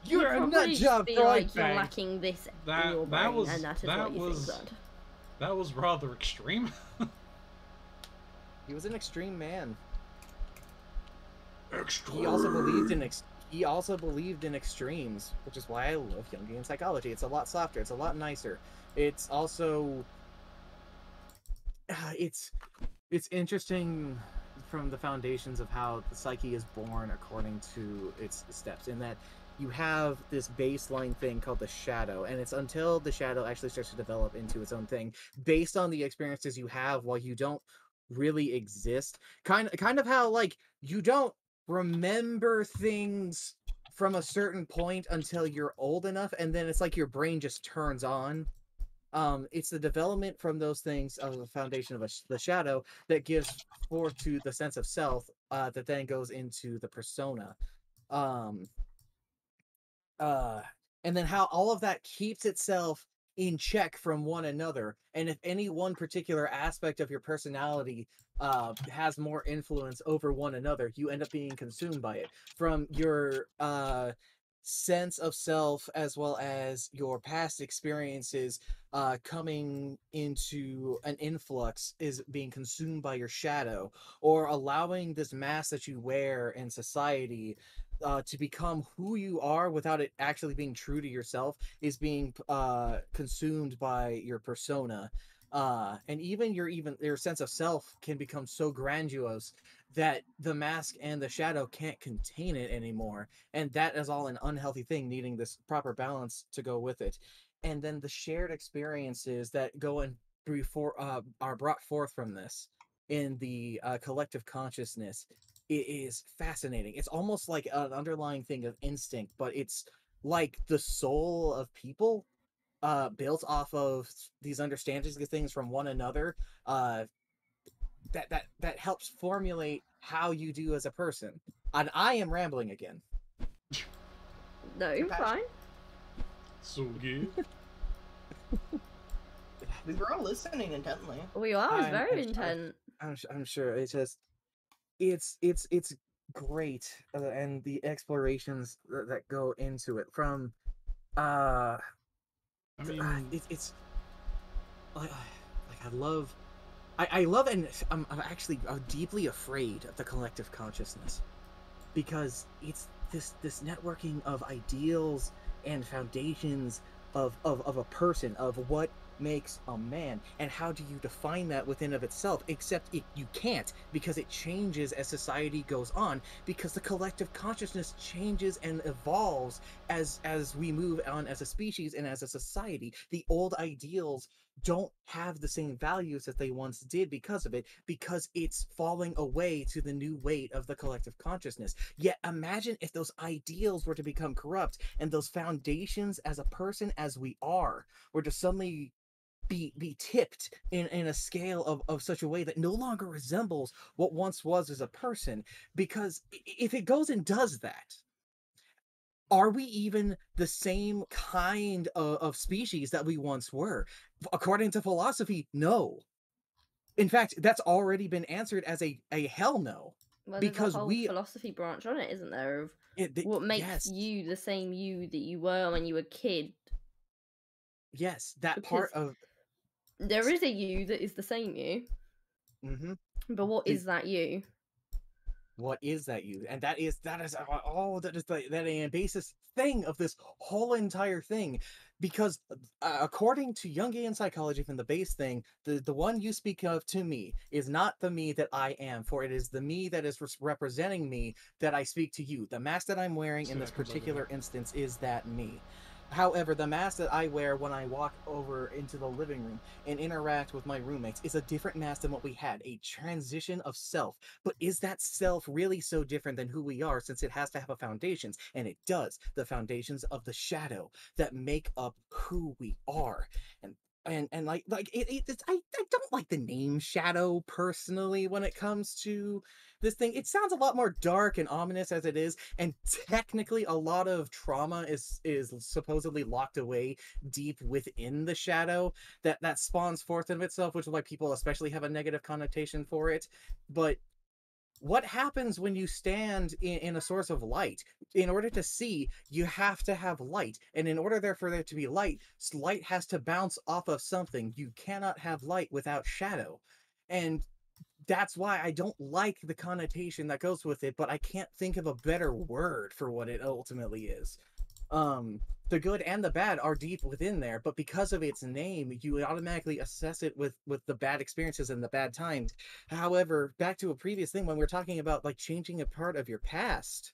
You're a nut job, Freud. Like you're lacking this in your brain, and that is what you think, bud. That was rather extreme. He was an extreme man. Extreme. He also believed in extremes, which is why I love Jungian psychology. It's a lot softer. It's a lot nicer. It's also it's interesting from the foundations of how the psyche is born according to its steps, in that you have this baseline thing called the shadow, and it's until the shadow actually starts to develop into its own thing based on the experiences you have while you don't really exist. Kind of how, like, you don't remember things from a certain point until you're old enough, and then it's like your brain just turns on. It's the development from those things of the foundation of the shadow that gives forth to the sense of self, that then goes into the persona. And then how all of that keeps itself in check from one another. And if any one particular aspect of your personality has more influence over one another, you end up being consumed by it. From your sense of self, as well as your past experiences coming into an influx, is being consumed by your shadow, or allowing this mask that you wear in society to become who you are without it actually being true to yourself, is being consumed by your persona. And even your sense of self can become so grandiose that the mask and the shadow can't contain it anymore, and that is all an unhealthy thing, needing this proper balance to go with it. And then the shared experiences that go and are brought forth from this in the collective consciousness, it is fascinating. It's almost like an underlying thing of instinct, but it's like the soul of people built off of these understandings of things from one another, that helps formulate how you do as a person. And I am rambling again. No, you're fine. So good. We were all listening intently. We are. It's very intent. I'm sure. It's just, it's great, and the explorations that go into it from it's like I love, and I'm actually deeply afraid of the collective consciousness, because it's this networking of ideals and foundations of a person, of what makes a man, and how do you define that within of itself? Except you can't, because it changes as society goes on, because the collective consciousness changes and evolves as we move on as a species and as a society. The old ideals don't have the same values that they once did because of it, because it's falling away to the new weight of the collective consciousness. Yet imagine if those ideals were to become corrupt, and those foundations as a person as we are were to suddenly be tipped in a scale of such a way that no longer resembles what once was as a person. Because if it goes and does that, are we even the same kind of species that we once were? According to philosophy, no. In fact, that's already been answered as a hell no. Well, there's a Because whole philosophy branch on it, isn't there? Of what makes yes, you the same you that you were when you were a kid. yes, that Because part of there is a you that is the same you, mhm. but what is that you? What is that you? And that is all that is the basis thing of this whole entire thing. Because according to Jungian psychology, from the base thing, the one you speak of to me is not the me that I am, for it is the me that is representing me that I speak to you. The mask that I'm wearing in this particular instance is that me. However, the mask that I wear when I walk over into the living room and interact with my roommates is a different mask than what we had, a transition of self. But is that self really so different than who we are, since it has to have a foundations? And it does. The foundations of the shadow that make up who we are. And like it's I don't like the name Shadow personally when it comes to this thing. It sounds a lot more dark and ominous as it is, and technically a lot of trauma is supposedly locked away deep within the shadow that spawns forth of itself, which is why people especially have a negative connotation for it. But what happens when you stand in a source of light? In order to see, you have to have light. And in order there for there to be light has to bounce off of something. You cannot have light without shadow. And that's why I don't like the connotation that goes with it, but I can't think of a better word for what it ultimately is. The good and the bad are deep within there, but because of its name, you automatically assess it with the bad experiences and the bad times. However, back to a previous thing, when we're talking about like changing a part of your past,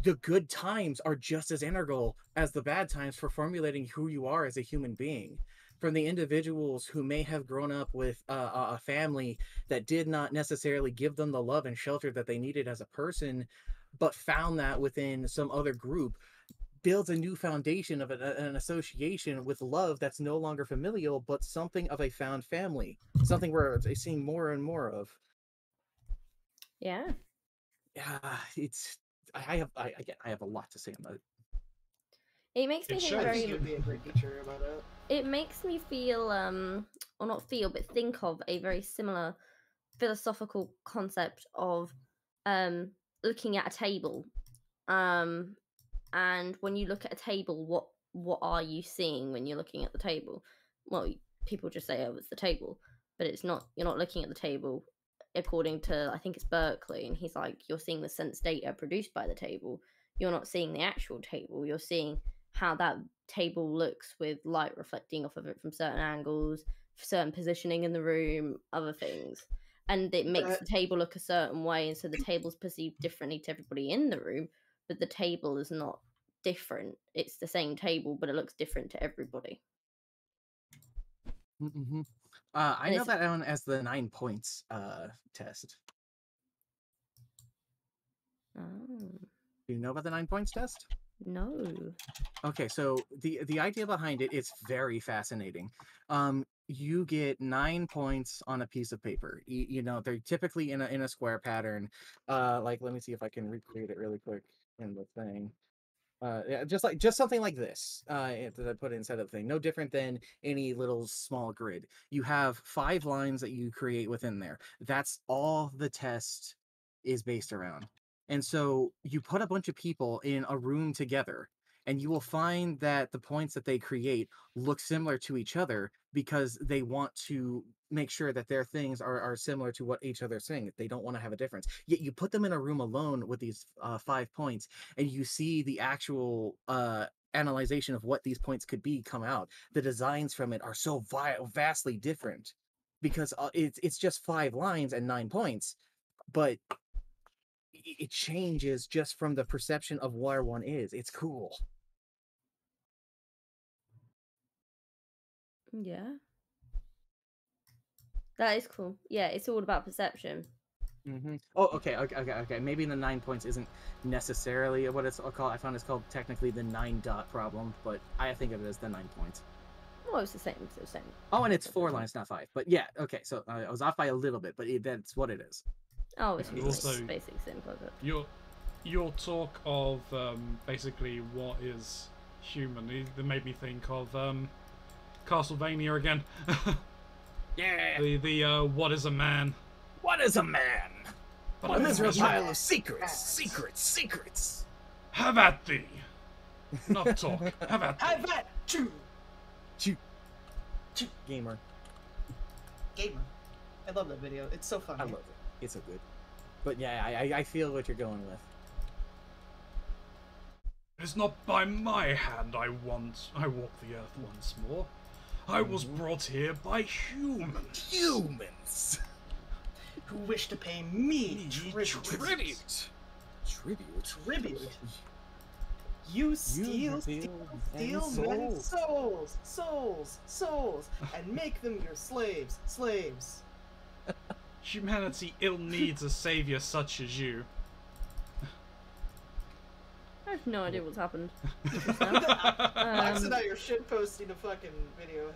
the good times are just as integral as the bad times for formulating who you are as a human being. From the individuals who may have grown up with a family that did not necessarily give them the love and shelter that they needed as a person, but found that within some other group, builds a new foundation of an association with love that's no longer familial, but something of a found family, something we're seeing more and more of. Yeah. Yeah, it's I have a lot to say about it. It makes me It think shows. very. You'd be a great teacher about it. It makes me feel, or not feel, but think of a very similar philosophical concept of looking at a table. And when you look at a table, what are you seeing when you're looking at the table? Well, people just say, "Oh, it's the table," but it's not. You're not looking at the table. According to, I think it's Berkeley, and he's like, you're seeing the sense data produced by the table. You're not seeing the actual table. You're seeing how that table looks with light reflecting off of it from certain angles, certain positioning in the room, other things. And it makes the table look a certain way, and so the table's perceived differently to everybody in the room, but the table is not different. It's the same table, but it looks different to everybody. Mm-hmm. I know that one as the 9 points test. Oh. Do you know about the 9 points test? No. Okay, so the idea behind it is very fascinating. You get 9 points on a piece of paper. You know, they're typically in a square pattern. Like, let me see if I can recreate it really quick in the thing. Yeah, just something like this that I put inside of the thing. No different than any little small grid. You have 5 lines that you create within there. That's all the test is based around. And so you put a bunch of people in a room together, and you will find that the points that they create look similar to each other because they want to make sure that their things are similar to what each other's saying. They don't want to have a difference. Yet you put them in a room alone with these 5 points, and you see the actual analyzation of what these points could be come out. The designs from it are so vastly different because it's just 5 lines and 9 points, but it changes just from the perception of where one is. It's cool. Yeah. That is cool. Yeah, it's all about perception. Oh, okay. Maybe the 9 points isn't necessarily what it's called. I found it's called technically the 9 dot problem, but I think of it as the 9 points. Well, it's the same. It's the same. Oh, and it's 4 lines, not 5. But yeah, okay. So I was off by a little bit, but that's what it is. Oh, it's Also, basic same concept. Your talk of basically what is human, it made me think of Castlevania again. Yeah. The what is a man? What is a man? But A I miserable don't- pile of secrets. Have at thee. Enough talk. Have at thee. Have that too, Gamer. gamer. I love that video. It's so funny. I love it. It's so good. But yeah, I feel what you're going with. It's not by my hand I walk the earth once more. I was brought here by humans. Humans. Who wish to pay me Tribute. You steal and men's souls, and make them your slaves. Humanity ill needs a savior such as you. I have no idea what's happened. Max and I are shit posting a fucking video.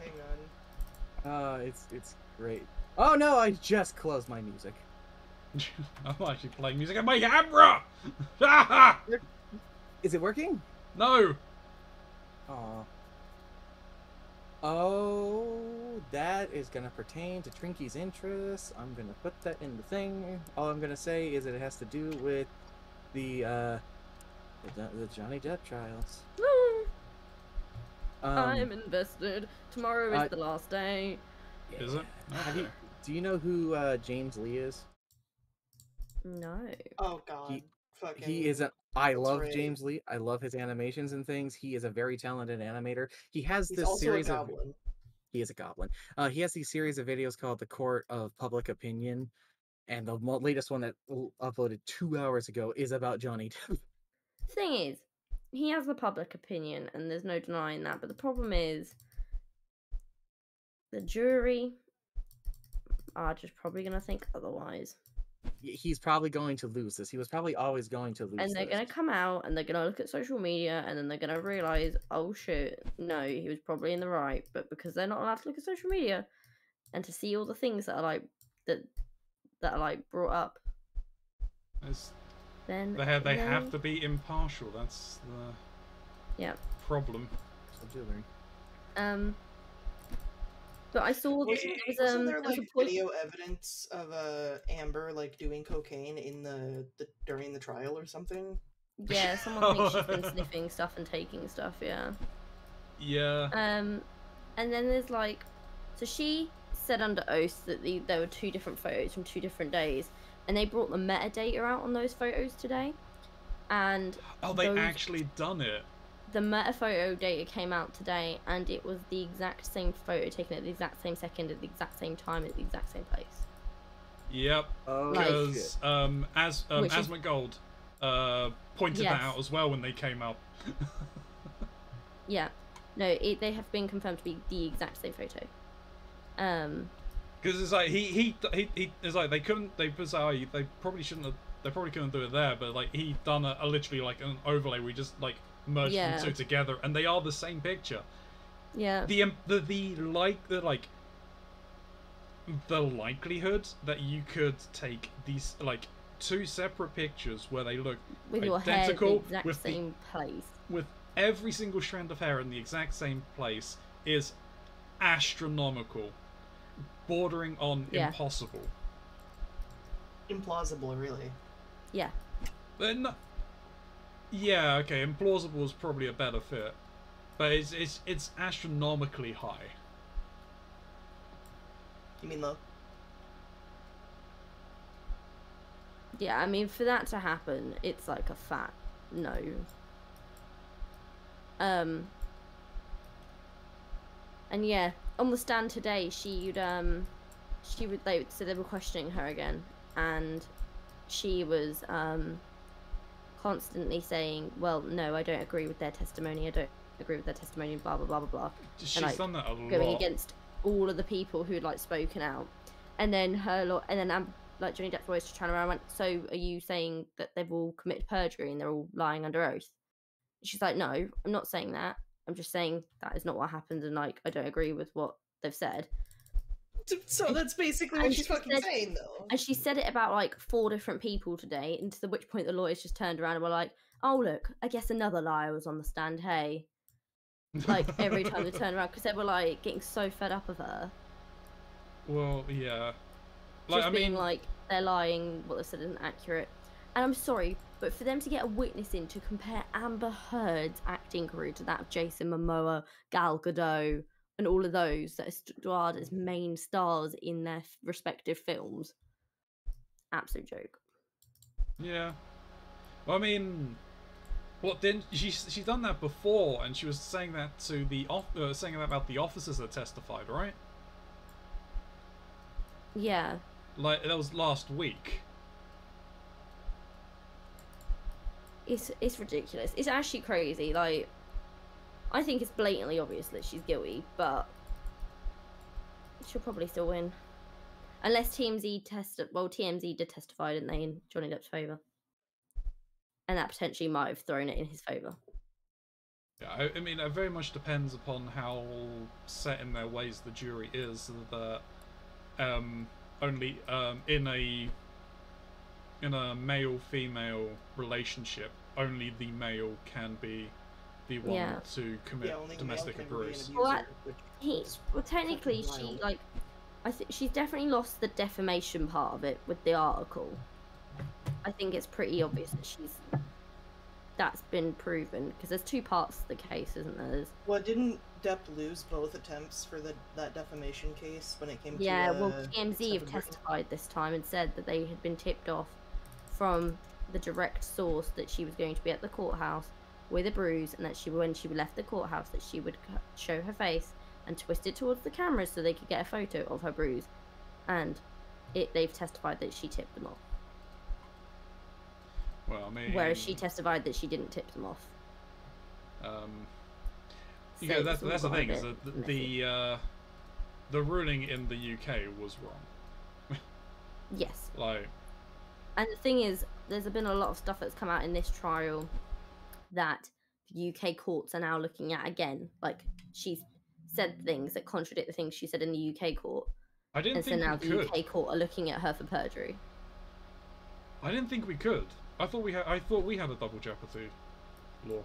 Hang on. It's great. Oh no, I just closed my music. I'm actually playing music on my camera! Ah! Is it working? No! Aw. Oh, that is gonna pertain to Trinky's interests. I'm gonna put that in the thing. All I'm gonna say is that it has to do with the Johnny Depp trials. I'm invested. Tomorrow is the last day. Is it? Do you know who James Lee is? No. Oh god. Fucking. He is I love right. James Lee. I love his animations and things. He is a very talented animator. He has He's this also series a of goblin. he is a goblin. He has these series of videos called The Court of Public Opinion, and the latest one that uploaded 2 hours ago is about Johnny Depp. Thing is, he has the public opinion, and there's no denying that. But the problem is, the jury are just probably gonna think otherwise, He's probably going to lose this. He was probably always going to lose and they're this. gonna come out and they're gonna look at social media, and then they're gonna realize, oh shit, no, he was probably in the right. But because they're not allowed to look at social media, and to see all the things that are like that are like brought up, then They have to be impartial. That's the problem. But I saw this Wasn't there was like a point. video evidence of Amber like doing cocaine in the during the trial or something? Yeah, someone thinks she's been sniffing stuff and taking stuff. Yeah. Yeah. And then there's like, so she said under oath that there were 2 different photos from 2 different days, and they brought the metadata out on those photos today, and they actually done it. The metaphoto data came out today, and it was the exact same photo taken at the exact same second, at the exact same time, at the exact same place. Yep. Because Asmongold pointed that out as well when they came up. Yeah. No, they have been confirmed to be the exact same photo. Because it's like he it's like they probably shouldn't have, they probably couldn't do it there, but like he done a literally like an overlay. We just like merged the 2 together, and they are the same picture. Yeah. The likelihood that you could take these like 2 separate pictures where they look with your hair in the exact same place, with every single strand of hair in the exact same place, is astronomical, bordering on impossible. Implausible, really. Yeah. Yeah, okay, implausible is probably a better fit, but it's astronomically high. You mean low? Yeah, I mean, for that to happen, it's like a fat no. And yeah, on the stand today, she would so they were questioning her again, and she was constantly saying, well, no, I don't agree with their testimony, I don't agree with their testimony, blah blah blah blah blah. She's and, like, done that a lot. Going against all of the people who'd like spoken out, and then like Johnny Depp's lawyers just turned around and went, so are you saying that they've all committed perjury and they're all lying under oath? She's like, no, I'm not saying that. I'm just saying that is not what happened, and like I don't agree with what they've said. So that's basically what she's fucking saying, though. And she said it about like 4 different people today, and to which point the lawyers just turned around and were like, oh look, I guess another liar was on the stand, hey. Like every time they turn around, because they were like getting so fed up of her. Well, yeah. Like, just being like, they're lying, what they said isn't accurate. And I'm sorry, but for them to get a witness in to compare Amber Heard's acting career to that of Jason Momoa, Gal Gadot, and all of those that are starred as main stars in their respective films. Absolute joke. Yeah. Well, I mean, what didn't she's done that before, and she was saying that to the saying that about the officers that testified, right? Yeah. Like that was last week. It's ridiculous. It's actually crazy. Like, I think it's blatantly obvious that she's guilty, but she'll probably still win. Unless TMZ did testify, didn't they, in Johnny Depp's favour? And that potentially might have thrown it in his favour. Yeah, I mean, it very much depends upon how set in their ways the jury is. That only in a male-female relationship, only the male can be the one to commit domestic abuse. Well, technically, she I think she's definitely lost the defamation part of it with the article. I think it's pretty obvious that that's been proven, because there's 2 parts to the case, isn't there? Well, didn't Depp lose both attempts for that defamation case when it came to... Yeah, well, TMZ have testified this time and said that they had been tipped off from the direct source that she was going to be at the courthouse with a bruise, and that when she left the courthouse that she would show her face and twist it towards the cameras so they could get a photo of her bruise, and they've testified that she tipped them off. Well, I mean, whereas she testified that she didn't tip them off. Yeah, that's the thing, is that the ruling in the UK was wrong. Yes. Like, and the thing is, there's been a lot of stuff that's come out in this trial that the UK courts are now looking at again. Like, she's said things that contradict the things she said in the UK court. I didn't think now the UK court are looking at her for perjury. I didn't think we could. I thought we had a double jeopardy law.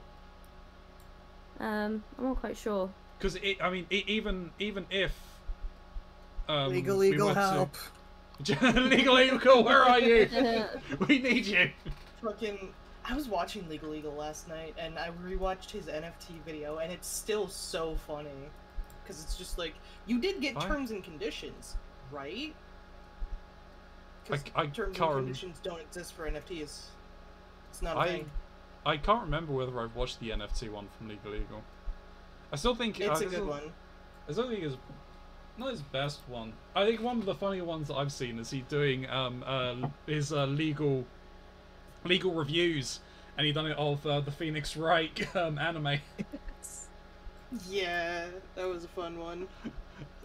I'm not quite sure. Because even if legal help. Legal, where are you? We need you. I was watching Legal Eagle last night, and I rewatched his NFT video, and it's still so funny. Because it's just like, you did get terms and conditions, right? Because terms and conditions don't exist for NFTs. It's not a thing. I can't remember whether I've watched the NFT one from Legal Eagle. I still think it's a good one. I still think it's not his best one. I think one of the funny ones that I've seen is he doing his legal reviews, and he done it of the Phoenix Wright anime. Yeah, that was a fun one.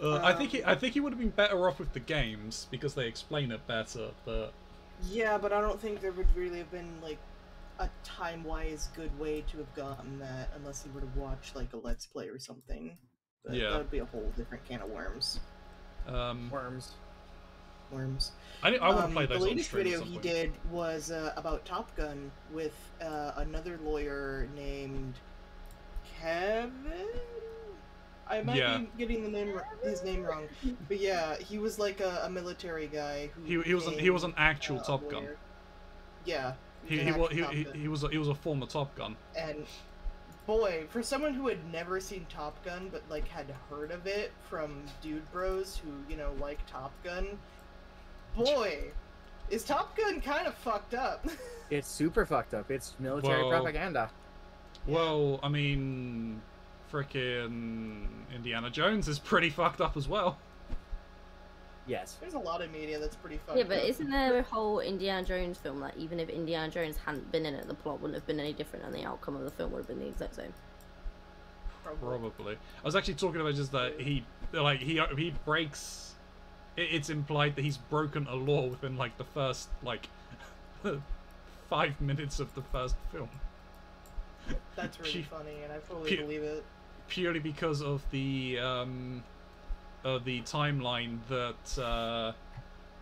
I think he would have been better off with the games because they explain it better. But yeah, but I don't think there would really have been like a time-wise good way to have gotten that unless he would have watched like a Let's Play or something. But yeah, that would be a whole different can of worms. Worms. I want to play those. The latest video he did was about Top Gun with another lawyer named Kevin. I might be getting his name wrong, but yeah, he was like a military guy who he was an actual Top Gun. Yeah, he was a former Top Gun. And boy, for someone who had never seen Top Gun but like had heard of it from dude bros who like Top Gun, boy, is Top Gun kind of fucked up. It's super fucked up. It's military propaganda. Well, I mean, frickin' Indiana Jones is pretty fucked up as well. Yes. There's a lot of media that's pretty fucked Yeah, but up. isn't there a whole Indiana Jones film that even if Indiana Jones hadn't been in it, the plot wouldn't have been any different and the outcome of the film would have been the exact same? Probably. I was actually talking about just that he breaks. It's implied that he's broken a law within like the first 5 minutes of the first film. That's really funny, and I fully believe it. Purely because of the timeline that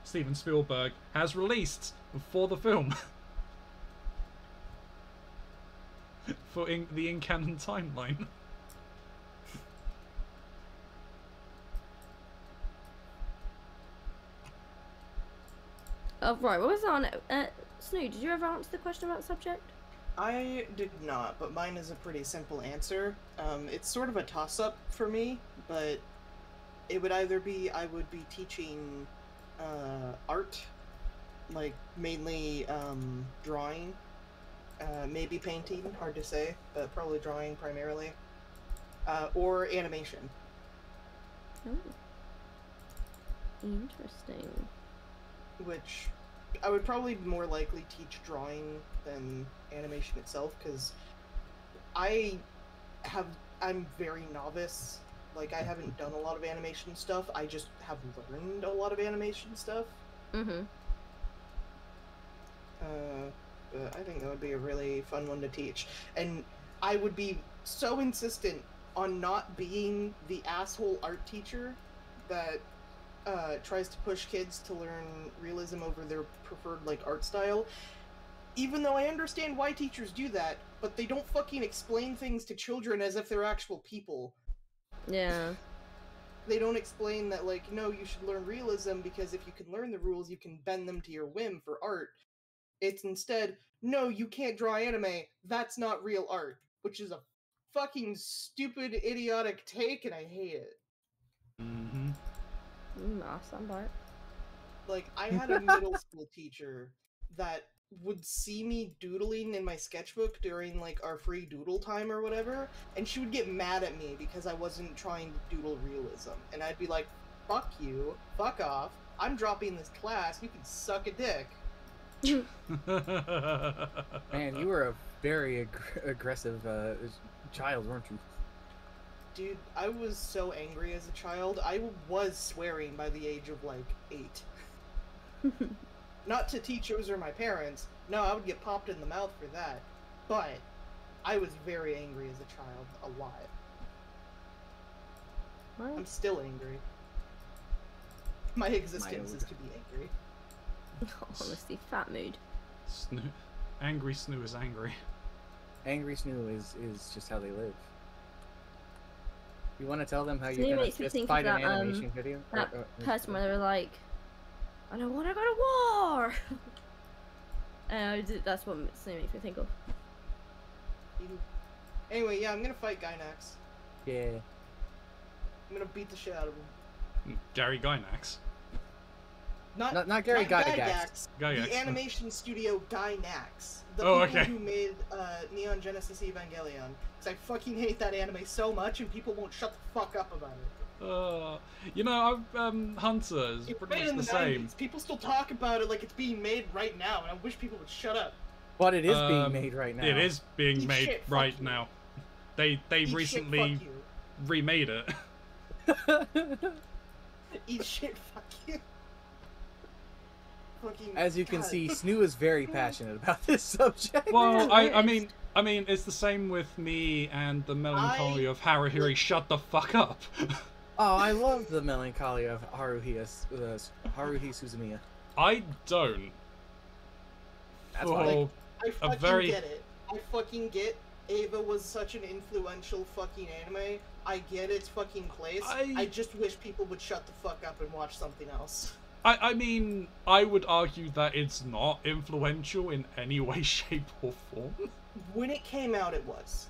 Steven Spielberg has released for the film. For the in-canon timeline. Oh, right, what was on? Snoo, did you ever answer the question about the subject? I did not, but mine is a pretty simple answer. It's sort of a toss-up for me, but it would either be I would be teaching art, like mainly drawing, maybe painting, hard to say, but probably drawing primarily, or animation. Oh. Interesting. Which I would probably more likely teach drawing than animation itself, because I'm very novice. Like, I haven't done a lot of animation stuff, I just have learned a lot of animation stuff. Mm-hmm. But I think that would be a really fun one to teach. And I would be so insistent on not being the asshole art teacher that tries to push kids to learn realism over their preferred, like, art style. Even though I understand why teachers do that, but they don't fucking explain things to children as if they're actual people. Yeah. They don't explain that, like, no, you should learn realism because if you can learn the rules, you can bend them to your whim for art. It's instead, no, you can't draw anime, that's not real art. Which is a fucking stupid, idiotic take, and I hate it. Mm-hmm. I'll stand by it. Like, I had a middle school teacher that would see me doodling in my sketchbook during, like, our free doodle time or whatever, and she would get mad at me because I wasn't trying to doodle realism. And I'd be like, fuck you, fuck off, I'm dropping this class, you can suck a dick. Man, you were a very aggressive child, weren't you? Dude, I was so angry as a child. I was swearing by the age of, like, 8. Not to teachers or my parents. No, I would get popped in the mouth for that. But I was very angry as a child. A lot. What? I'm still angry. My existence is to be angry. Honestly, fat mood. Angry Snoo is angry. Angry Snoo is just how they live. You want to tell them how Snoo you're gonna makes me fist think fight of an that, animation video? That person where they were like, I don't want to go to war! That's what Snoo makes me think of. Anyway, yeah, I'm gonna fight Gynax. Yeah. I'm gonna beat the shit out of him. Gary Gynax. Not Gary not Gygax. Gygax. The animation studio Gynax. The Oh, people okay. who made Neon Genesis Evangelion. Because I fucking hate that anime so much and people won't shut the fuck up about it. You know, Hunter is It's pretty made much in the the same. 90s. People still talk about it like it's being made right now, and I wish people would shut up. But it is being made right now. It is being Eat made shit, fuck right you. now. They Eat recently shit, fuck you. remade it. Eat shit, fuck you. Fucking, As you can God. see, Snoo is very passionate about this subject. Well, I noticed. mean, it's the same with me and the melancholy of Haruhiri. Shut the fuck up. Oh, I love the melancholy of Haruhi Suzumiya. I don't. That's For why. I fucking very- get it. I fucking get Eva was such an influential fucking anime. I get its fucking place. I just wish people would shut the fuck up and watch something else. I mean, I would argue that it's not influential in any way, shape, or form. When it came out, it was.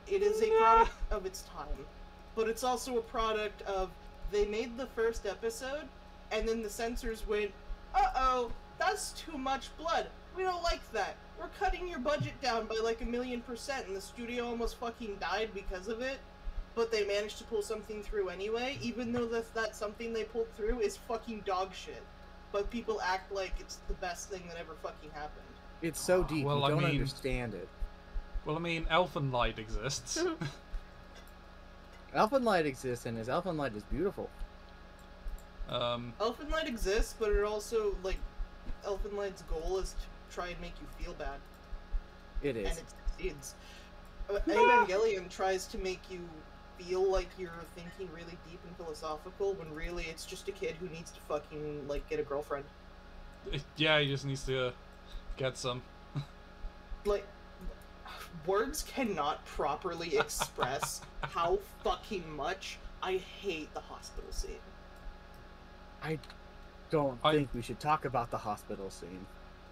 It is a product of its time. But it's also a product of, they made the first episode, and then the censors went, uh-oh, that's too much blood. We don't like that. We're cutting your budget down by like 1,000,000%, and the studio almost fucking died because of it. But they managed to pull something through anyway, even though that something they pulled through is fucking dog shit. But people act like it's the best thing that ever fucking happened. It's so deep, Well, you I don't mean- understand it. Well, I mean, Elfen Light exists. Elfen Light exists, and his Elfen Light is beautiful. Elfen Light exists, but it also, like, Elfen Light's goal is to try and make you feel bad. It is. And it succeeds. Evangelion tries to make you feel like you're thinking really deep and philosophical, when really it's just a kid who needs to fucking, like, get a girlfriend. Yeah, he just needs to get some. Like, words cannot properly express how fucking much I hate the hospital scene. I don't think we should talk about the hospital scene.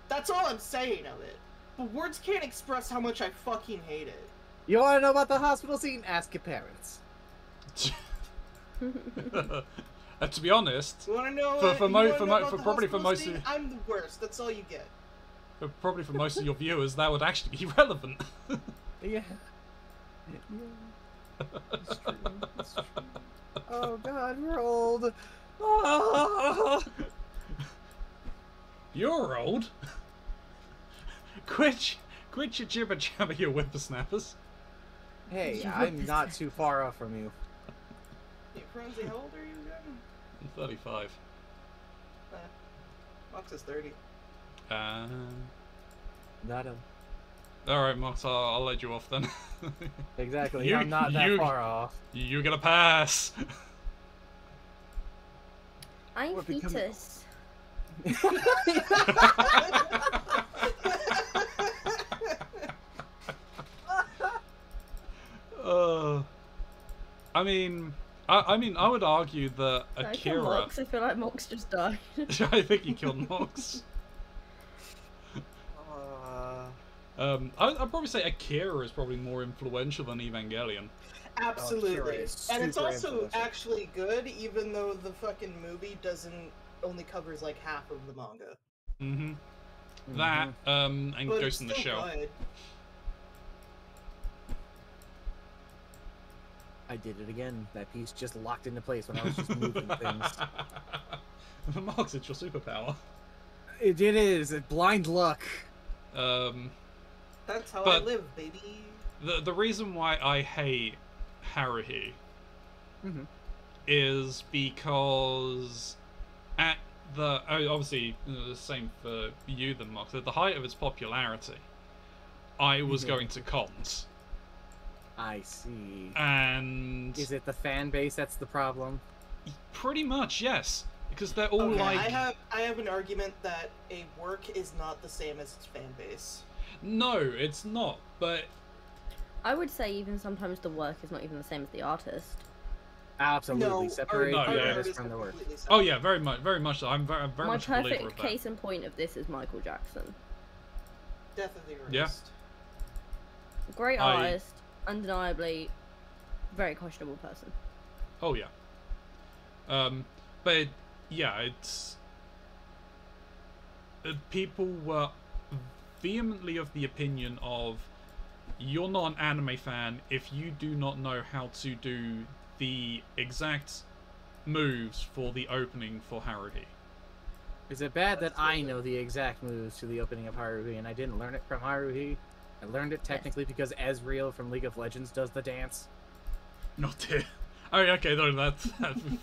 That's all I'm saying of it. But words can't express how much I fucking hate it. You want to know about the hospital scene? Ask your parents. To be honest, You want to know? probably for most of I'm the worst. That's all you get. probably for most of your viewers, that would actually be relevant. Yeah. It's true. It's true. Oh god, we're old. You're old. Quit your jibber jabber, you whippersnappers. Hey, You I'm whipped not his too far off from you. Hey, Franzi, how old are you again? I'm 35. Mox is 30. Not a... Alright, Mox, I'll let you off then. Exactly, I'm not that far off. You're gonna pass. I'm We're becoming- fetus. I mean, I would argue that Did I kill Akira. Mox? I feel like Mox just died. I think he killed Mox. I'd probably say Akira is probably more influential than Evangelion. Absolutely. Akira is And it's super also influential. actually good, even though the fucking movie only covers like half of the manga. Mm-hmm. That, and But Ghost it's in the still Shell. good. I did it again. That piece just locked into place when I was just moving things. Mox, it's your superpower. It is. Blind luck. That's how I But- live, baby. The reason why I hate Haruhi is because at the obviously the same for you then, Mox. At the height of its popularity, I was going to cons, I see. and Is it the fan base that's the problem? pretty much yes, because they're all Okay, like I have an argument that a work is not the same as its fan base. no, it's not, but I would say even sometimes the work is not even the same as the artist. Absolutely. No, Separate No, the yeah. artist from the work. oh yeah, very much so. I'm very My much a believer perfect of that. case in point of this is Michael Jackson. Death of the Artist. Yeah. Great I- artist, undeniably very questionable person. Oh yeah. But yeah, it's people were vehemently of the opinion of you're not an anime fan if you do not know how to do the exact moves for the opening for Haruhi. Is it bad that I know the exact moves to the opening of Haruhi and I didn't learn it from Haruhi? I learned it technically because Ezreal from League of Legends does the dance. Not it. Oh, okay, no, that's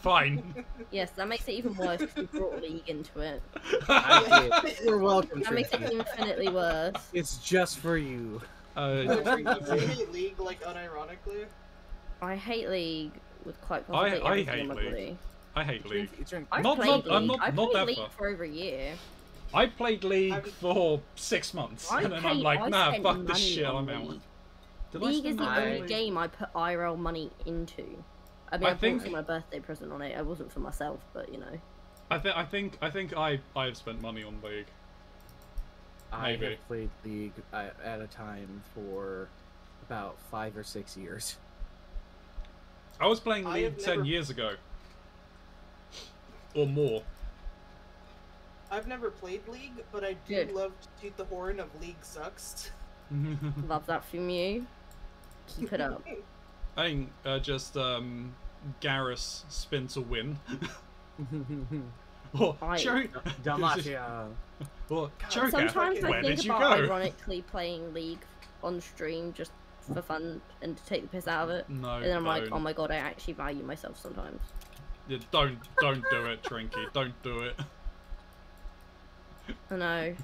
fine. Yes, that makes it even worse because we brought League into it. I did. You're welcome, That makes it Trinity. infinitely worse. It's just for you. Do you hate League, like, unironically? I hate League with quite I possibly everything hate in my League. body. I hate League. I've Not- played not- League. I'm not- I've not played that League far. for over a year. I played League I've- for 6 months, I and then I'm paid- like, I nah, spent fuck this money shit, on I'm out. League. Did I League spend is the money on only League? game I put IRL money into. I mean, I I bought think- for my birthday present on it. I wasn't for myself, but you know. I think I've spent money on League. I Maybe. have played League at a time for about 5 or 6 years. I was playing I League have 10 never- years ago. Or more. I've never played League, but I do Good. love to toot the horn of League sucks. Love that from you. Keep it up. I think just Garrus spin to win. Or Joe. Demacia. Or God, Joker, Sometimes where I think did you about go? ironically playing League on stream just for fun and to take the piss out of it. No, And then I'm like, don't. oh my god, I actually value myself sometimes. Yeah, don't do it, Trinky. Don't do it. I know.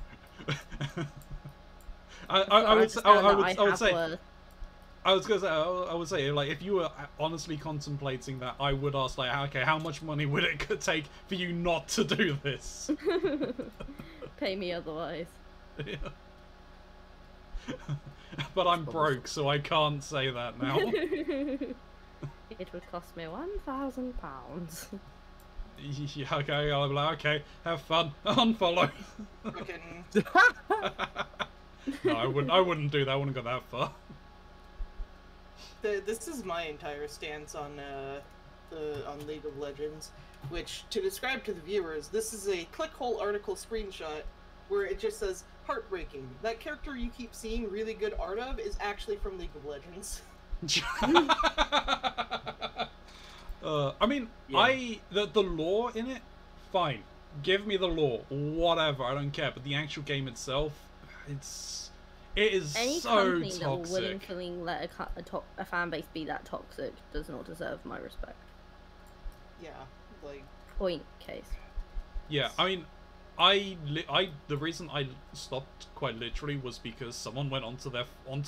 I would say, Worth. I was gonna say, I would say, like, if you were honestly contemplating that, I would ask, like, okay, how much money would it could take for you not to do this? Pay me otherwise. Yeah. But I'm broke, so I can't say that now. It would cost me £1,000. Yeah, okay, I'll be like, okay, have fun, unfollow. Fucking No, I wouldn't do that. I wouldn't go that far. this is my entire stance on League of Legends, which, to describe to the viewers, this is a clickhole article screenshot where it just says heartbreaking. That character you keep seeing really good art of is actually from League of Legends. I mean, Yeah. the lore in it, fine. Give me the lore, whatever. I don't care. But the actual game itself, it is Any so company that will toxic. willingly let a fan base be that toxic does not deserve my respect. Yeah, like Point case. Yeah, I mean, the reason I stopped quite literally was because someone went onto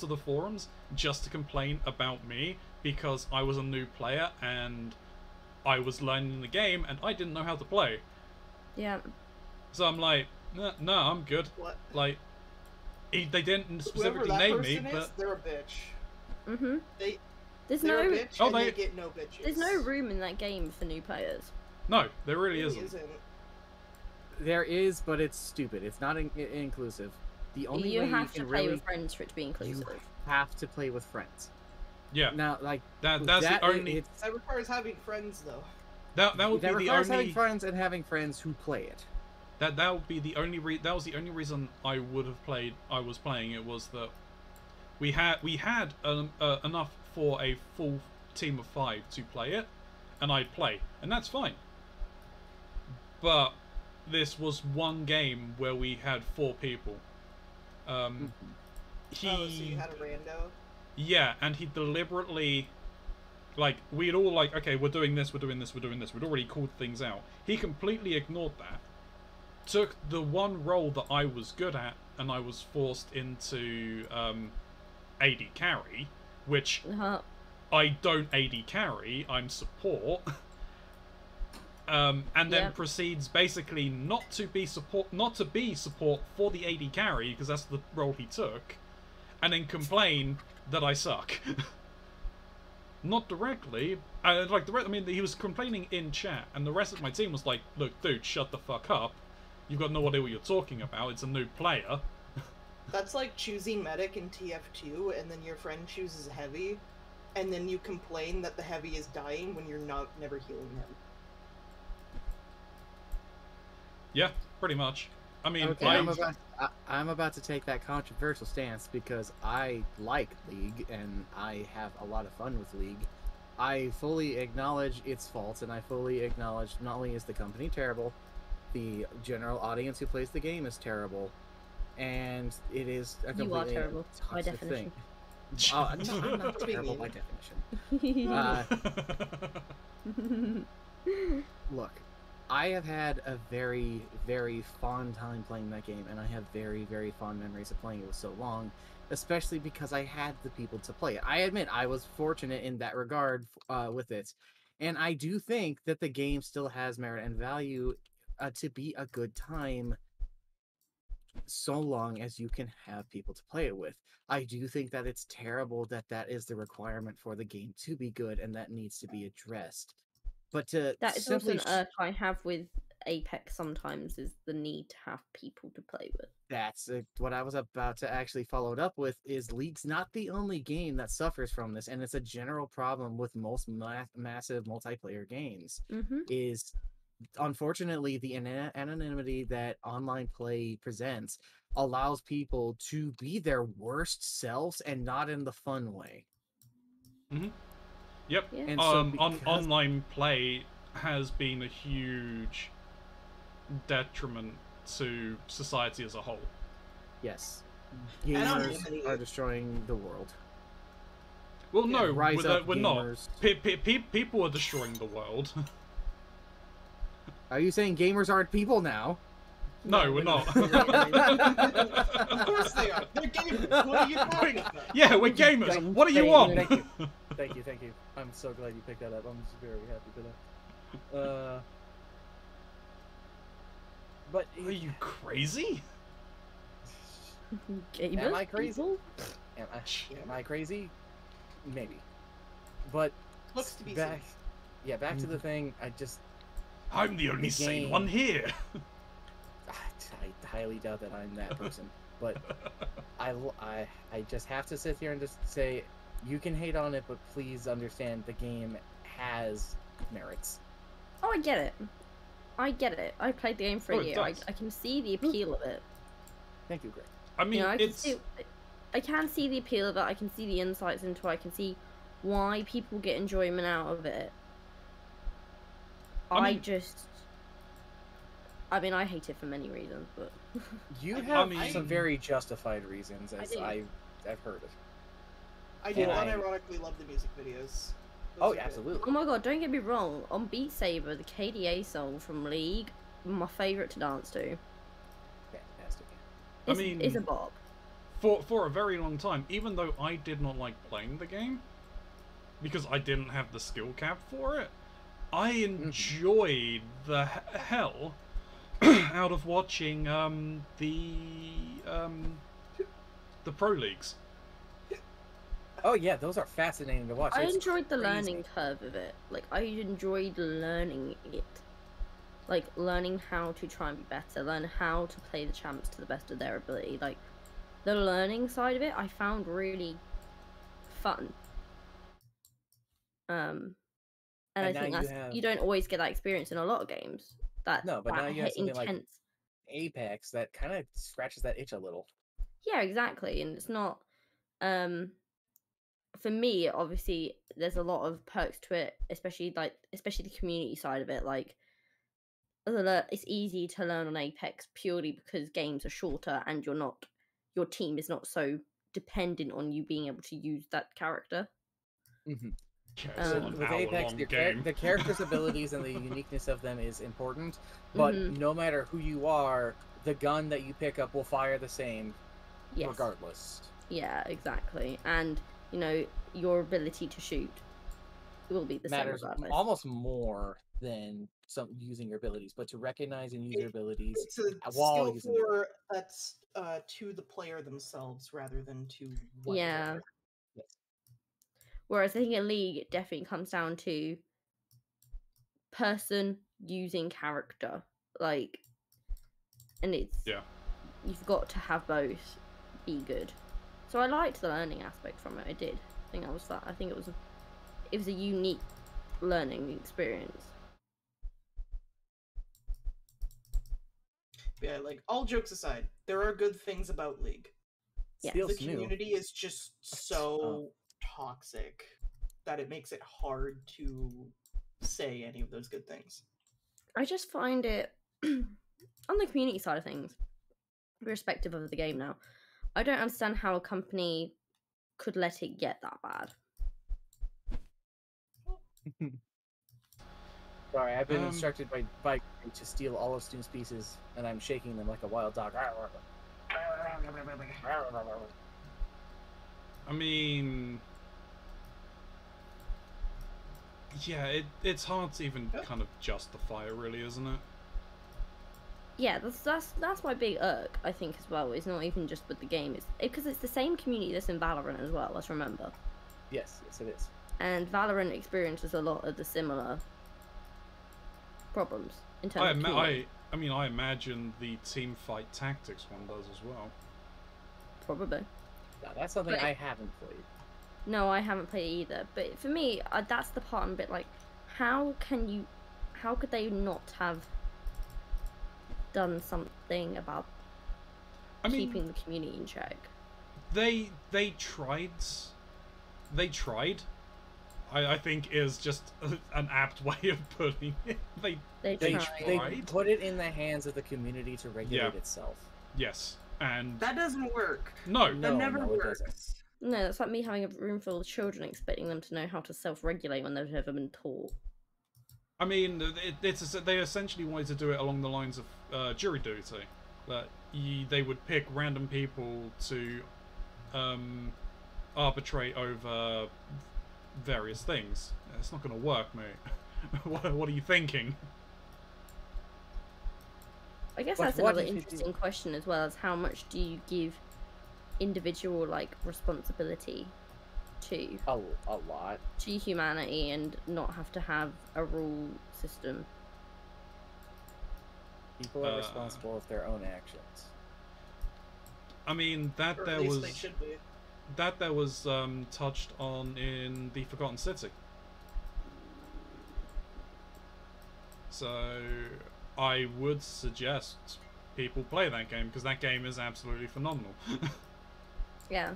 the forums just to complain about me because I was a new player and I was learning the game and I didn't know how to play. Yeah. So I'm like, no, I'm good. what? Like, they didn't Whoever specifically that name me, person is, but they're a bitch. Mhm. There's They're a no bitch Oh, and they- they get no bitches. there's no room in that game for new players. no, there It really really isn't. There is, but it's stupid. It's not inclusive. The only You way have you to can play really with friends for it to be inclusive. have to play with friends. Yeah, Now, like that's that, the only it's, That requires having friends, though. that would that be the requires only having friends and having friends who play it. that would be the only that was the only reason I was playing it was that we had enough for a full team of 5 to play it, and I'd play, and that's fine. But this was one game where we had 4 people. Oh, so you had a rando? Yeah, and he deliberately, like, we'd all like, okay, we're doing this, we're doing this, we're doing this. We'd already called things out. He completely ignored that. Took the one role that I was good at, and I was forced into AD carry, which I don't AD carry, I'm support. And then proceeds basically not to be support for the AD carry, because that's the role he took, and then complain that I suck. Not directly, like I mean, he was complaining in chat, and the rest of my team was like, "Look, dude, shut the fuck up. You've got no idea what you're talking about. It's a new player." That's like choosing medic in TF2, and then your friend chooses heavy, and then you complain that the heavy is dying when you're never healing him. Yeah, pretty much. I mean, Okay, I'm about to take that controversial stance because I like League and I have a lot of fun with League. I fully acknowledge its faults, and I fully acknowledge not only is the company terrible, the general audience who plays the game is terrible, and it is a You are completely terrible, by toxic definition. thing. No, I'm not terrible by definition. Look, I have had a very, very fond time playing that game, and I have very, very fond memories of playing it for so long, especially because I had the people to play it. I admit I was fortunate in that regard with it, and I do think that the game still has merit and value to be a good time so long as you can have people to play it with. I do think that it's terrible that that is the requirement for the game to be good, and that needs to be addressed. But to That is also simply an irk I have with Apex sometimes, is the need to have people to play with. that's what I was about to actually follow it up with, is League's not the only game that suffers from this, and it's a general problem with most massive multiplayer games, Mm-hmm. is unfortunately, the anonymity that online play presents allows people to be their worst selves and not in the fun way. Yep. Yeah. And so Online play has been a huge detriment to society as a whole. yes, Anonymity. gamers are destroying the world. Well, no, Rise up, we're not. gamers. People are destroying the world. Are you saying gamers aren't people now? No, we're not. Of course they are. They're gamers. What are you talking about? Yeah, we're gamers. What do you want? Thank you. I'm so glad you picked that up. I'm just very happy for that. But Are you crazy? Gamers? am I crazy? People? Am I crazy? Maybe. But Looks to be back, seen. back to the thing. I'm the only sane game. one here. I highly doubt that I'm that person. But I just have to sit here and just say, you can hate on it, but please understand the game has merits. Oh, I get it. I played the game for Oh, a it year. does. I can see the appeal of it. Thank you, Greg. I mean, You know, it's I can see the appeal of it. I can see the insights into it. I can see why people get enjoyment out of it. I mean, I hate it for many reasons, but You I have mean- some very justified reasons, as do. I've heard it. I do Why? unironically love the music videos. Those Oh, are yeah, good. absolutely. oh my god, don't get me wrong. On Beat Saber, the KDA song from League, my favorite to dance to. Fantastic. I mean- Is a bop. for a very long time, even though I did not like playing the game because I didn't have the skill cap for it, I enjoyed the hell out of watching the pro leagues. Oh yeah, those are fascinating to watch. I It's enjoyed the crazy. learning curve of it. Like, I enjoyed learning it. Like, learning how to try and be better, learn how to play the champs to the best of their ability. Like, the learning side of it, I found really fun. And I And now think you that's have- you don't always get that experience in a lot of games. No, but that now you have something like- intense. Apex that kind of scratches that itch a little. Yeah, exactly. And it's not for me, obviously there's a lot of perks to it, especially the community side of it. Like, it's easy to learn on Apex purely because games are shorter and your team is not so dependent on you being able to use that character. Mm-hmm. Yeah, it's Um, an With Apex, hour-long game. the character's abilities and the uniqueness of them is important, but Mhm. no matter who you are, the gun that you pick up will fire the same Yes. regardless. Yeah, exactly. And your ability to shoot will be the Matters same regardless. almost more than some using your abilities, but to recognize and use your abilities. It's a while skill using it. for that's to the player themselves rather than to what they're Yeah. doing. Yes. Whereas I think in League, it definitely comes down to person using character. Like, and you've got to have both be good. So I liked the learning aspect from it. I did. I think that was fun. I think it was a unique learning experience. Yeah, like all jokes aside, there are good things about League. Yes. Feels The new. community is just so toxic that it makes it hard to say any of those good things. I just find it on the community side of things, irrespective of the game now, I don't understand how a company could let it get that bad. Sorry, I've been Um, instructed by to steal all of Stoon's pieces, and I'm shaking them like a wild dog. I mean, yeah, it's hard to even kind of justify it, really, isn't it? Yeah, that's my big irk, I think, as well. It's not even just with the game. It's because it's the same community that's in Valorant as well, let's remember. Yes, it is. And Valorant experiences a lot of the similar problems in terms of community. I mean, I imagine the team fight tactics one does as well. Probably. Now, that's something But- I haven't played. No, I haven't played either. But for me, that's the part I'm a bit like, how can you how could they not have done something about keeping the community in check? They tried. They tried. I think is just an apt way of putting it. They tried. Put it in the hands of the community to regulate itself. Yes, and that doesn't work. No, that never works. No, that's like me having a room full of children, expecting them to know how to self-regulate when they've never been taught. I mean, they essentially wanted to do it along the lines of jury duty. That they would pick random people to arbitrate over various things. It's not going to work, mate. What are you thinking? I guess that's another interesting question as well, as how much do you give individual responsibility to a lot to humanity and not have to have a rule system? People are responsible of their own actions. I mean, that or there at least was they should be. that there was touched on in the Forgotten City. So I would suggest people play that game, because that game is absolutely phenomenal. Yeah.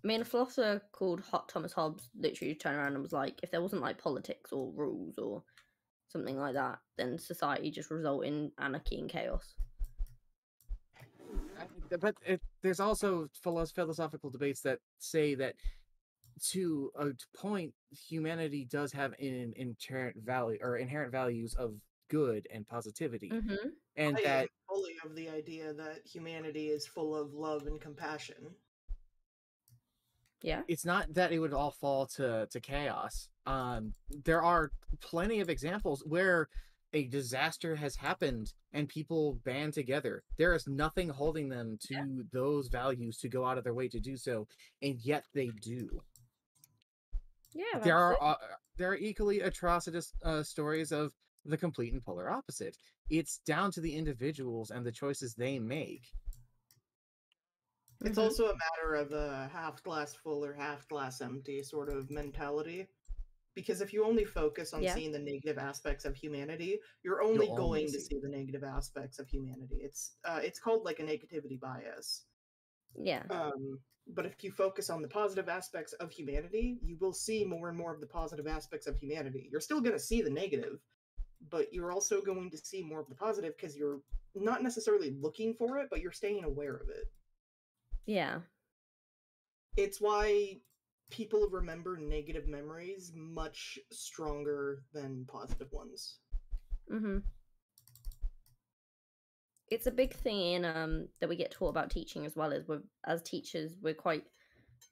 I mean, a philosopher called Thomas Hobbes literally turned around and was like, if there wasn't politics or rules or something like that, then society just result in anarchy and chaos. But there's also philosophical debates that say that to a point, humanity does have an inherent value or inherent values of good and positivity, and I that am fully of the idea that humanity is full of love and compassion. Yeah, it's not that it would all fall to chaos. There are plenty of examples where a disaster has happened and people band together. There is nothing holding them to those values to go out of their way to do so, and yet they do. Yeah, there are equally atrocious stories of the complete and polar opposite. It's down to the individuals and the choices they make. It's also a matter of a half glass full or half glass empty sort of mentality. Because if you only focus on seeing the negative aspects of humanity, you're only going to see the negative aspects of humanity. It's called like a negativity bias. Yeah. But if you focus on the positive aspects of humanity, you will see more and more of the positive aspects of humanity. You're still going to see the negative, but you're also going to see more of the positive because you're not necessarily looking for it, but you're staying aware of it. Yeah. It's why people remember negative memories much stronger than positive ones. It's a big thing in that we get taught about teaching as well, as teachers we're quite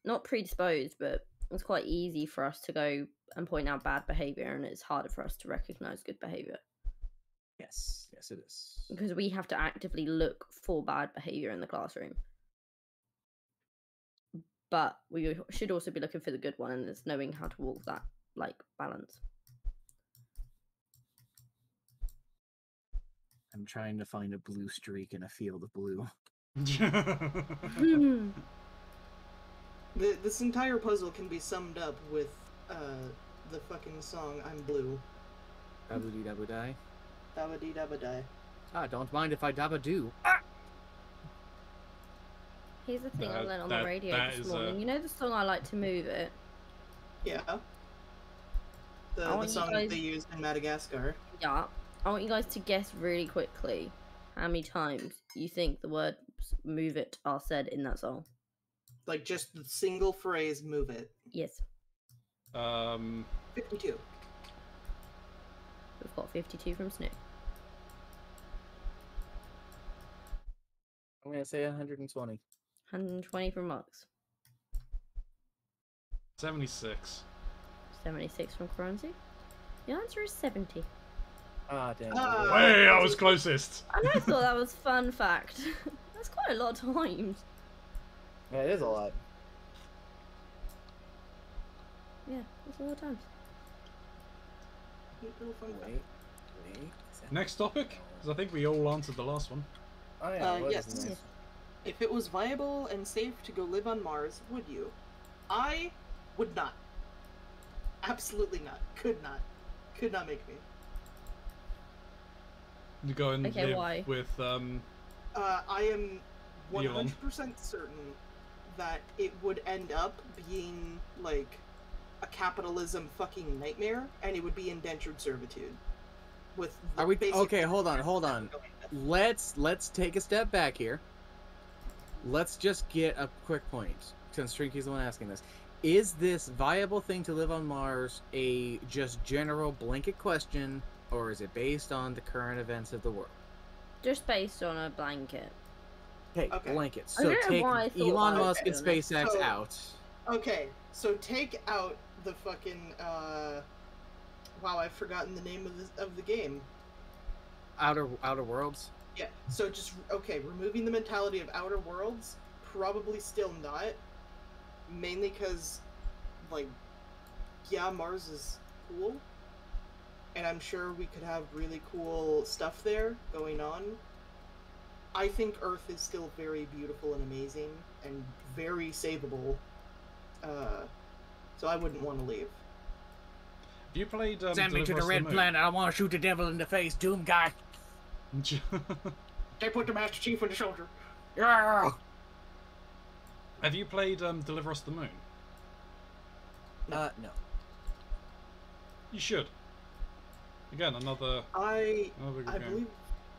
not predisposed, but it's quite easy for us to go and point out bad behavior, and it's harder for us to recognize good behavior. Yes, it is. Because we have to actively look for bad behavior in the classroom. But we should also be looking for the good one, and it's knowing how to walk that balance. I'm trying to find a blue streak in a field of blue. This entire puzzle can be summed up with the fucking song "I'm Blue." Dabba-dee dabba-die. Dabba-dee dabba-die. Don't mind if I dabba-do. Here's the thing I learned on the radio this morning. You know the song "I Like to Move It"? Yeah. The song that they used in Madagascar. Yeah. I want you guys to guess really quickly how many times you think the words "move it" are said in that song. Like just the single phrase "move it." Yes. 52. We've got 52 from Snoop. I'm gonna say 120. 120 from Marks. 76. 76 from Currency. The answer is 70. Ah, damn. Hey, I was closest. And I thought that was fun fact. That's quite a lot of times. Yeah, it is a lot. Yeah, that's a lot of times. Wait. Next topic, because I think we all answered the last one. Oh yeah. Yes. If it was viable and safe to go live on Mars, would you? I would not. Absolutely not. Could not. Could not make me. You go and Okay, live why? with I am Elon. 100% certain that it would end up being like a capitalism fucking nightmare, and it would be indentured servitude. With the Are we basic- okay? Hold on. Let's take a step back here. Let's just get a quick point, since Shrinky's the one asking this. Is this viable thing to live on Mars a just general blanket question, or is it based on the current events of the world? Just based on a blanket. Okay, Okay. blanket. I So don't know take why I thought Elon about Musk it, and to be honest. SpaceX So- out. Okay, so take out the fucking wow, I've forgotten the name of the game. Outer Worlds. Yeah, so just okay, removing the mentality of Outer Worlds, probably still not. Mainly because, like, yeah, Mars is cool, and I'm sure we could have really cool stuff there going on. I think Earth is still very beautiful and amazing, and very savable. So I wouldn't want to leave. Have you played Send me to Deliver the Us red Moon? planet. I want to shoot the devil in the face, Doom guy. They put the Master Chief on the shoulder. Yeah. Have you played Deliver Us the Moon? No. You should. Again, another good I game. believe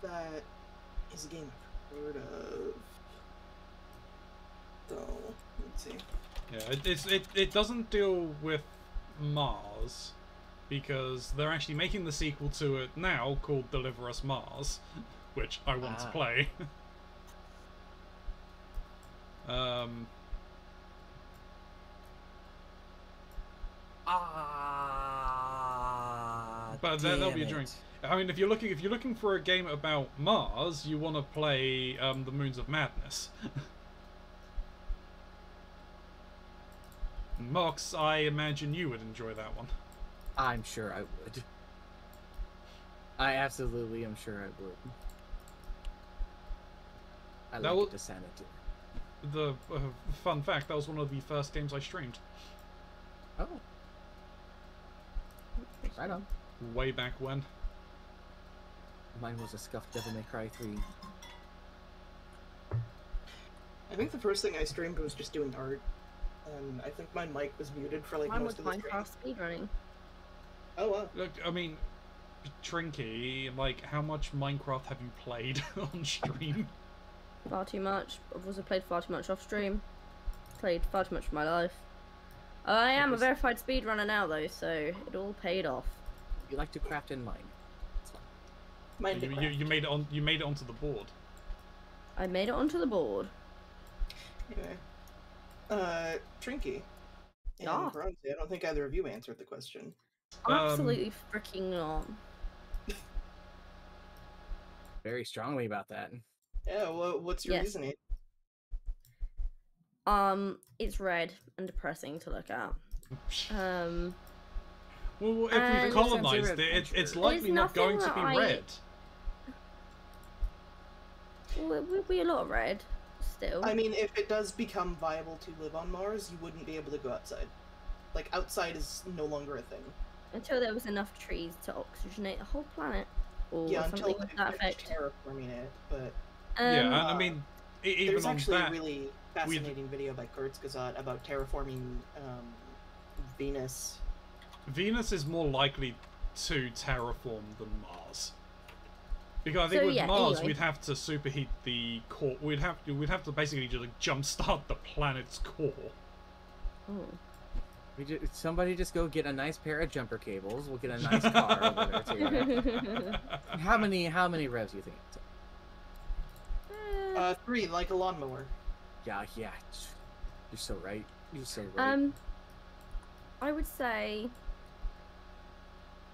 that is a game I've heard of. So let's see. Yeah, it doesn't deal with Mars because they're actually making the sequel to it now called Deliver Us Mars, which I want to play. But that'll be a drink. I mean, if you're looking for a game about Mars, you want to play the Moons of Madness. Mox, I imagine you would enjoy that one. I'm sure I would. I absolutely am sure I would. I That like was- it to sanity. The fun fact, that was one of the first games I streamed. Oh. Right on. Way back when. Mine was a scuffed Devil May Cry 3. I think the first thing I streamed was just doing art, and I think my mic was muted for like Mine was most of the stream. Minecraft speedrunning. Oh wow. Look, I mean, Trinky, like, how much Minecraft have you played on stream? Far too much. I've also played far too much off stream. Played far too much of my life. I am a verified speedrunner now though, so it all paid off. You like to craft in mine. It's fine. You made it onto the board. I made it onto the board. Anyway, Trinky. And Yeah. Bronzy, I don't think either of you answered the question. Absolutely freaking not. Very strongly about that. Yeah, well, what's your Yes. reasoning? It's red and depressing to look at. Well, if And- we've colonized Sense of it's adventure. likely not There's going to nothing be that red. Well, it would be a lot of red, still. I mean, if it does become viable to live on Mars, you wouldn't be able to go outside. Like, outside is no longer a thing. Until there was enough trees to oxygenate the whole planet. Or Yeah, something until with they that finish effect. terraforming it, but Yeah, and I Uh, mean, even there's on actually that, a really fascinating video by Kurzgesagt about terraforming Venus. Venus is more likely to terraform than Mars. Because I think So, with yeah, Mars, anyway. we'd have to superheat the core. We'd have to basically just like, jumpstart the planet's core. Oh. Somebody just go get a nice pair of jumper cables. We'll get a nice car over there too. How many revs do you think? Uh, 3, like a lawnmower. Yeah. You're so right. You're so right. I would say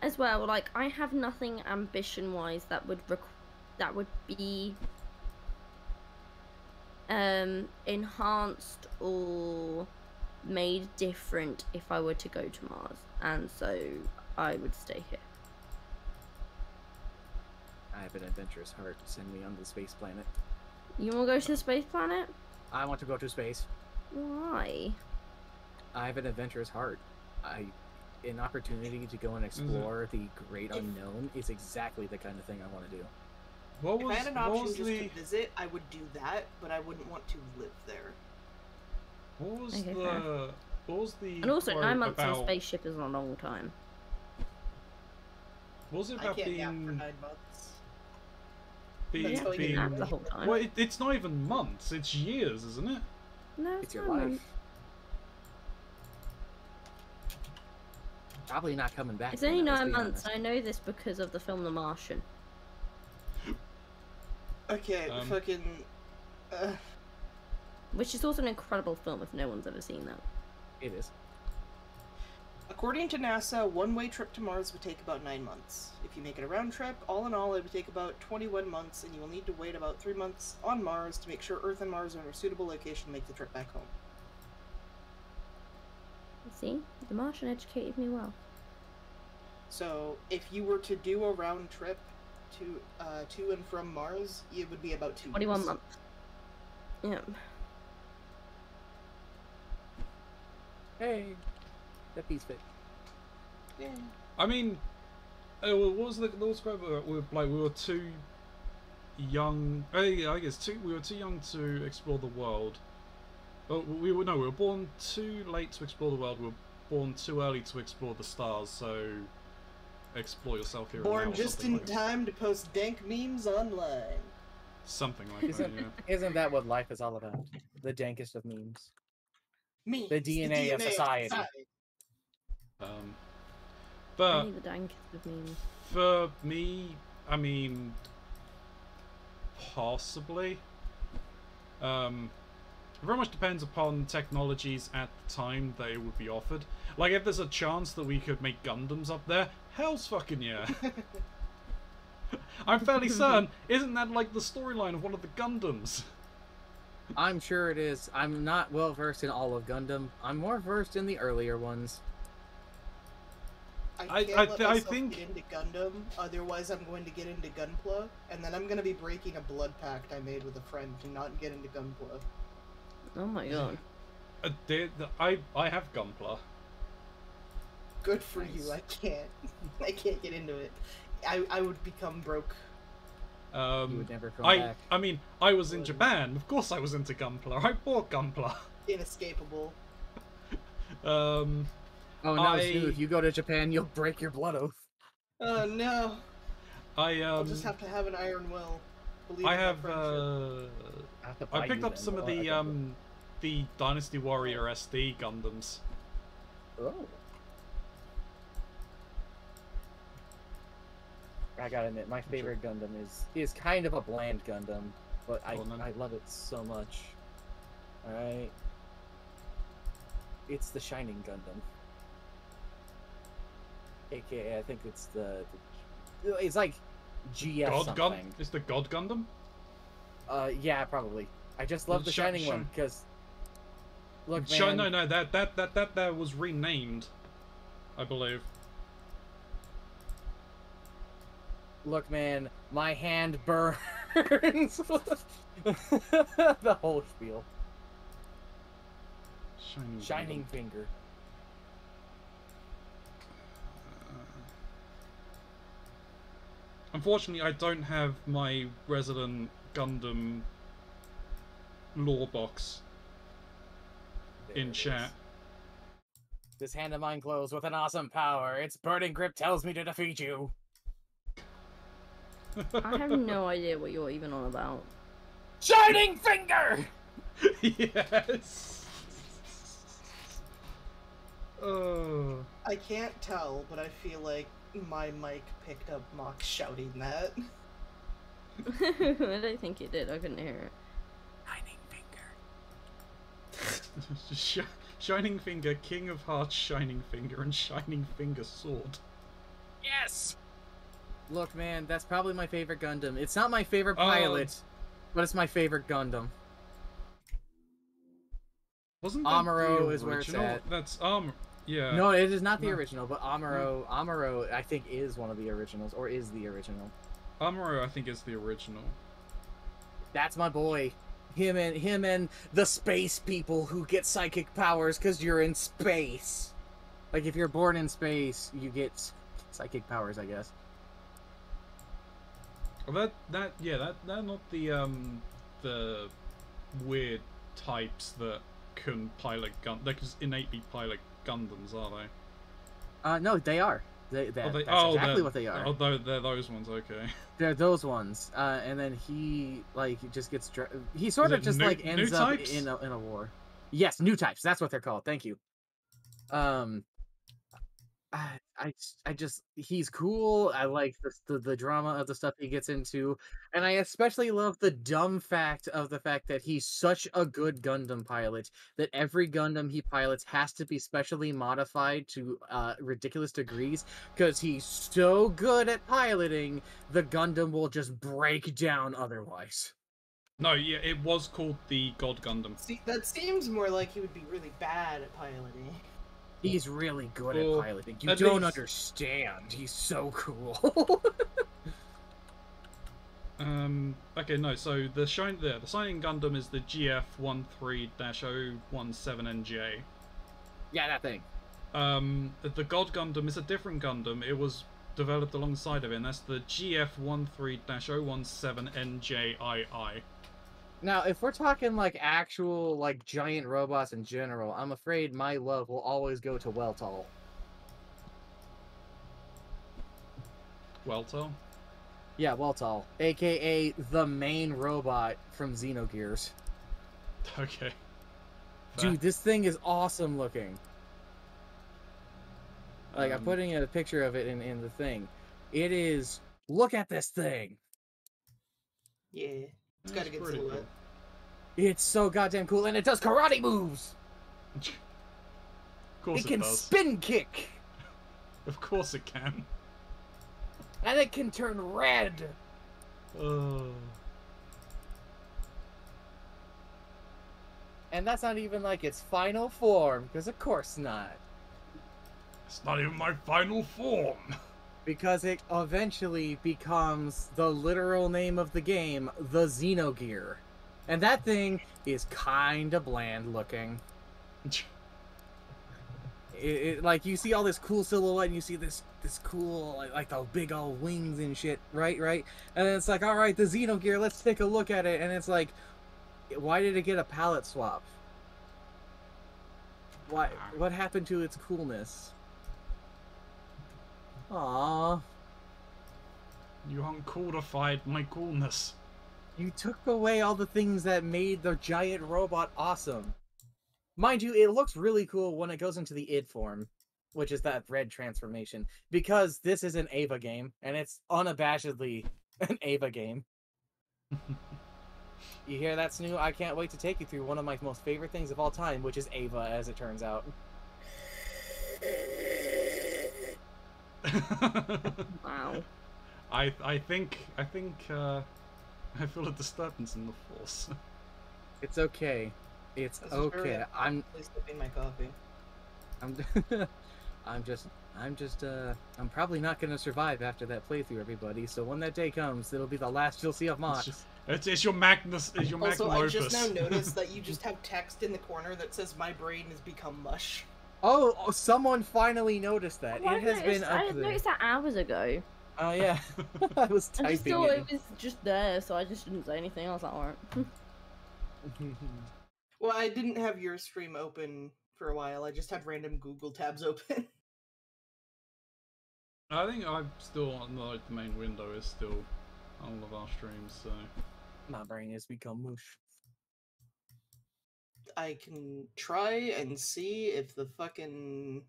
as well, like, I have nothing ambition-wise that would be enhanced or made different if I were to go to Mars, and so I would stay here. I have an adventurous heart. Send me on the space planet. You want to go to the space planet? I want to go to space. Why? I have an adventurous heart. An opportunity to go and explore the great unknown is exactly the kind of thing I want to do. What If was I had an what option was just the to visit, I would do that, but I wouldn't want to live there. what was Okay, the fair. what was the And also, quote 9 months on a about spaceship is a long time. what was it I about can't yap for being 9 months. being That's how you being nap the whole time. well, it's not even months, it's years, isn't it? No, It's your 9 life. months. Probably not coming back. It's from only that, let's 9 be months. honest. I know this because of the film The Martian. Okay, fucking... Which is also an incredible film if no one's ever seen that. It is. According to NASA, a one-way trip to Mars would take about 9 months. If you make it a round trip, all in all, it would take about 21 months, and you will need to wait about 3 months on Mars to make sure Earth and Mars are in a suitable location to make the trip back home. See? The Martian educated me well. So, if you were to do a round trip to and from Mars, it would be about 2 21 years. months. Yeah. Hey, that piece fit. Yeah. I mean, what was the quote? We were too young. I guess we were too young to explore the world. Oh, we were born too late to explore the world. We were born too early to explore the stars. So explore yourself here. Born and now, or just something in like that. time to post dank memes online. Something like that. Yeah. Isn't that what life is all about? The dankest of memes. Memes, The DNA of society. But Only the dankest of memes. for me, I mean, possibly. It very much depends upon technologies at the time they would be offered. Like, if there's a chance that we could make Gundams up there, hell's fucking yeah. I'm fairly certain, isn't that like the storyline of one of the Gundams? I'm sure it is. I'm not well versed in all of Gundam. I'm more versed in the earlier ones. I can't let myself get into Gundam, otherwise I'm going to get into Gunpla, and then I'm going to be breaking a blood pact I made with a friend to not get into Gunpla. Oh my god. I have Gunpla. Good for Nice. you, I can't. I can't get into it. I would become broke. You would never come back. I mean, I was in Japan. Of course I was into Gunpla. I bought Gunpla. Inescapable. Oh no, Stu, if you go to Japan, you'll break your blood oath. Oh no. I'll I just have to have an iron will. Believe I in my have friendship. I picked up some of the Dynasty Warrior SD Gundams. Oh. I gotta admit, my favorite Gundam is kind of a bland Gundam, but I love it so much. Alright. It's the Shining Gundam. AKA, I think it's it's like GS something. Is the God Gundam? Yeah, probably. I just love the Shining one, because... Look, man... No, that was renamed, I believe. Look, man, my hand burns. The whole spiel. Shining Finger. Unfortunately, I don't have my Resident Gundam lore box in chat. This hand of mine glows with an awesome power. Its burning grip tells me to defeat you. I have no idea what you're even on about. Shining Finger! Yes! I can't tell, but I feel like my mic picked up Mox shouting that. I don't think it did. I couldn't hear it. Shining Finger. Shining Finger, King of Hearts, Shining Finger, and Shining Finger Sword. Yes! Look, man, that's probably my favorite Gundam. It's not my favorite pilot, but it's my favorite Gundam. Wasn't that Amuro the is where it's original? at. That's yeah. No, it is not the original, but Amuro, I think, is one of the originals, or is the original. Amuro, I think, is the original. That's my boy. Him and the space people who get psychic powers because you're in space. Like, if you're born in space, you get psychic powers, I guess. Well, they're not the weird types that can pilot gun. They can just innately pilot Gundams, are they? No, they are. That's exactly what they are. Oh, they're those ones. Okay. They're those ones. And then he just gets he sort of just like ends up in a war. Yes, new types. That's what they're called. Thank you. I just he's cool. I like the drama of the stuff he gets into, and I especially love the dumb fact of the fact that he's such a good Gundam pilot that every Gundam he pilots has to be specially modified to ridiculous degrees because he's so good at piloting the Gundam will just break down otherwise. No, yeah, it was called the God Gundam. See, that seems more like he would be really bad at piloting. He's really good at piloting. You don't understand. He's so cool. Okay, no. So the Shining Gundam is the GF13-017NJ. Yeah, that thing. The God Gundam is a different Gundam. It was developed alongside of it, and that's the GF13-017NJII. Now, if we're talking like actual like giant robots in general, I'm afraid my love will always go to Weltall. Weltall? Yeah, Weltall, aka the main robot from Xenogears. Okay. Dude, this thing is awesome looking. Like, I'm putting a picture of it in the thing. It is... Look at this thing! Yeah. It's got a good silhouette. Cool. It's so goddamn cool, and it does karate moves! Of course it can does. Spin kick! Of course it can. And it can turn red! And that's not even like its final form, because of course not. It's not even my final form! Because it eventually becomes the literal name of the game, the Xenogear. And that thing is kinda bland looking. Like, you see all this cool silhouette, and you see this cool, like the big old wings and shit, right? And then it's like, alright, the Xenogear, let's take a look at it. And it's like, why did it get a palette swap? What happened to its coolness? Aww. You uncoolified my coolness. You took away all the things that made the giant robot awesome. Mind you, it looks really cool when it goes into the id form, which is that red transformation, because this is an Ava game, and it's unabashedly an Ava game. You hear that, Snoo? I can't wait to take you through one of my most favorite things of all time, which is Ava, as it turns out. Wow. I think I feel a disturbance in the force. It's okay. It's okay. I'm sipping my coffee. I'm probably not gonna survive after that playthrough, everybody. So when that day comes, it'll be the last you'll see of Mach. It's your Magnus. It's your also, magnum I opus. just now noticed that you just have text in the corner that says "My brain has become mush." Oh, someone finally noticed that. Oh, it has been up I there. noticed that hours ago. Oh yeah, I was typing. I just thought it was just there, so I just didn't say anything. I was like, alright. Well, I didn't have your stream open for a while. I just had random Google tabs open. I think I'm still on the main window is still all of our streams, so my brain has become mush. I can try and see if the fucking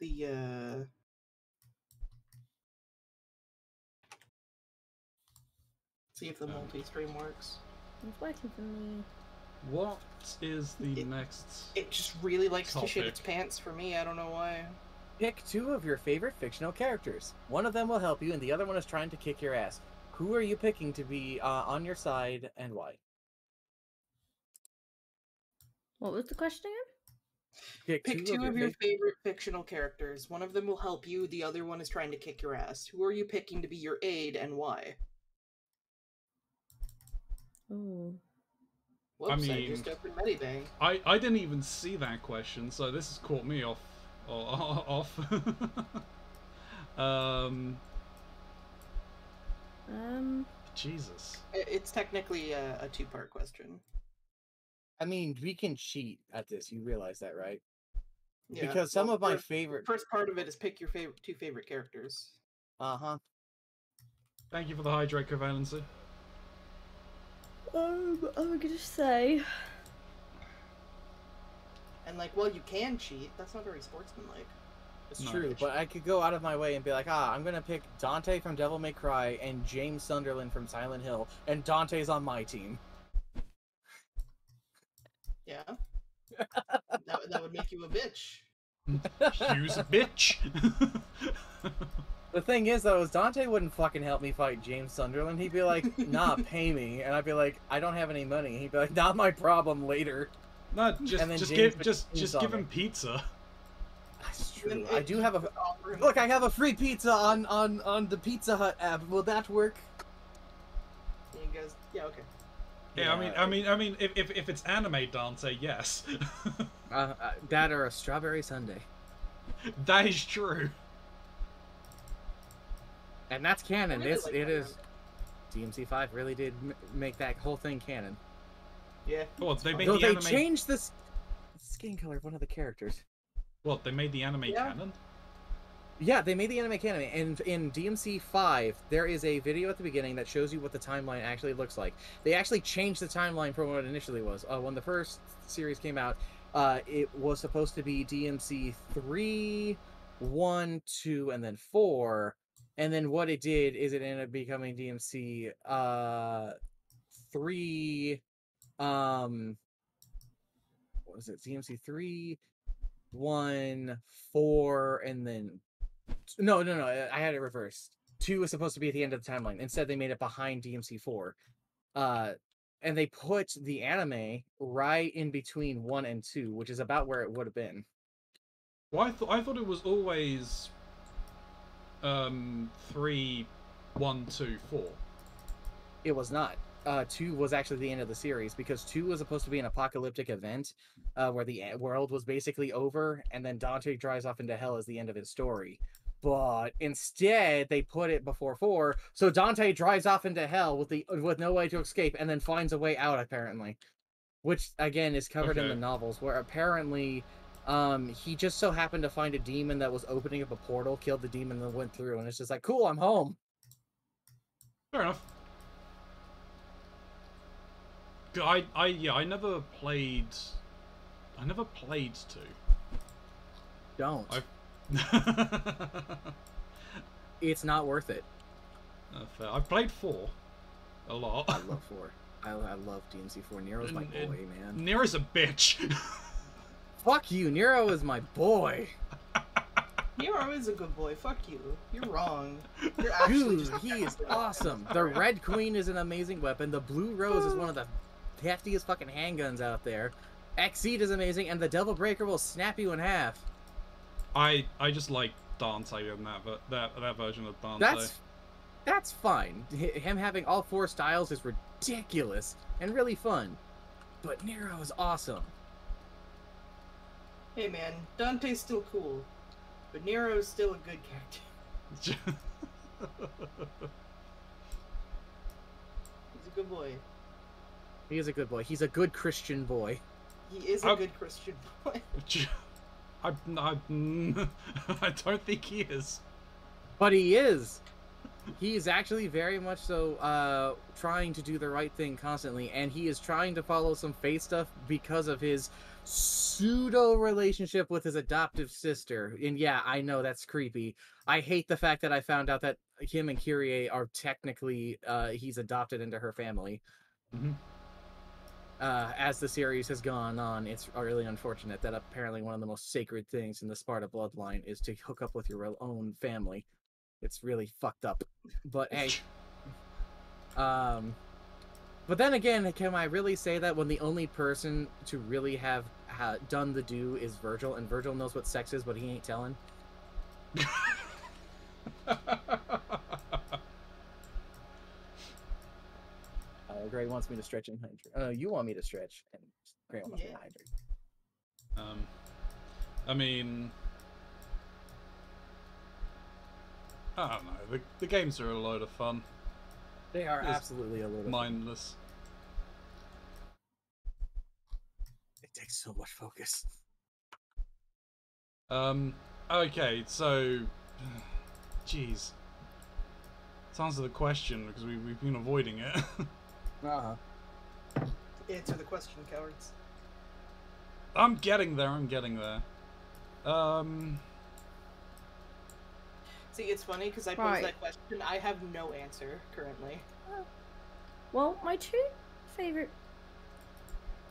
see if the multi-stream works. It's working for me. What is the next? It just really likes topic? to shit its pants for me. I don't know why. Pick two of your favorite fictional characters. One of them will help you, and the other one is trying to kick your ass. Who are you picking to be on your side, and why? What was the question again? Pick two of your favorite fictional characters. One of them will help you, the other one is trying to kick your ass. Who are you picking to be your aide, and why? Ooh. Whoops, I mean, just opened Medibang. I didn't even see that question, so this has caught me off. Jesus. It's technically a two-part question. I mean, we can cheat at this. You realize that, right? Yeah, Because some well, of my the favorite. first part of it is pick your two favorite characters. Uh-huh. Thank you for the hydrate covalency. I'm gonna say. And like, well, you can cheat. That's not very sportsmanlike. It's No. true, but I could go out of my way and be like, I'm gonna pick Dante from Devil May Cry and James Sunderland from Silent Hill, and Dante's on my team. Yeah. that would make you a bitch. Hugh's a bitch. The thing is, though, is Dante wouldn't fucking help me fight James Sunderland. He'd be like, nah, pay me. And I'd be like, I don't have any money. He'd be like, not my problem later. No, And then just James give on him it. pizza. That's And then true. I do have a... offer him- Look, I have a free pizza on the Pizza Hut app. Will that work? And he goes, yeah, okay. Yeah, I mean, if it's anime Dante, yes. That or a strawberry sundae. That is true. And that's canon. I really It like is. that DMC5 really did make that whole thing canon. Yeah. What they made Though the they anime? changed the skin color of one of the characters. What they made the anime Yeah. canon? Yeah, they made the anime canon, and in DMC5, there is a video at the beginning that shows you what the timeline actually looks like. They actually changed the timeline from what it initially was. When the first series came out, it was supposed to be DMC 3, 1, 2, and then 4. And then what it did is it ended up becoming DMC 3, what was it? DMC 3, 1, 4, and then no, I had it reversed. 2 was supposed to be at the end of the timeline. Instead, they made it behind DMC 4. And they put the anime right in between 1 and 2, which is about where it would have been. Well, I thought it was always 3, 1, 2, 4. It was not. 2 was actually the end of the series because 2 was supposed to be an apocalyptic event where the world was basically over, and then Dante drives off into hell as the end of his story. But instead, they put it before 4, so Dante drives off into hell with no way to escape, and then finds a way out apparently, which again is covered in the Okay. novels, where apparently he just so happened to find a demon that was opening up a portal, killed the demon, and then went through, and it's just like, cool, I'm home. Fair enough. I never played 2. Don't. I've It's not worth it. fair. I've played 4 a lot. I love 4. I love DMC4. Nero's my boy, man. Nero's a bitch. Fuck you, Nero is my boy. Nero is a good boy. Fuck you. You're wrong. You're actually Dude, just he is awesome. The Red Queen is an amazing weapon. The Blue Rose is one of the heftiest fucking handguns out there. Exceed is amazing, and the Devil Breaker will snap you in half. I just like Dante and that version of Dante. That's fine. Him having all 4 styles is ridiculous and really fun. But Nero is awesome. Hey man, Dante's still cool, but Nero's still a good character. He's a good boy. He is a good boy. He's a good Christian boy. He is a good Christian boy. I don't think he is. But he is. He's actually very much so trying to do the right thing constantly, and he is trying to follow some faith stuff because of his pseudo relationship with his adoptive sister. And yeah, I know that's creepy. I hate the fact that I found out that him and Kyrie are technically he's adopted into her family. Mhm. As the series has gone on, it's really unfortunate that apparently one of the most sacred things in the Sparta bloodline is to hook up with your own family. It's really fucked up. But hey, but then again, can I really say that when the only person to really have done the do is Virgil, and Virgil knows what sex is, but he ain't telling? Gray wants me to stretch and hydrate. You want me to stretch, and Gray wants me to hydrate. I mean, I don't know. The games are a load of fun. They are Just absolutely a little mindless. It takes so much focus. Okay, so, jeez. To answer the question, because we've been avoiding it. Uh-huh. Answer the question, cowards. I'm getting there. See, it's funny because I posed Right. that question. I have no answer currently. Well, my two favorite.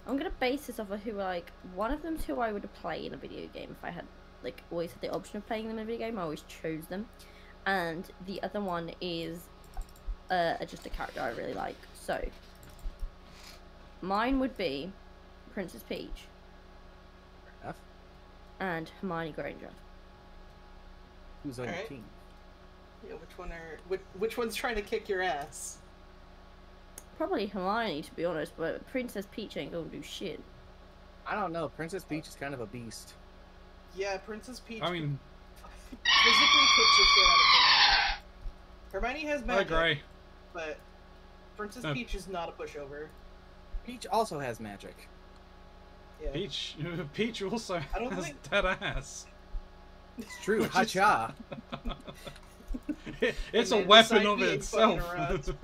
I'm gonna base this off of who like one of them's who I would play in a video game if I had like always had the option of playing them in a video game. I always chose them, and the other one is just a character I really like. So mine would be Princess Peach Enough. and Hermione Granger. Who's on your Alright. team? Yeah, which one's trying to kick your ass? Probably Hermione, to be honest, but Princess Peach ain't gonna do shit. I don't know. Princess Peach is kind of a beast. Yeah, Princess Peach. I mean, physically kicks the shit out of Hermione. Hermione has I magic, agree. but Princess No. Peach is not a pushover. Peach also has magic. Yeah. Peach also I don't has think- dead ass. It's true. Which is- Hacha. It's And a then weapon decide of being itself. fucking around.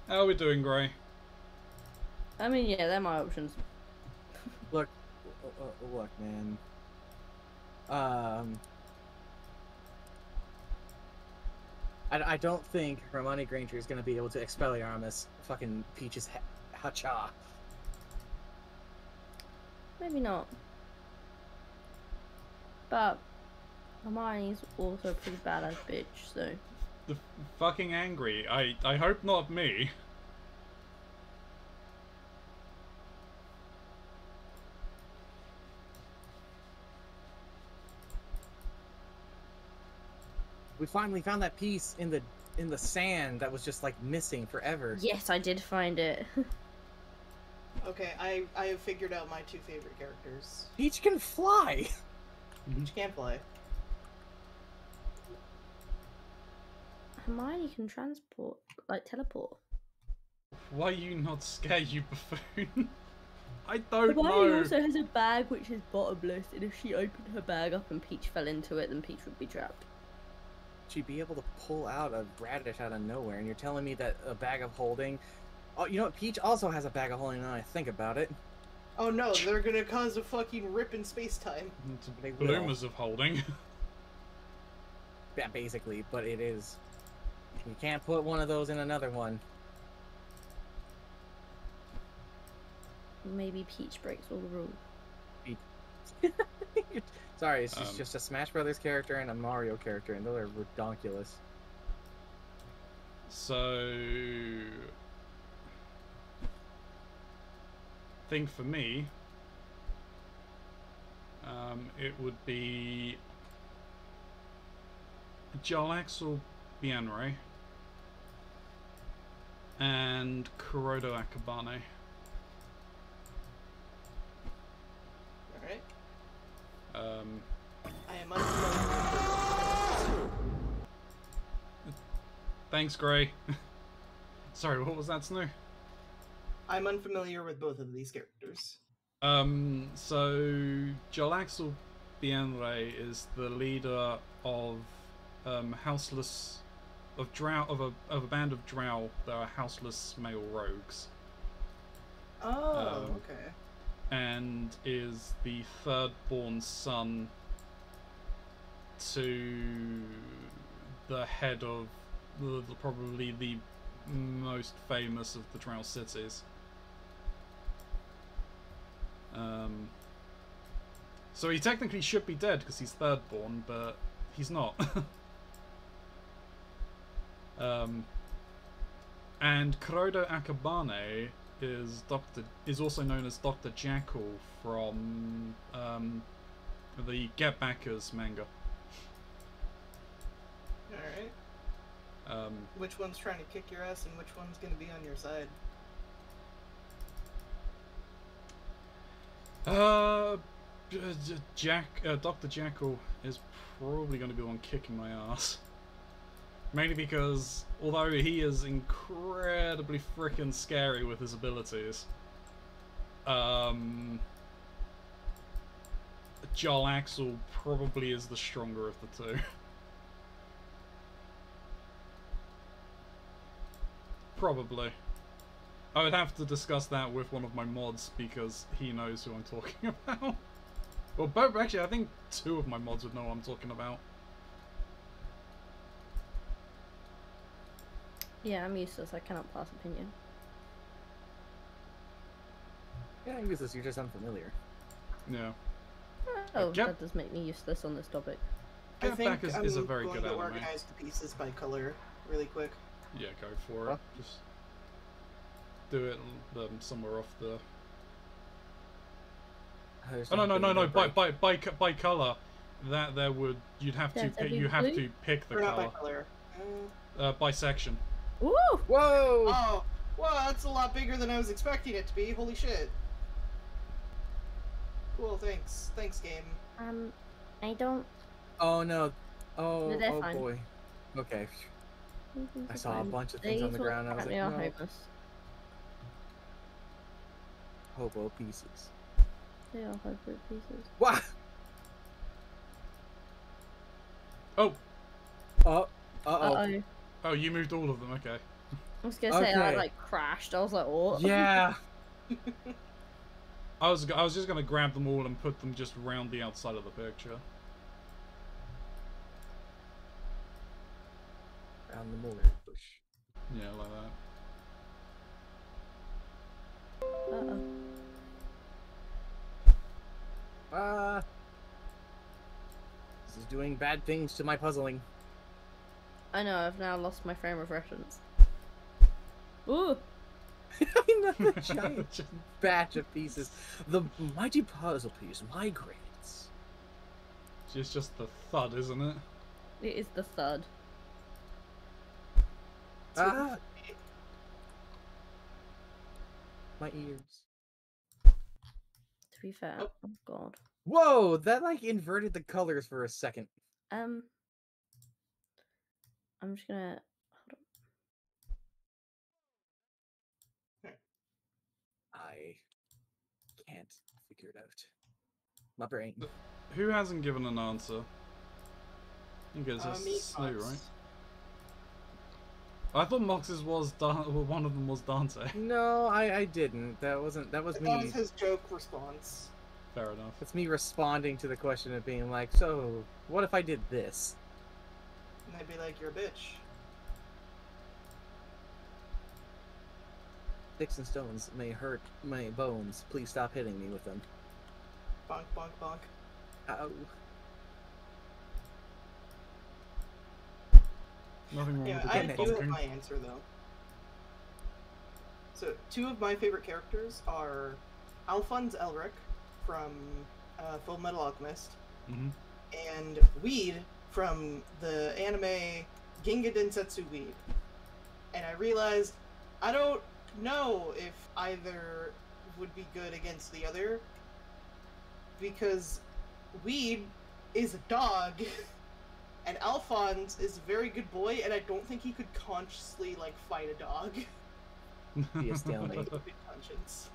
How are we doing, Gray? I mean, yeah, they're my options. Look, man. I don't think Hermione Granger is going to be able to Expelliarmus fucking Peach's Hacha. Maybe not. But Hermione's also a pretty badass bitch, so. The fucking angry. I hope not me. We finally found that piece in the sand that was just like missing forever. Yes, I did find it. Okay, I have figured out my two favorite characters. Peach can fly. Peach can't play. Hermione can transport, like teleport. Why you not scared, you buffoon? I don't Hermione know. also has a bag which is bottomless, and if she opened her bag up and Peach fell into it, then Peach would be trapped. She'd be able to pull out a radish out of nowhere, and you're telling me that a bag of holding... Oh, you know what? Peach also has a bag of holding now I think about it. Oh no, they're gonna cause a fucking rip in space-time. It's They will. bloomers of holding. Yeah, basically, but it is. You can't put one of those in another one. Maybe Peach breaks all the rules. Sorry, it's Um, just a Smash Brothers character and a Mario character, and those are redonkulous. So, I think for me, it would be Jarlax or Bienray and Kuroda Akabane. Alright. I am unfamiliar with Thanks, Gray. Sorry, what was that, Snow? I'm unfamiliar with both of these characters. So Jarlaxle Bienray is the leader of houseless of a band of drow that are houseless male rogues, Oh, Um, okay. and is the third-born son to the head of probably the most famous of the drow cities. So he technically should be dead because he's third-born, but he's not. And Kuroda Akabane is also known as Dr. Jackal from the Get Backers manga. Alright. Which one's trying to kick your ass and which one's gonna be on your side? Dr. Jackal is probably going to be the one kicking my ass. Mainly because, although he is incredibly freaking scary with his abilities, Jarl Axel probably is the stronger of the two. Probably. I would have to discuss that with one of my mods because he knows who I'm talking about. Well, both actually, I think 2 of my mods would know what I'm talking about. Yeah, I'm useless. I cannot pass opinion. Yeah, use this. You're just unfamiliar. Yeah. Oh, Get- that does make me useless on this topic. I Get think Back I'm is a very going good to anime. organize the pieces by color really quick. Yeah, go for Huh? it. Just do it somewhere off the. Oh no! By color, that there would you'd have to Does pick, it be you have blue? to pick the Or not by color. color. By section. Woo! Whoa! Oh, well, that's a lot bigger than I was expecting it to be. Holy shit. Cool, thanks. Thanks, game. I don't. Oh no! Oh, No, they're oh fine. boy. Okay. I saw a bunch of things on the These ground. And I was like, apparently are no. hopeless. Hobo pieces. They are hopeless pieces. What? Oh, Oh. Uh oh. Uh-oh. oh, you moved all of them. Okay. I was gonna say I Okay. like crashed. I was like, what? Yeah. I was just gonna grab them all and put them just round the outside of the picture. Around the mulberry bush. Yeah, like that. Uh-oh. This is doing bad things to my puzzling. I know. I've now lost my frame of reference. Ooh. Another giant batch of pieces. The mighty puzzle piece migrates. It's just the thud, isn't it? It is the thud. Ah! My ears. To be fair. Oh. Oh god. Whoa! That like inverted the colors for a second. I'm just gonna. I can't figure it out. My brain. Who hasn't given an answer? I think it's Me, Snow, Fox. right? I thought Mox's was well, one of them was Dante. No, I didn't. That was That was me. his joke response. Fair enough. It's me responding to the question of being like, so what if I did this? And they'd be like, you're a bitch. Sticks and stones may hurt my bones. Please stop hitting me with them. Bonk, bonk, bonk. Ow. Nothing wrong Yeah, with the I big do have bumping. my answer, though. So, 2 of my favorite characters are Alphonse Elric from Full Metal Alchemist, Mhm. and Weed from the anime Ginga Densetsu Weed. And I realized I don't know if either would be good against the other, because Weed is a dog, and Alphonse is a very good boy, and I don't think he could consciously, like, fight a dog. Be a stalemate. Good conscience.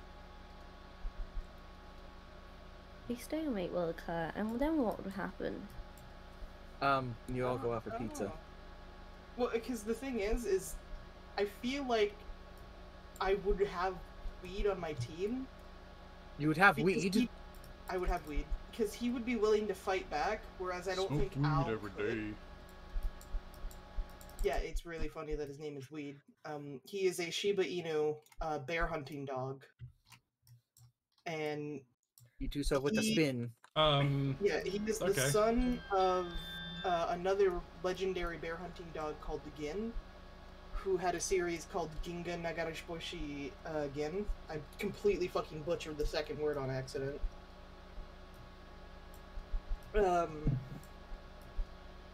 A stalemate will occur, and then what would happen? You all go out for pizza. Oh. Well, because the thing is I feel like I would have Weed on my team. You would have because weed. I would have Weed. Because he would be willing to fight back, whereas I don't Smoke think weed Al every could. day. Yeah, it's really funny that his name is Weed. He is a Shiba Inu bear hunting dog. And You do so with the He- spin. yeah, he is the Okay. son of another legendary bear hunting dog called Gin, who had a series called Ginga Nagarashboshi Gin. I completely fucking butchered the second word on accident.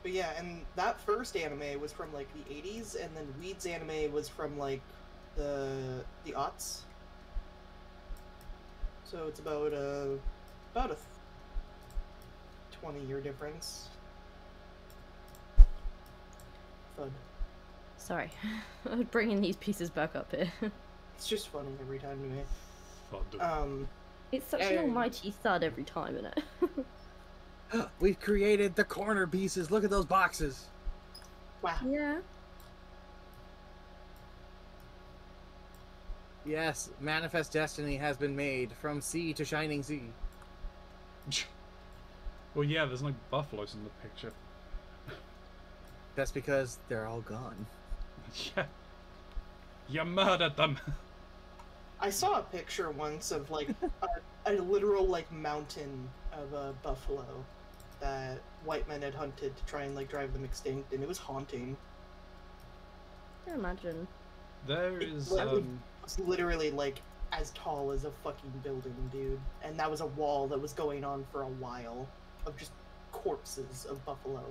But yeah, and that first anime was from like the 80s, and then Weed's anime was from like the aughts. So it's about 20-year difference. Fun. Sorry, I'm bringing these pieces back up here. It's just funny every time to me. Fun. It's such an almighty thud every time, isn't it? We've created the corner pieces. Look at those boxes. Wow. Yeah. Yes, Manifest Destiny has been made from sea to shining sea. Well, yeah, there's no buffaloes in the picture. That's because they're all gone. Yeah. You murdered them. I saw a picture once of like a literal like mountain of a buffalo that white men had hunted to try and like drive them extinct, and it was haunting. I can imagine. There is, It was literally like as tall as a fucking building, dude. And that was a wall that was going on for a while of just corpses of buffalo.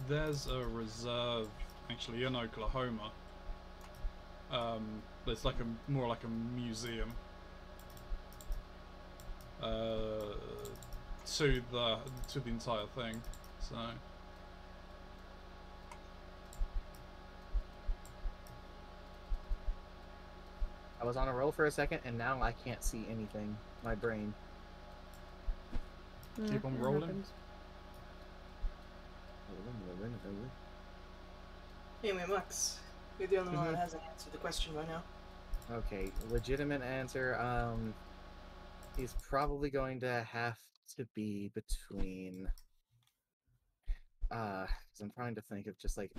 There's a reserve, actually, in Oklahoma. It's like more like a museum. To the entire thing, so. I was on a roll for a second, and now I can't see anything. My brain. Keep on It rolling. happens. Anyway, Mux, you're the only one that hasn't answered the question by now. Okay, legitimate answer. He's probably going to have to be between. 'Cause I'm trying to think of just like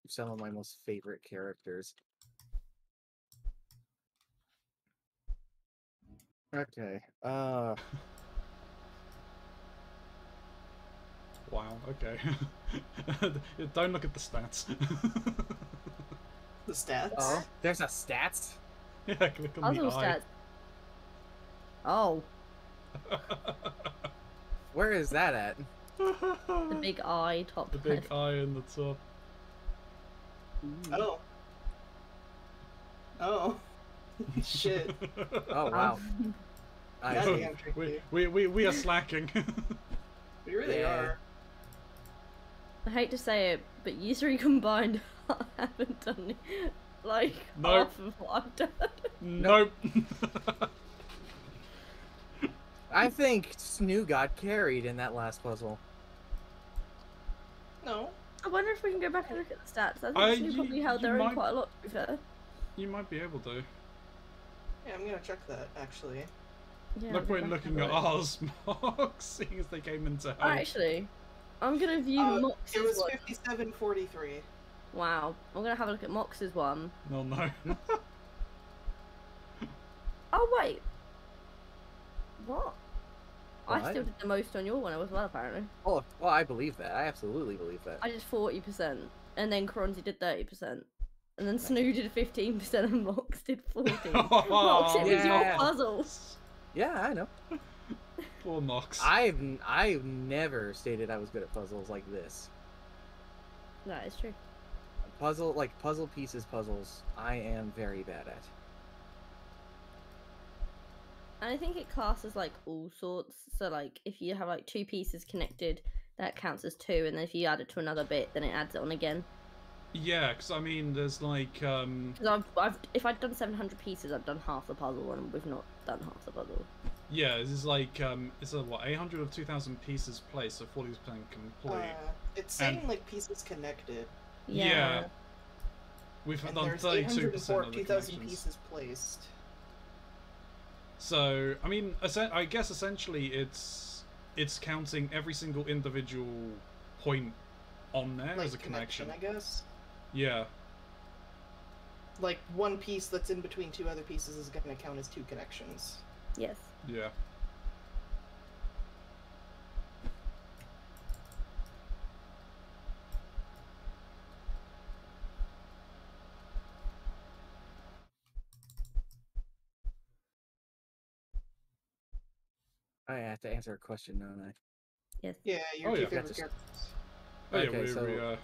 some of my most favorite characters. Okay. Wow. Okay. Don't look at the stats. The stats? Oh, there's a stats. Yeah, click on the Puzzle eye. stats. Oh, Where is that at? the big eye top The big eye in the top. Oh. Oh. Shit. Oh wow. Goddamn tricky. We are slacking. We really Yeah. are. I hate to say it, but you three combined haven't done like Nope. half of what I've done. Nope. I think Snoo got carried in that last puzzle. No. I wonder if we can go back and look at the stats. I think I- Snoop probably you- held you their own might- quite a lot, to be fair. You might be able to. Yeah, I'm gonna check that, actually. Yeah, No go point in back and looking have at a look. ours, Mark, seeing as they came into help. Actually, I'm gonna view It Mox's was one. 57:43. Wow, I'm gonna have a look at Mox's one. No, no. Oh wait, what? I What? still did the most on your one as well, apparently. Oh, well, I believe that. I absolutely believe that. I did 40%, and then Cronzy did 30%, and then Snoo did 15%, and Mox did 14%. Mox, it was your Yeah. puzzles. Yeah, I know. Poor Mox. I've never stated I was good at puzzles like this. That is true. Puzzle pieces puzzles, I am very bad at. And I think it classes like all sorts. So like if you have like two pieces connected, that counts as two, and then if you add it to another bit, then it adds it on again. Yeah, because I mean, there's like, Because if I'd done 700 pieces, I've done half the puzzle, and we've not done half the puzzle. yeah, this is like, it's a, what, 800 of 2,000 pieces placed, so 40% complete. It's saying And- like pieces connected. Yeah. We've And done there's 32% of the 2,000 connections. pieces placed. So, I mean, I guess essentially it's counting every single individual point on there Like as a connection. I guess. Yeah. Like one piece that's in between two other pieces is going to count as two connections. Yes. Yeah. I have to answer a question, don't I? Yes. Yeah, your Oh, two yeah. favorite Just- characters. Oh, yeah, Okay, we, so-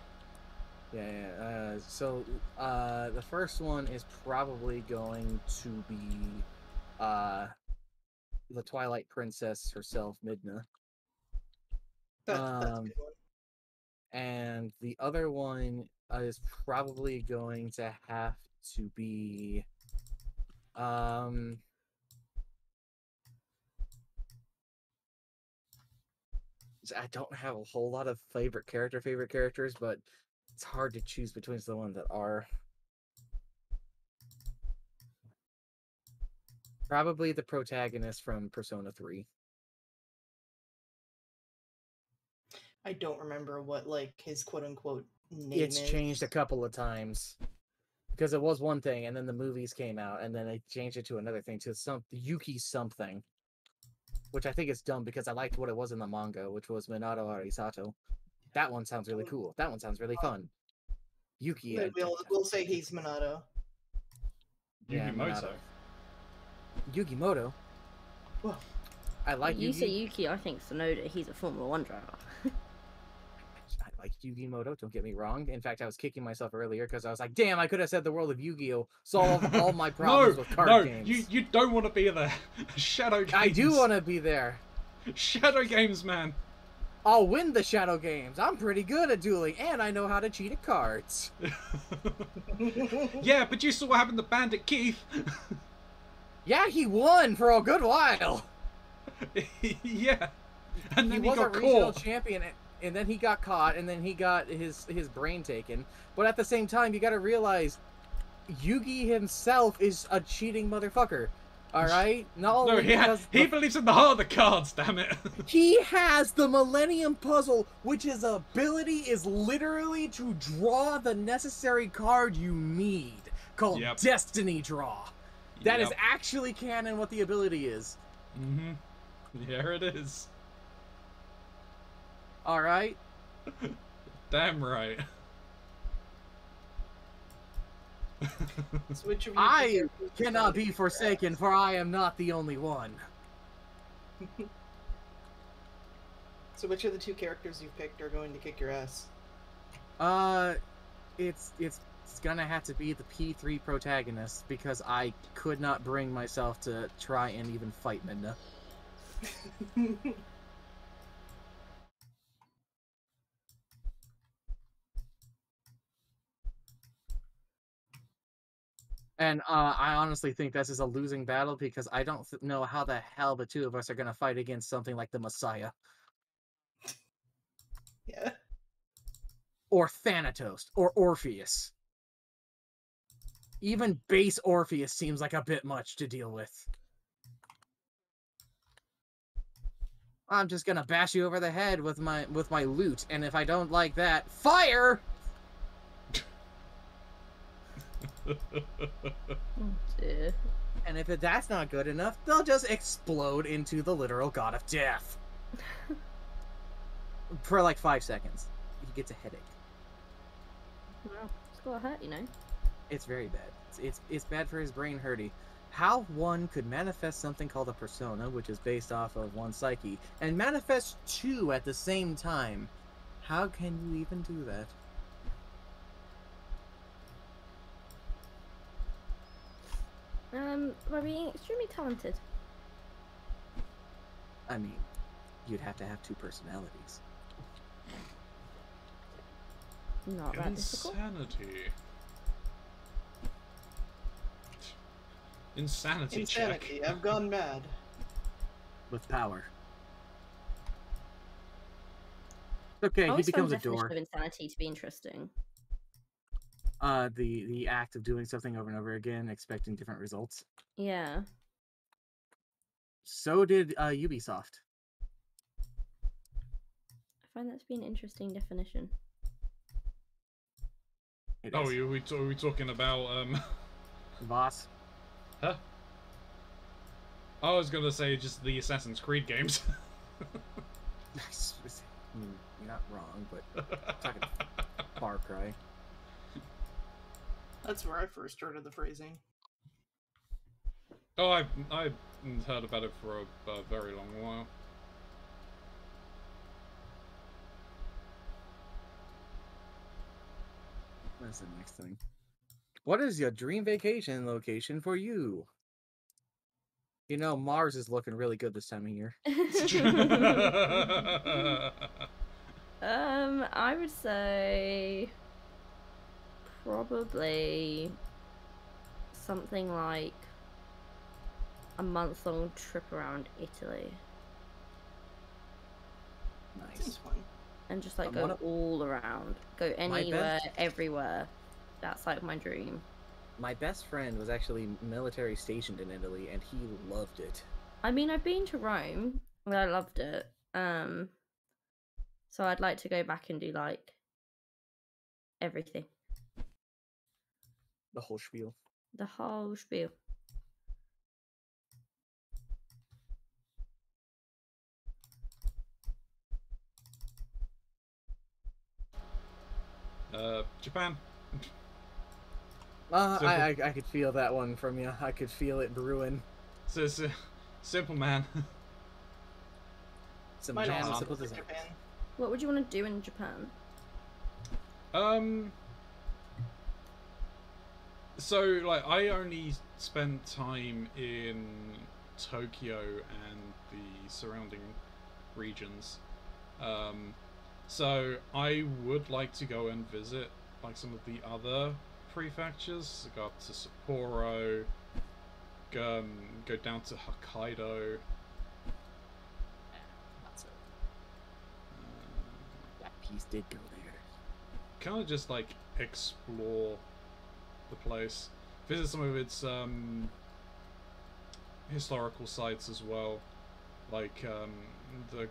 Yeah. So the first one is probably going to be the Twilight Princess herself, Midna. That's a good one. And the other one is probably going to have to be I don't have a whole lot of favorite characters, but it's hard to choose between the ones that are. Probably the protagonist from Persona 3. I don't remember what like his quote unquote name It's is. changed a couple of times. Because it was one thing, and then the movies came out, and then they changed it to another thing, to Yuki something. Which I think is dumb, because I liked what it was in the manga, which was Minato Arisato. That one sounds really cool. That one sounds really fun. Yuki. We'll say he's Minato. Yeah, Yugimoto. Yugimoto. Well, I like You Yugi. say Yuki, I think Sonoda, he's a Formula 1 driver. I like Yugimoto, don't get me wrong. In fact, I was kicking myself earlier because I was like, damn, I could have said the world of Yu-Gi-Oh! Solve all my problems with card games. You don't want to be there. Shadow Games. I do want to be there. Shadow Games, man. I'll win the Shadow Games. I'm pretty good at dueling, and I know how to cheat at cards. Yeah, but you saw what happened to Bandit Keith. Yeah, he won for a good while. Yeah. And then he was got a regional caught. champion, and then he got caught, and then he got his brain taken. But at the same time, you gotta realize, Yugi himself is a cheating motherfucker. Alright? No, he believes in the heart of the cards, damn it. He has the Millennium Puzzle, which his ability is literally to draw the necessary card you need, called Destiny Draw. That is actually canon what the ability is. Mm-hmm. Yeah, it is. Alright? Damn right. So which of you I cannot be forsaken, for I am not the only one. So which of the two characters you've picked are going to kick your ass? It's gonna have to be the P3 protagonist, because I could not bring myself to try and even fight Midna. And I honestly think this is a losing battle, because I don't know how the hell the two of us are gonna fight against something like the Messiah. Yeah. Or Thanatos, or Orpheus. Even base Orpheus seems like a bit much to deal with. I'm just gonna bash you over the head with my loot, and if I don't like that, fire! Oh dear. And if that's not good enough, they'll just explode into the literal god of death. For like 5 seconds. He gets a headache. Well, it's gotta hurt, you know. It's very bad. It's bad for his brain hurting. How one could manifest something called a persona, which is based off of one's psyche, and manifest two at the same time. How can you even do that? By being extremely talented. I mean, you'd have to have two personalities. Not that difficult. Insanity check. Insanity. I've gone mad. With power. Okay, I he always becomes a found the definition door. of insanity to be interesting. The act of doing something over and over again, expecting different results. Yeah. So did Ubisoft. I find that to be an interesting definition. It Oh, is. are we talking about Boss. Huh? I was gonna say just the Assassin's Creed games. You're not wrong, but talking Far Cry. That's where I first heard of the phrasing. Oh, I've heard about it for a very long while. What's the next thing? What is your dream vacation location for you? You know, Mars is looking really good this time of year. I would say probably something like a month-long trip around Italy Nice. Seems fun. and just like Um, go one of- all around, go My anywhere, best- everywhere. That's like my dream. My best friend was actually military stationed in Italy, and he loved it. I mean, I've been to Rome, and I loved it. So I'd like to go back and do like everything, The whole spiel. the whole spiel. Japan. I could feel that one from you. I could feel it brewing. So it's simple, man. Some Mine jam, also simple goes to design. Japan. What would you want to do in Japan? So like I only spent time in Tokyo and the surrounding regions. So I would like to go and visit like some of the other prefectures. Go up to Sapporo. Go down to Hokkaido. Not so. That piece did go there. Kind of just like explore the place, visit some of its historical sites as well, like the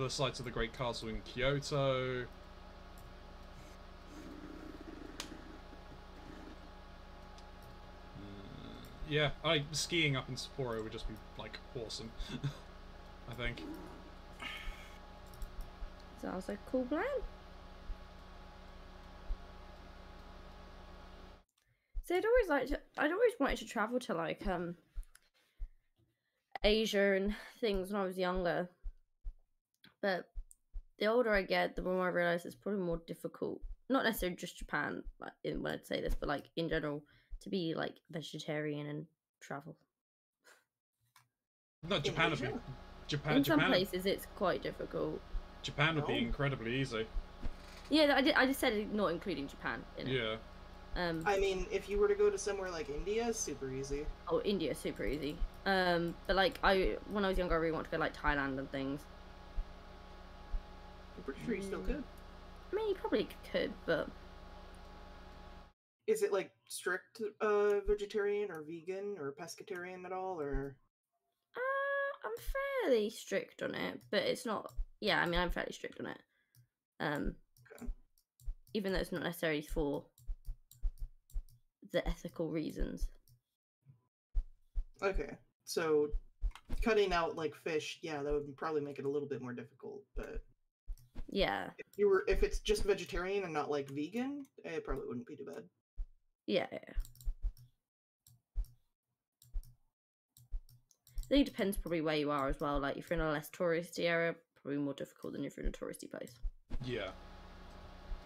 sites of the Great Castle in Kyoto. Yeah, skiing up in Sapporo would just be like awesome. I think. Sounds like a cool plan. So I'd always wanted to travel to like Asia and things when I was younger. But the older I get, the more I realize it's probably more difficult. Not necessarily just Japan, like when I'd say this, but like in general, to be like vegetarian and travel. No, Japan would be Asia? In some Japan. places, it's quite difficult. Japan would be No. incredibly easy. Yeah, I just said it, not including Japan in it. Yeah. I mean, if you were to go to somewhere like India, it's super easy. Oh, India, super easy. But like when I was younger, I really wanted to go like Thailand and things. I'm pretty sure you still could. I mean, you probably could, but Is it like strict vegetarian or vegan or pescatarian at all, or? I'm fairly strict on it. But it's not. Yeah, I mean, I'm fairly strict on it. Okay. Even though it's not necessarily for the ethical reasons. Okay, so cutting out like fish, yeah, that would probably make it a little bit more difficult. But Yeah, if it's just vegetarian and not like vegan, it probably wouldn't be too bad. yeah. I think it depends probably where you are as well. Like if you're in a less touristy area, probably more difficult than if you're in a touristy place. Yeah.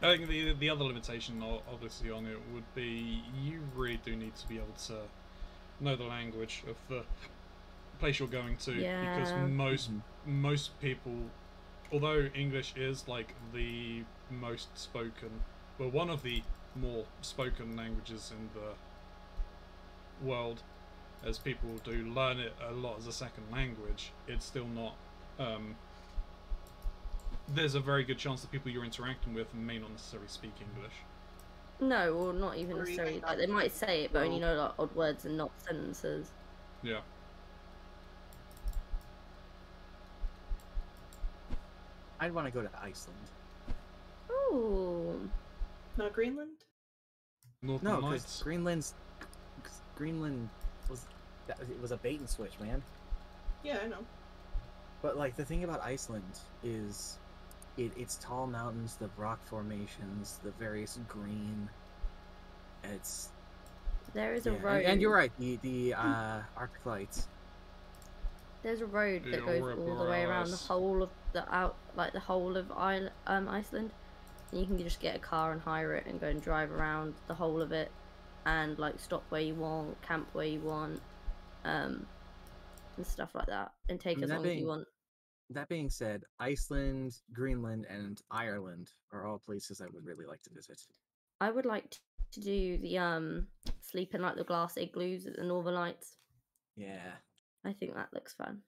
I think the other limitation, obviously, on it would be you really do need to be able to know the language of the place you're going to, because Yeah. most people, although English is like the most spoken, well, one of the more spoken languages in the world, as people do learn it a lot as a second language, it's still not. There's a very good chance that people you're interacting with may not necessarily speak English. No, or not even Or even necessarily. not Like they might say it, but only well. know like odd words and not sentences. Yeah. I'd want to go to Iceland. Oh, Not Greenland? No, Northern because Lights. Greenland was it was a bait and switch, man. Yeah, I know. But like the thing about Iceland is, it's tall mountains, the rock formations, the various green. It's there is a yeah, road. and you're right. The Arctic Lights. There's a road that The goes Aurora all the way around the Borealis. whole of the whole of Iceland. And you can just get a car and hire it and go and drive around the whole of it, and like stop where you want, camp where you want, and stuff like that, and take I mean, as that long as you being- want. That being said, Iceland, Greenland, and Ireland are all places I would really like to visit. I would like to do the sleep in like the glass igloos at the Northern Lights. Yeah, I think that looks fun.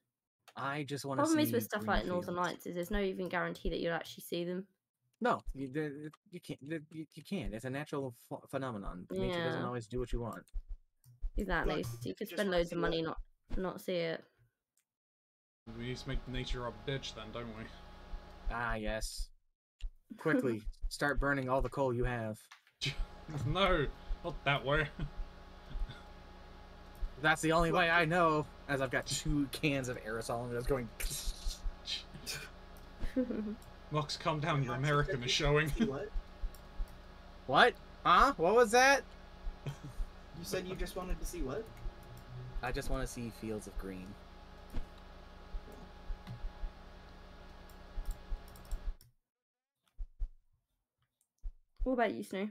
I just want to see. Problem is with stuff green like Northern fields. Lights is there's no even guarantee that you'll actually see them. No, you can't. You can't. It's a natural phenomenon. Nature doesn't Yeah. always do what you want. Exactly. Look, So you could just spend wanna loads see of money not see it. We used to make nature our bitch then, don't we? Ah, yes. Quickly, start burning all the coal you have. No, not that way. That's the only way I know, as I've got 2 cans of aerosol and it's going. Mox, calm down, your Mox, American is showing. See what? What? Huh? What was that? You said you just wanted to see what? I just want to see fields of green. What about you, Snow?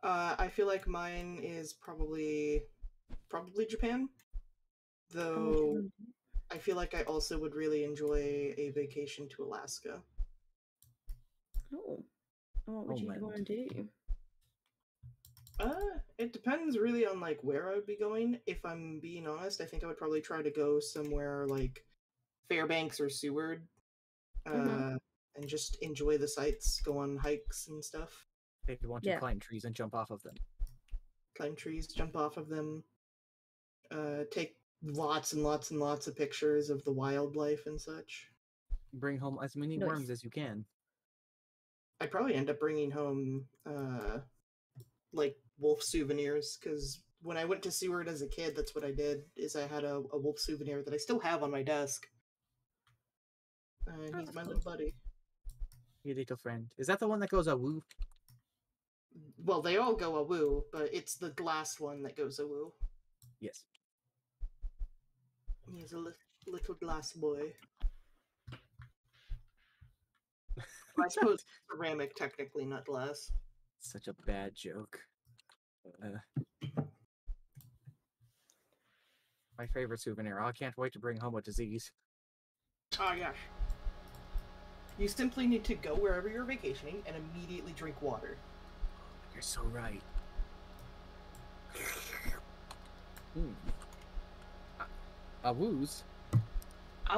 I feel like mine is probably Japan. Though I feel like I also would really enjoy a vacation to Alaska. Oh. What would you want to Homeland. do? It depends really on like where I would be going. If I'm being honest, I think I would probably try to go somewhere like Fairbanks or Seward, Mhm. and just enjoy the sights, go on hikes and stuff, If you want to Yeah. climb trees and jump off of them. climb trees, jump off of them, take lots and lots and lots of pictures of the wildlife and such. Bring home as many Nice. worms as you can. I'd probably end up bringing home like wolf souvenirs, because when I went to Seward as a kid, that's what I did. Is I had a wolf souvenir that I still have on my desk, and Oh, he's that's my cool. little buddy. Your little friend. Is that the one that goes a woo? Well, they all go a woo, but it's the last one that goes a woo. Yes. He's a little glass boy. I suppose ceramic, technically, not glass. Such a bad joke. My favorite souvenir. I can't wait to bring home a disease. Oh gosh. You simply need to go wherever you're vacationing and immediately drink water. You're so right. A woos.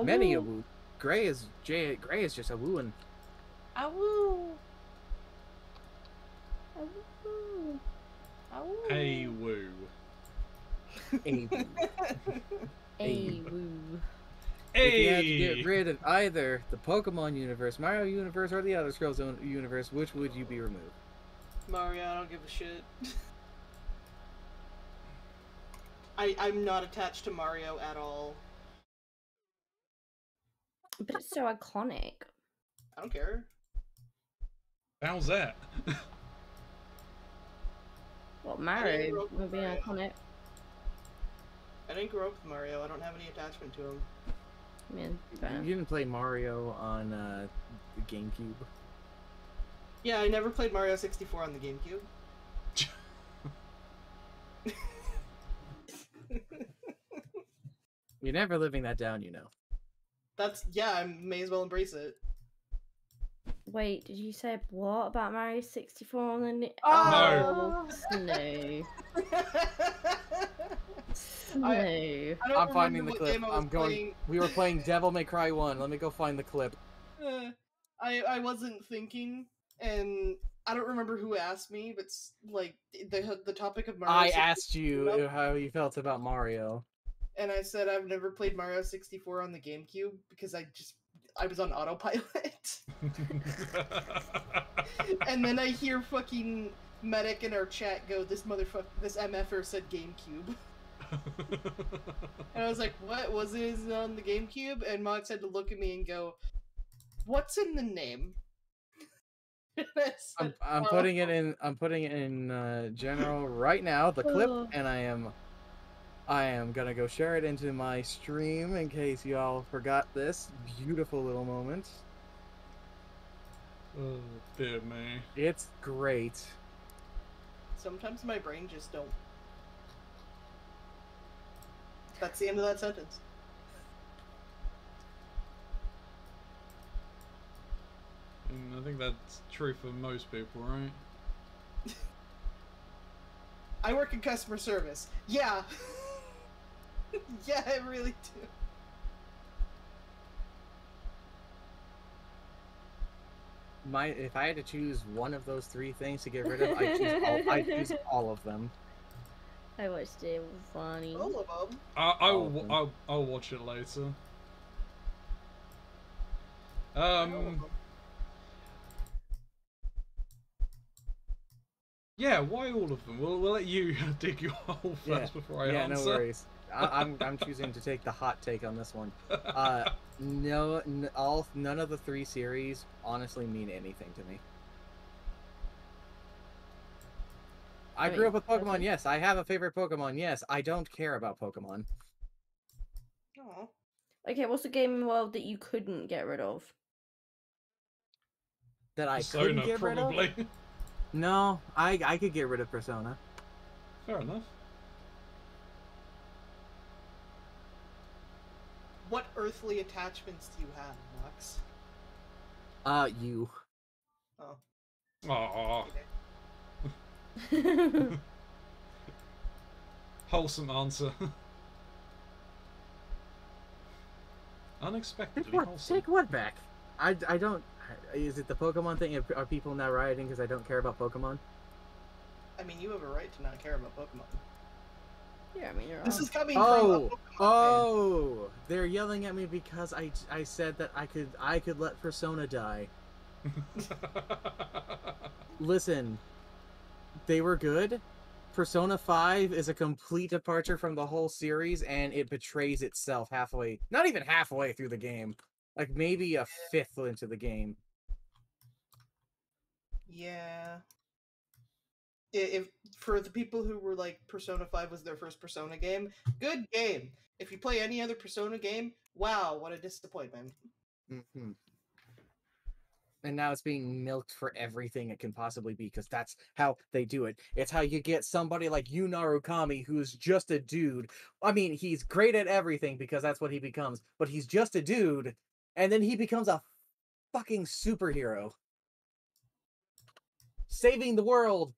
Many a woo. Gray is just a wooing. Awoo! Awoo. Awoo! Hey, woo. A woo. Hey, woo. If you had to Hey! get rid of either the Pokemon universe, Mario universe, or the Elder Scrolls universe, which would you be removed? Mario, I don't give a shit. I'm not attached to Mario at all. But it's so iconic. I don't care. How's that? What, grow Mario up with would be Mario. iconic. I didn't grow up with Mario. I don't have any attachment to him. I mean, fair enough. You didn't play Mario on the GameCube. Yeah, I never played Mario 64 on the GameCube. You're never living that down, you know. I may as well embrace it. Wait, did you say what about Mario 64 on the No. Oh, no. No. I don't I'm finding remember the what clip. game I was I'm going. playing. We were playing Devil May Cry 1. Let me go find the clip. I wasn't thinking, and I don't remember who asked me, but like the topic of Mario. I 64 asked you how you felt about Mario. and I said I've never played Mario 64 on the GameCube because I was on autopilot. And then I hear fucking Medic in our chat go, this MFer said GameCube. And I was like, what? Was it on the GameCube? And Mox had to look at me and go, what's in the name? And I said, I'm putting it in. I'm putting it in general right now. The clip, and I am gonna go share it into my stream in case y'all forgot this beautiful little moment. Oh, dear me. It's great. Sometimes my brain just don't. That's the end of that sentence. I think that's true for most people, right? I work in customer service. Yeah. Yeah, I really do. If I had to choose one of those three things to get rid of, I'd choose all of them. I watched it. It was funny. All of them. I'll watch it later. Yeah, why all of them? We'll let you dig your hole first before I answer. Yeah, no worries. I'm choosing to take the hot take on this one. None of the three series honestly mean anything to me. I grew up with Pokemon, yes. I have a favorite Pokemon, yes. I don't care about Pokemon. Oh. Okay, what's the game world that you couldn't get rid of? That I Persona, couldn't get probably. rid of? No, I could get rid of Persona. Fair enough. What earthly attachments do you have, Max? You. Oh. Aww. Wholesome answer. Unexpectedly wholesome. Take what back? I don't... Is it the Pokemon thing? Are people now rioting because I don't care about Pokemon? I mean, you have a right to not care about Pokemon. Yeah, I mean, you're This wrong. is coming from a Pokemon fan. They're yelling at me because I said that I could let Persona die. Listen, they were good. Persona 5 is a complete departure from the whole series, and it betrays itself halfway, not even halfway through the game. Like, maybe a fifth into the game. Yeah. If for the people who were like, Persona 5 was their first Persona game, good game. If you play any other Persona game, wow, what a disappointment. Mm-hmm. And now it's being milked for everything it can possibly be, because that's how they do it. It's how you get somebody like Yu Narukami, who's just a dude. I mean, he's great at everything because that's what he becomes, but he's just a dude, and then he becomes a fucking superhero. Saving the world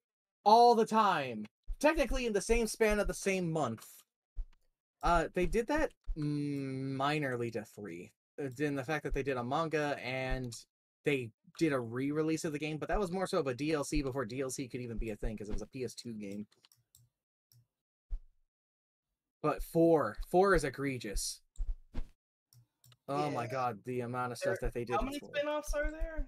all the time. Technically in the same span of the same month. They did that minorly to 3. In the fact that they did a manga and they did a re-release of the game, but that was more so of a DLC before DLC could even be a thing, because it was a PS2 game. But 4 is egregious. Oh my god, the amount of stuff that they did. How many spin-offs are there?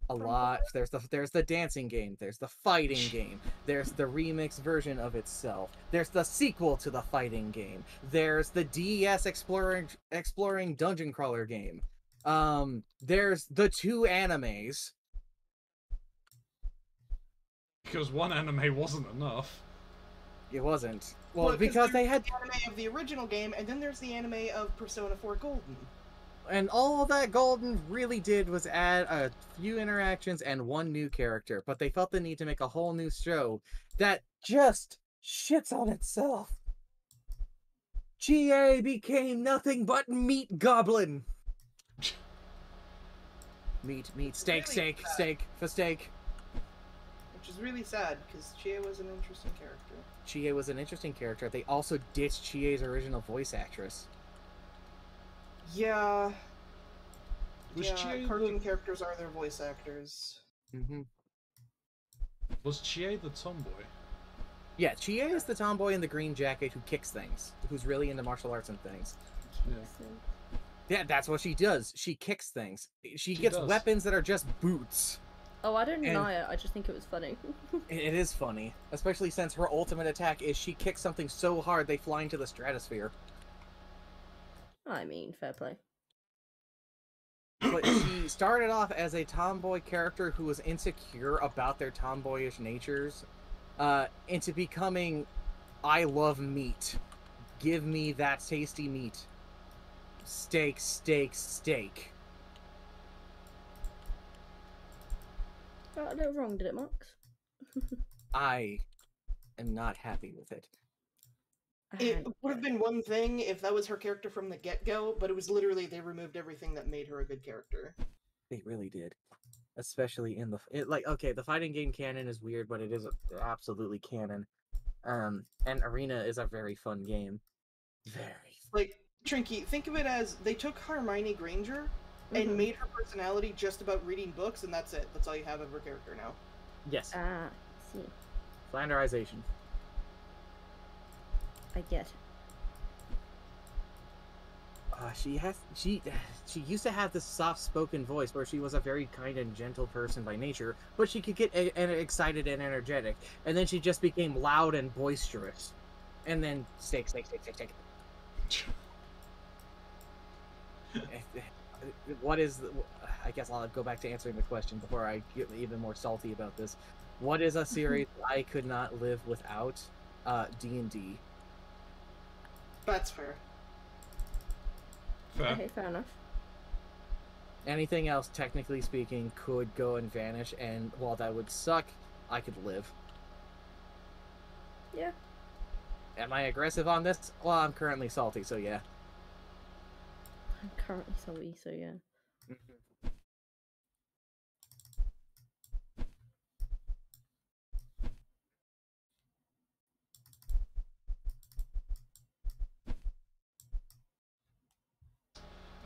A lot. There's the dancing game. There's the fighting game. There's the remix version of itself. There's the sequel to the fighting game. There's the DS exploring dungeon crawler game. There's the 2 animes. Because one anime wasn't enough. It wasn't. Well, because they had the anime of the original game, and then there's the anime of Persona 4 Golden. And all that Golden really did was add a few interactions and 1 new character, but they felt the need to make a whole new show that just shits on itself. Chie became nothing but Meat Goblin. Meat, steak, really steak, sad. steak, for steak. Which is really sad, because Chie was an interesting character. Chie was an interesting character. They also ditched Chie's original voice actress. Yeah. Was Chie cartoon characters are their voice actors. Mm-hmm. Was Chie the tomboy? Yeah, Chie is the tomboy in the green jacket who kicks things, who's really into martial arts and things. Yeah, that's what she does. She kicks things. She gets weapons that are just boots. Oh, I don't deny it. I just think it was funny. It is funny, especially since her ultimate attack is she kicks something so hard they fly into the stratosphere. I mean, fair play. But she started off as a tomboy character who was insecure about their tomboyish natures, into becoming, I love meat. Give me that tasty meat. Steak, steak, steak. Got a little wrong, did it, Max? I am not happy with it. It would have been one thing if that was her character from the get-go, but it was literally they removed everything that made her a good character. They really did. especially in okay, the fighting game canon is weird, but it is absolutely canon. And Arena is a very fun game. Very. Like, Trinky, think of it as they took Hermione Granger and made her personality just about reading books, and that's it. That's all you have of her character now. Yes. Ah, see. Flanderization. I get. She used to have this soft-spoken voice where she was a very kind and gentle person by nature, but she could get excited and energetic, and then she just became loud and boisterous, and then steak. What is? I guess I'll go back to answering the question before I get even more salty about this. What is a series I could not live without? D&D. That's fair. Fair. Okay, fair enough. Anything else, technically speaking, could go and vanish, and while that would suck, I could live. Yeah. Am I aggressive on this? Well, I'm currently salty, so yeah. I'm currently salty, so yeah.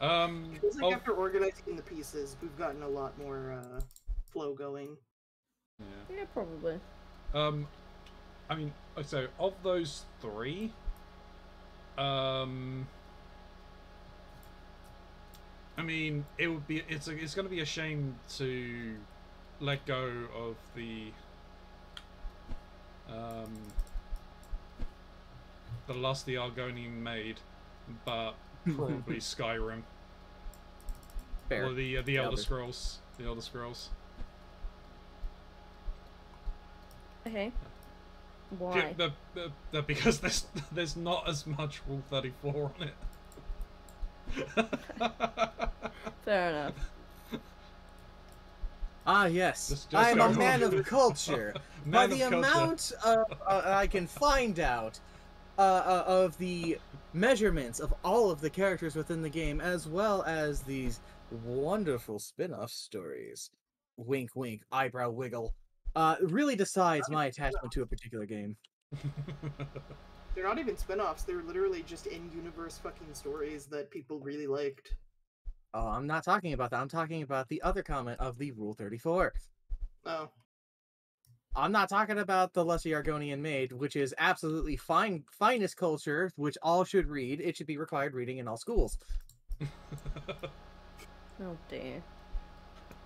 Feels like after organizing the pieces, we've gotten a lot more flow going. Yeah, probably. I mean, so of those three, I mean, it's going to be a shame to let go of the last the Argonian made, but probably Skyrim. Fair. Or the Elder Scrolls. The Elder Scrolls. Okay. Why? Because there's not as much Rule 34 on it. Ah, Fair enough. yes. Just I'm go a man on. of culture. By the amount I can find out of the measurements of all of the characters within the game, as well as these wonderful spin-off stories. Wink, wink, eyebrow wiggle. Really decides my attachment to a particular game. They're not even spin-offs, they're literally just in-universe fucking stories that people really liked. Oh, I'm not talking about that. I'm talking about the other comment of the Rule 34. Oh. I'm not talking about the Lusty Argonian Maid, which is absolutely finest culture, which all should read. It should be required reading in all schools. Oh dear.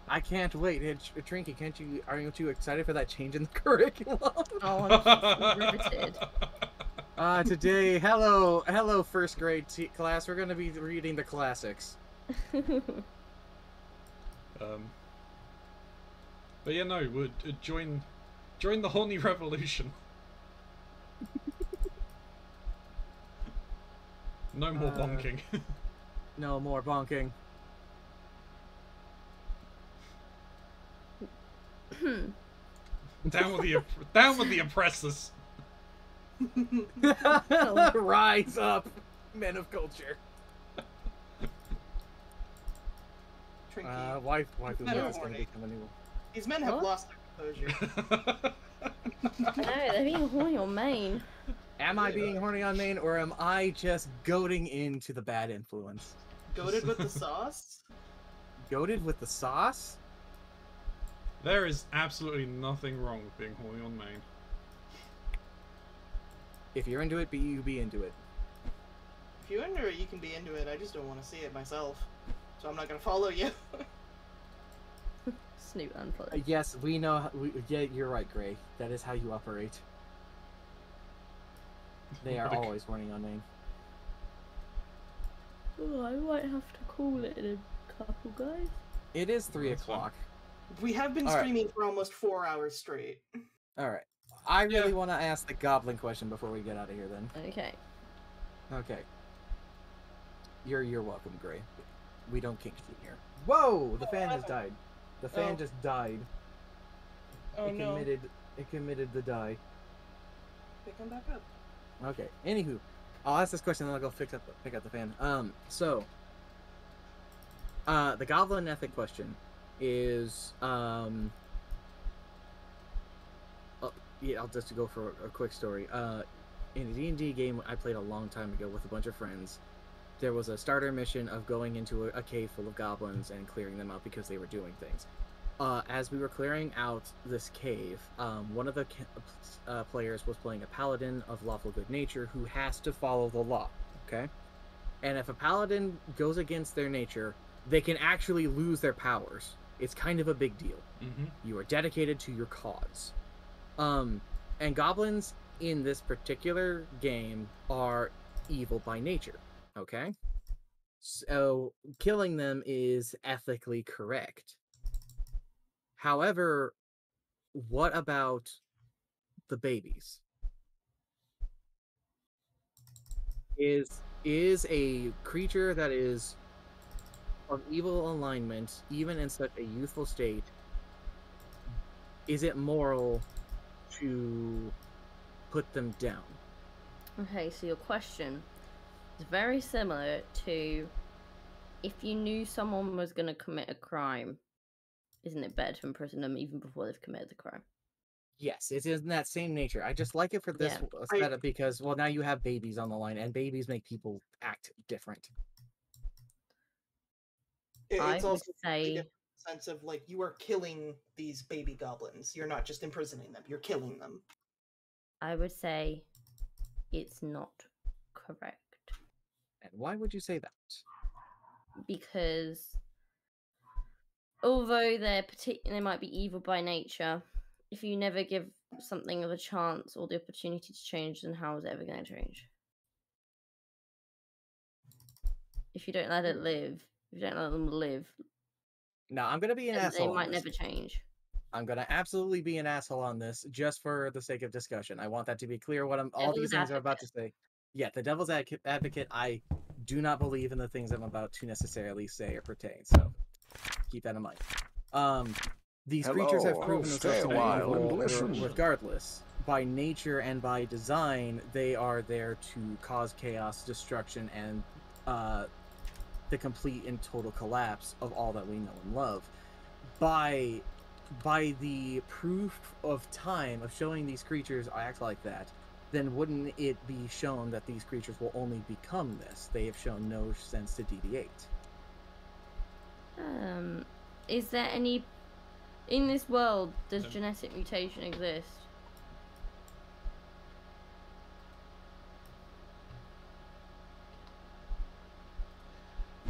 I can't wait. Trinky, aren't you excited for that change in the curriculum? Oh, I'm riveted. Today, hello first grade class. We're going to be reading the classics. But yeah, no, would join the horny revolution. No more bonking. No more bonking. Down with the oppressors. Rise up, men of culture. Trinky. Why Men do are this going to horny. become a new? These men have What? lost their composure. I know, they're being horny on main. Am I being horny on main, or am I just goading into the bad influence? Goated with the sauce? Goaded with the sauce? There is absolutely nothing wrong with being horny on main. If you're into it, you be into it. If you're into it, you can be into it. I just don't want to see it myself. So I'm not going to follow you. Snoot unplugged. Yes, we know. Yeah, you're right, Gray. That is how you operate. They are What a- always horny on main. Oh, I might have to call it in a couple, guys. It is 3 That's fine. o'clock. We have been All right. streaming for almost 4 hours straight. All right. I really Yeah. want to ask the goblin question before we get out of here. Then. Okay. Okay. You're welcome, Gray. We don't kink shit here. Whoa! The fan has died. The fan Oh. just died. Oh no. It committed the die. They come back up. Okay. Anywho, I'll ask this question, then I'll go pick up the fan. So, the goblin ethic question: is yeah, I'll just go for a quick story. In a D&D game I played a long time ago with a bunch of friends, there was a starter mission of going into a cave full of goblins and clearing them out because they were doing things. As we were clearing out this cave, one of the players was playing a paladin of lawful good nature who has to follow the law, okay? And if a paladin goes against their nature, they can actually lose their powers. It's kind of a big deal. Mm-hmm. You are dedicated to your cause. And goblins in this particular game are evil by nature, okay? So killing them is ethically correct. However, what about the babies? Is a creature that is of evil alignment, even in such a youthful state, is it moral to put them down? Okay, so your question is very similar to if you knew someone was going to commit a crime, isn't it better to imprison them even before they've committed the crime? Yes, it is in that same nature. I just like it for this setup because, well, now you have babies on the line, and babies make people act different. It's also a sense of, like, you are killing these baby goblins. You're not just imprisoning them, you're killing them. I would say it's not correct. And why would you say that? Because although they might be evil by nature, if you never give something of a chance or the opportunity to change, then how is it ever going to change? If you don't let it live, if you don't let them live, now I'm going to be an asshole. They might never change. I'm going to absolutely be an asshole on this just for the sake of discussion. I want that to be clear what all these things I'm about to say. Yeah, the devil's advocate, I do not believe in the things I'm about to necessarily say or pertain, so keep that in mind. These creatures have proven themselves to be evil regardless. By nature and by design, they are there to cause chaos, destruction, and the complete and total collapse of all that we know and love. By the proof of time of showing these creatures act like that, then wouldn't it be shown that these creatures will only become this? They have shown no sense to deviate. Is there any... In this world, does genetic mutation exist?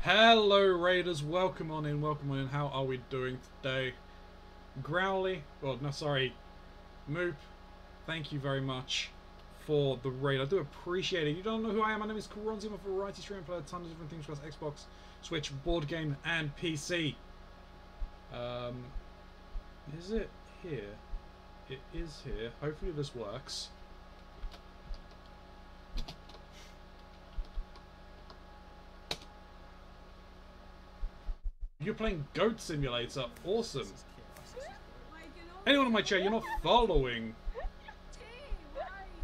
Hello Raiders, welcome on in, how are we doing today? Growly, Moop, thank you very much for the raid, I do appreciate it. You don't know who I am, my name is Karonzi, I'm a variety streamer, play a ton of different things across Xbox, Switch, board game and PC. Is it here? It is here, hopefully this works. You're playing Goat Simulator. Awesome. Anyone in my chat, you're not following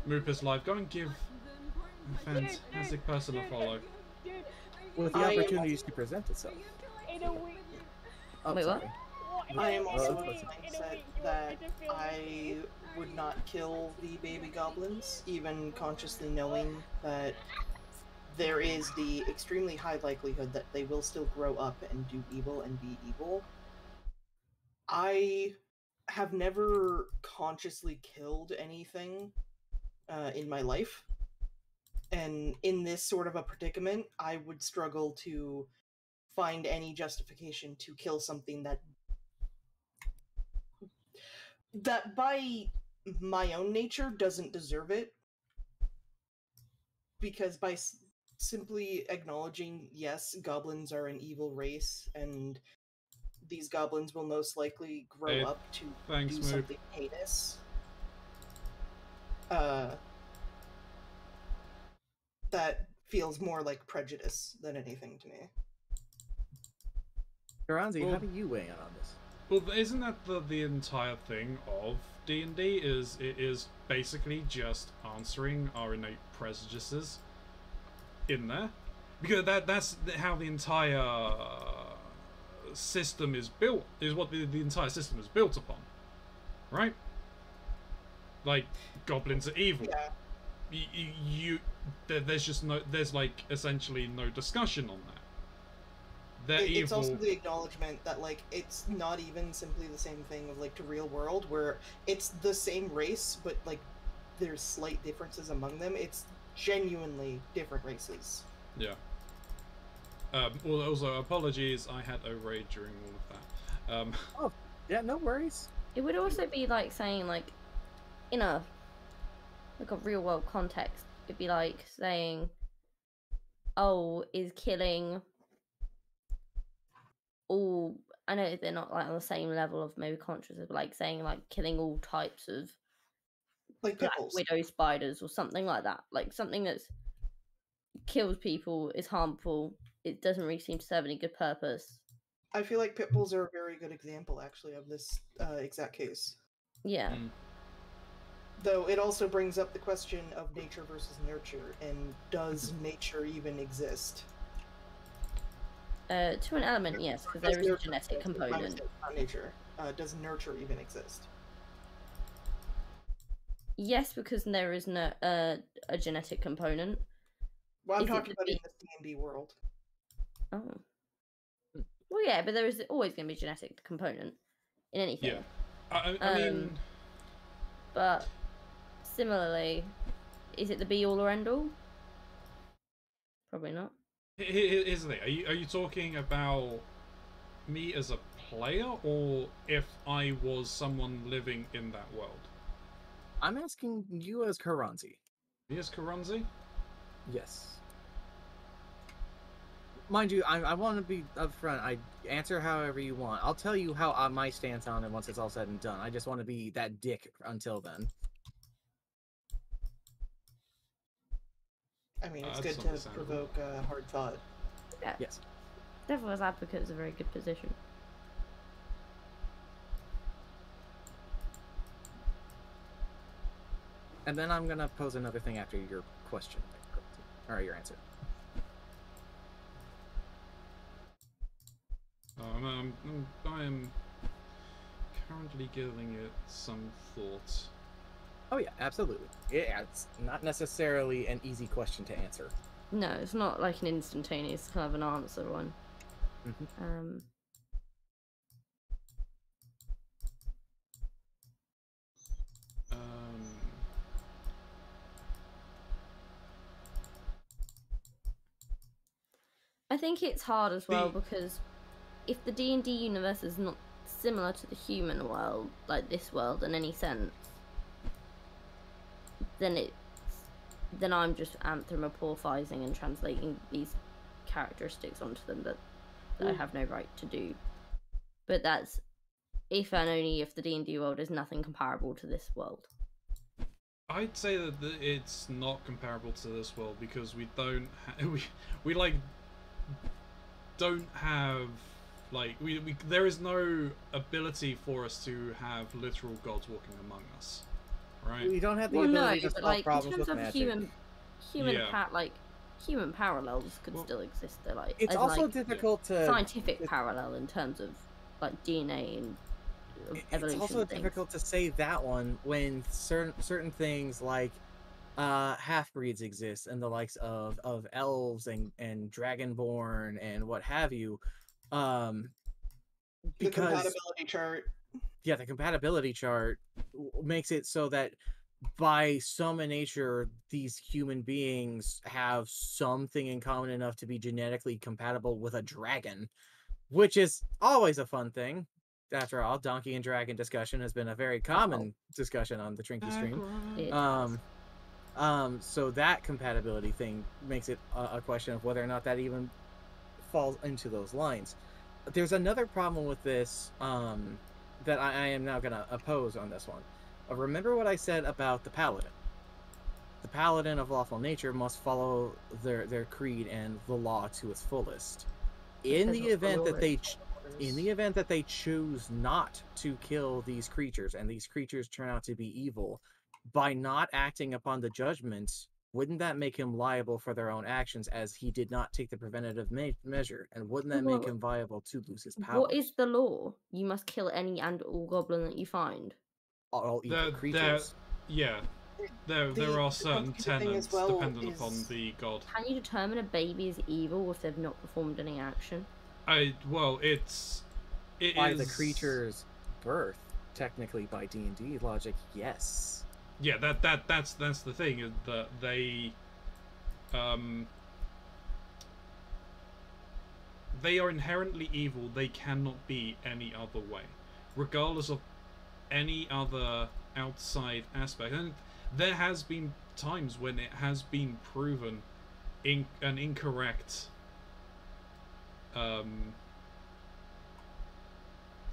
Moopus Live, go and give a fantastic person a follow. With the opportunities to present itself. Oh, wait, what? I am also of the mindset that I would not kill the baby goblins, even consciously knowing that there is the extremely high likelihood that they will still grow up and do evil and be evil. I have never consciously killed anything in my life, and in this sort of a predicament, I would struggle to find any justification to kill something that by my own nature doesn't deserve it, because by simply acknowledging, yes, goblins are an evil race, and these goblins will most likely grow up to do something heinous. That feels more like prejudice than anything to me. Karanzi, how do you weigh in on this? Well, isn't that the entire thing of D&D? It is basically just answering our innate prejudices in there, because that's how the entire system is built, is what the entire system is built upon, right? Like, goblins are evil. Yeah. There's just no, there's like essentially no discussion on that. They're evil. It's also the acknowledgement that like it's not even simply the same thing of like to real world where it's the same race but like there's slight differences among them. It's genuinely different races. Yeah. Well, also apologies, I had a raid during all of that. Oh, yeah, no worries. It would also be like saying like, in a real world context, it'd be like saying, oh, is killing all, I know they're not like on the same level of maybe consciousness, but like saying like killing all types of Like black pickles. widow spiders or something like that, like something that's kills people, is harmful, it doesn't really seem to serve any good purpose. I feel like pit bulls are a very good example actually of this exact case. Yeah. Though it also brings up the question of nature versus nurture, and does nature even exist? To an element, yes, because there is a genetic component. Not nature. Does nurture even exist? Yes, because there is no a genetic component. Well, I'm Is it talking the about in the D&D world. Oh. Well, yeah, but there is always going to be a genetic component in anything. Yeah. I mean... But similarly, is it the be-all or end-all? Probably not. Here's the thing. Are you talking about me as a player, or if I was someone living in that world? I'm asking you as Karanzi. Me as Karanzi? Yes. Mind you, I want to be upfront. I answer however you want. I'll tell you how my stance on it once it's all said and done. I just want to be that dick until then. I mean, it's good to provoke hard thought. Yeah. Yes. Devil's advocate is a very good position. And then I'm gonna pose another thing after your question, or your answer. I am currently giving it some thought. Oh yeah, absolutely. It's not necessarily an easy question to answer. No, it's not like an instantaneous kind of an answer one. Mm-hmm. I think it's hard as well because if the D&D universe is not similar to the human world, like this world in any sense, then I'm just anthropomorphizing and translating these characteristics onto them that I have no right to do. But that's if and only if the D&D world is nothing comparable to this world. I'd say that it's not comparable to this world because we don't we like don't have like we there is no ability for us to have literal gods walking among us, right? We don't have the ability to solve problems with magic. Human human parallels could still exist. They're like it's also difficult to scientific parallel in terms of like DNA and evolution. It's also difficult to say that one when certain things like half-breeds exist and the likes of elves and dragonborn and what have you, because the compatibility chart. Yeah, the compatibility chart makes it so that by some nature these human beings have something in common enough to be genetically compatible with a dragon, which is always a fun thing. After all, donkey and dragon discussion has been a very common discussion on the Trinky stream. So that compatibility thing makes it a question of whether or not that even falls into those lines. There's another problem with this that I am now going to oppose on this one. Remember what I said about the paladin. The paladin of lawful nature must follow their creed and the law to its fullest. In the event that they choose not to kill these creatures and these creatures turn out to be evil, by not acting upon the judgments wouldn't that make him liable for their own actions as he did not take the preventative measure? And wouldn't that make Well, him viable to lose his power? What is the law? You must kill any and all goblin that you find. All evil There, creatures. yeah, there The are certain complicated thing as tenets well dependent upon is- the god. Can you determine a baby is evil if they've not performed any action? Well, it By is the creature's birth, technically by D&D logic, yes. Yeah, that's the thing, is that they are inherently evil. They cannot be any other way, regardless of any other outside aspect. And there has been times when it has been proven an incorrect.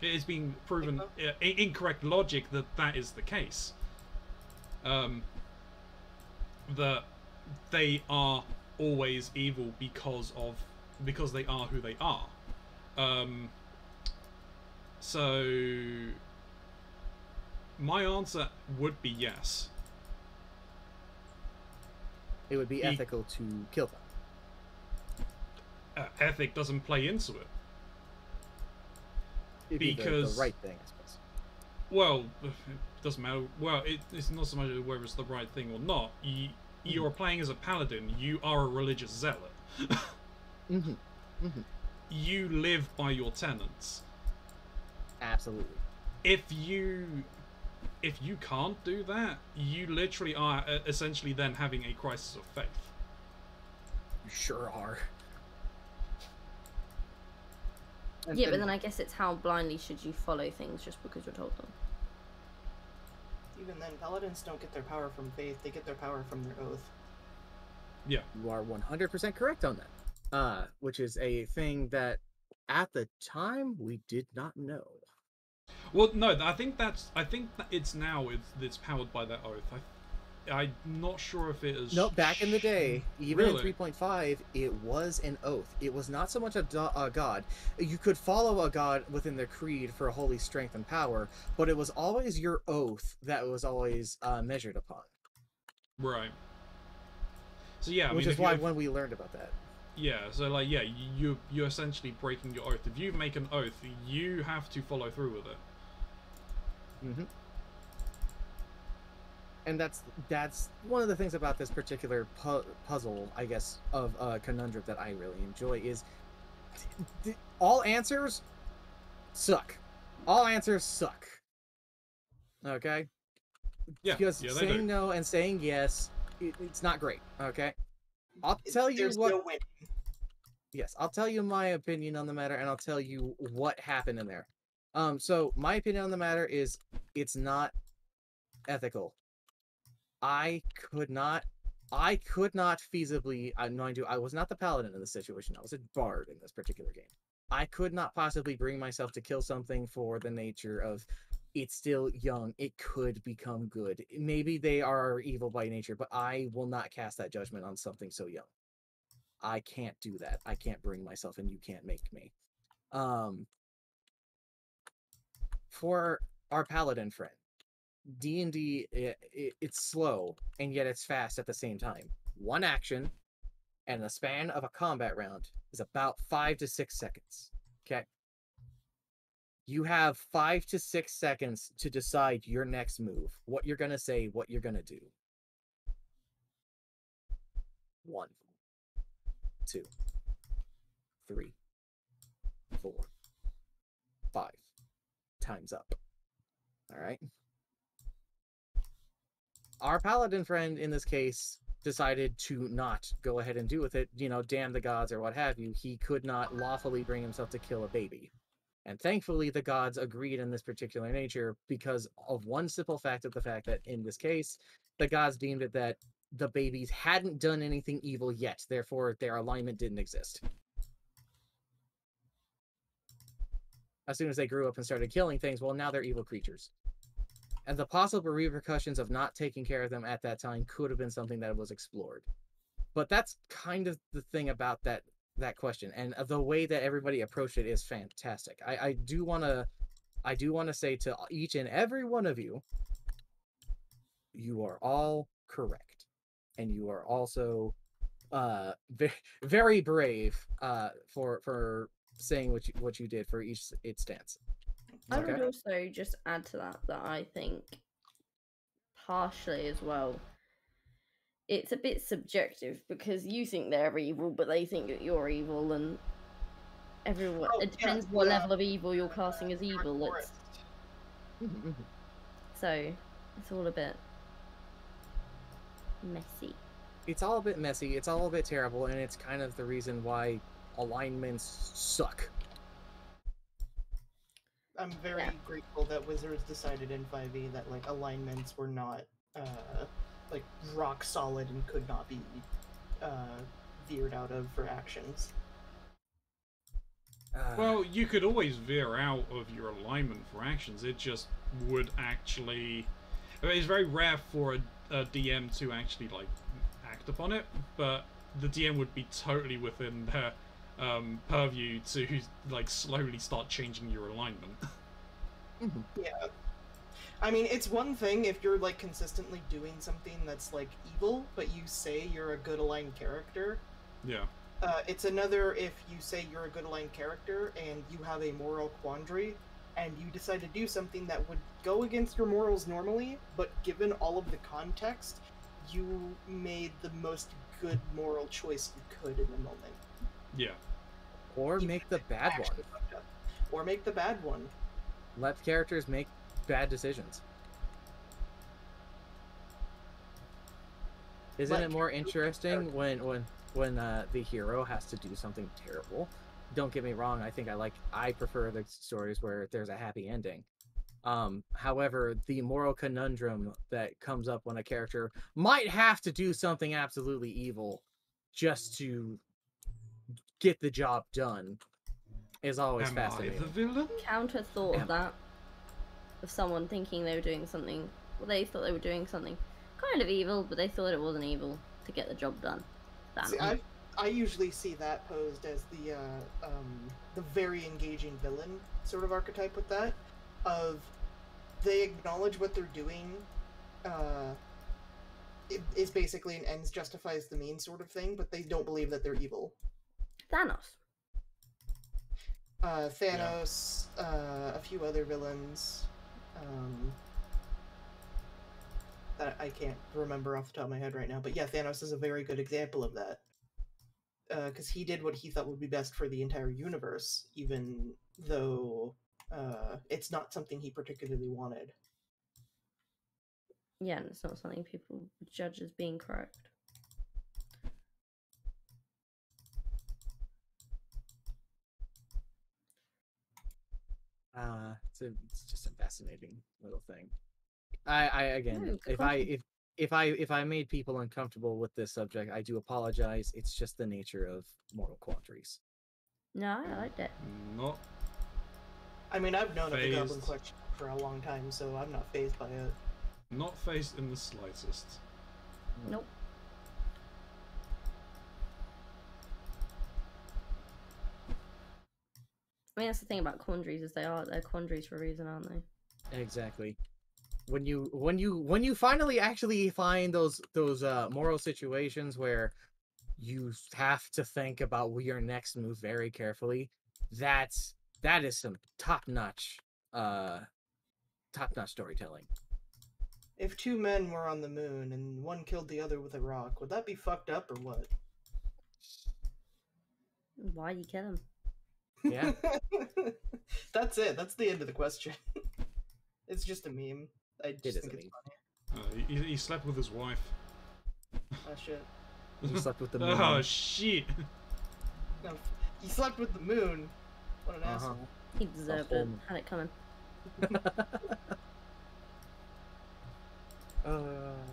It has been proven incorrect logic that is the case. That they are always evil because they are who they are. So my answer would be yes. It would be ethical to kill them. Ethic doesn't play into it. It'd be Because the right thing, I suppose. Well, it doesn't matter. Well, it's not so much whether it's the right thing or not. You're playing as a paladin. You are a religious zealot. You live by your tenets. Absolutely. If you can't do that, you literally are essentially then having a crisis of faith. You sure are. Yeah, but then I guess it's how blindly should you follow things just because you're told them. Even then, paladins don't get their power from faith, they get their power from their oath. Yeah. You are 100% correct on that. Which is a thing that at the time we did not know. Well, no, I think that it's now it's powered by that oath. I'm not sure if it is. No, back in the day, even Really? in 3.5, it was an oath. It was not so much a god. You could follow a god within their creed for holy strength and power, but it was always your oath that was always measured upon. Right. So yeah, Which is why when we learned about that. Yeah, so like yeah, you're essentially breaking your oath. If you make an oath, you have to follow through with it. Mm-hmm. And that's one of the things about this particular puzzle, I guess, of conundrum that I really enjoy is all answers suck. All answers suck. Okay? Yeah, Because yeah, they saying do. no and saying yes, it's not great. Okay? I'll tell you There's what. no winning. Yes, I'll tell you my opinion on the matter, and I'll tell you what happened in there. So my opinion on the matter is it's not ethical. I could not feasibly, mind you, I was not the paladin in this situation. I was a bard in this particular game. I could not possibly bring myself to kill something for the nature of it's still young. It could become good. Maybe they are evil by nature, but I will not cast that judgment on something so young. I can't do that. I can't bring myself, and you can't make me. For our paladin friend, D&D, it's slow, and yet it's fast at the same time. One action, and the span of a combat round is about 5 to 6 seconds. Okay? You have 5 to 6 seconds to decide your next move, what you're going to say, what you're going to do. 1, 2, 3, 4, 5. Time's up. All right. Our paladin friend in this case decided to not go ahead and do with it, damn the gods or what have you. He could not lawfully bring himself to kill a baby. And thankfully the gods agreed in this particular nature because of one simple fact of the fact that in this case, the gods deemed it that the babies hadn't done anything evil yet. Therefore, their alignment didn't exist. As soon as they grew up and started killing things, well, now they're evil creatures. And the possible repercussions of not taking care of them at that time could have been something that was explored. But that's kind of the thing about that question, and the way that everybody approached it is fantastic. I do want to say to each and every one of you, you are all correct. and you are also very brave for saying what you did for each its stance. I would Okay. also just add to that I think partially as well, it's a bit subjective because you think they're evil, but they think that you're evil, and everyone. Oh, It yeah, depends what yeah. level of evil you're casting as evil. Forest. So it's all a bit messy. It's all a bit messy. It's all a bit terrible, and it's kind of the reason why alignments suck. I'm very grateful that Wizards decided in 5e that like alignments were not like rock solid and could not be veered out of for actions. Well, you could always veer out of your alignment for actions. It just would actually... I mean, it's very rare for a DM to actually, like, act upon it, but the DM would be totally within their purview to, like, slowly start changing your alignment. Yeah. I mean, it's one thing if you're, like, consistently doing something that's, like, evil, but you say you're a good aligned character. Yeah. It's another if you say you're a good aligned character and you have a moral quandary and you decide to do something that would go against your morals normally, but given all of the context, you made the most good moral choice you could in the moment. Yeah. Or make the bad one. Or make the bad one. Let characters make bad decisions. Isn't it more interesting when the hero has to do something terrible? Don't get me wrong, I prefer the stories where there's a happy ending. However, the moral conundrum that comes up when a character might have to do something absolutely evil just to get the job done is always fascinating. Am I the villain? Counter thought of that, of someone thinking they were doing something, well, they thought they were doing something kind of evil, but they thought it wasn't evil to get the job done. See, I usually see that posed as the very engaging villain sort of archetype with that, of they acknowledge what they're doing is basically an ends justifies the means sort of thing, but they don't believe that they're evil. Thanos. Thanos, a few other villains that I can't remember off the top of my head right now, but yeah, Thanos is a very good example of that. Because he did what he thought would be best for the entire universe, even though it's not something he particularly wanted. Yeah, and it's not something people judge as being correct. It's just a fascinating little thing. If I made people uncomfortable with this subject, I do apologize. It's just the nature of moral quandaries. No, I liked it. Not. I mean, I've known of the Goblin Phased. Collection for a long time, so I'm not phased by it. Not phased in the slightest. Nope. I mean, that's the thing about quandaries, is they're quandaries for a reason, aren't they? Exactly. When you finally actually find those moral situations where you have to think about your next move very carefully, that is some top-notch storytelling. If two men were on the moon and one killed the other with a rock, would that be fucked up or what? Why you kill him? Yeah. That's it. That's the end of the question. It's just a meme. I just think it's funny. He slept with his wife. Oh shit. You slept with the moon. Oh shit. No, he slept with the moon. What an asshole. He deserved it. Had it coming.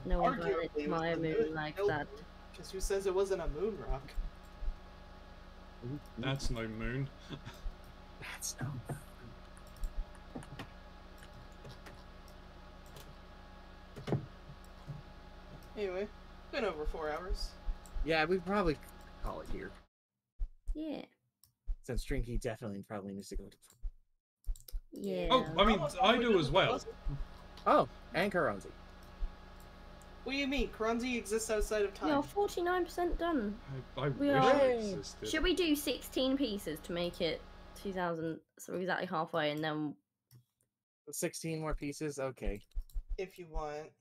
No one Arguably, violated it was my the moon moon like killed that. him, 'cause who says it wasn't a moon rock? That's no moon. That's no. Anyway, been over 4 hours. Yeah, we probably call it here. Yeah. Since Trinky definitely probably needs to go to. Yeah. Oh, I mean, I do as well. Oh, and Karanzi. What do you mean? Kranzi exists outside of We are time. 49% done. I We wish are- it existed. Should we do 16 pieces to make it 2000? So we're exactly halfway, and then 16 more pieces. Okay. If you want.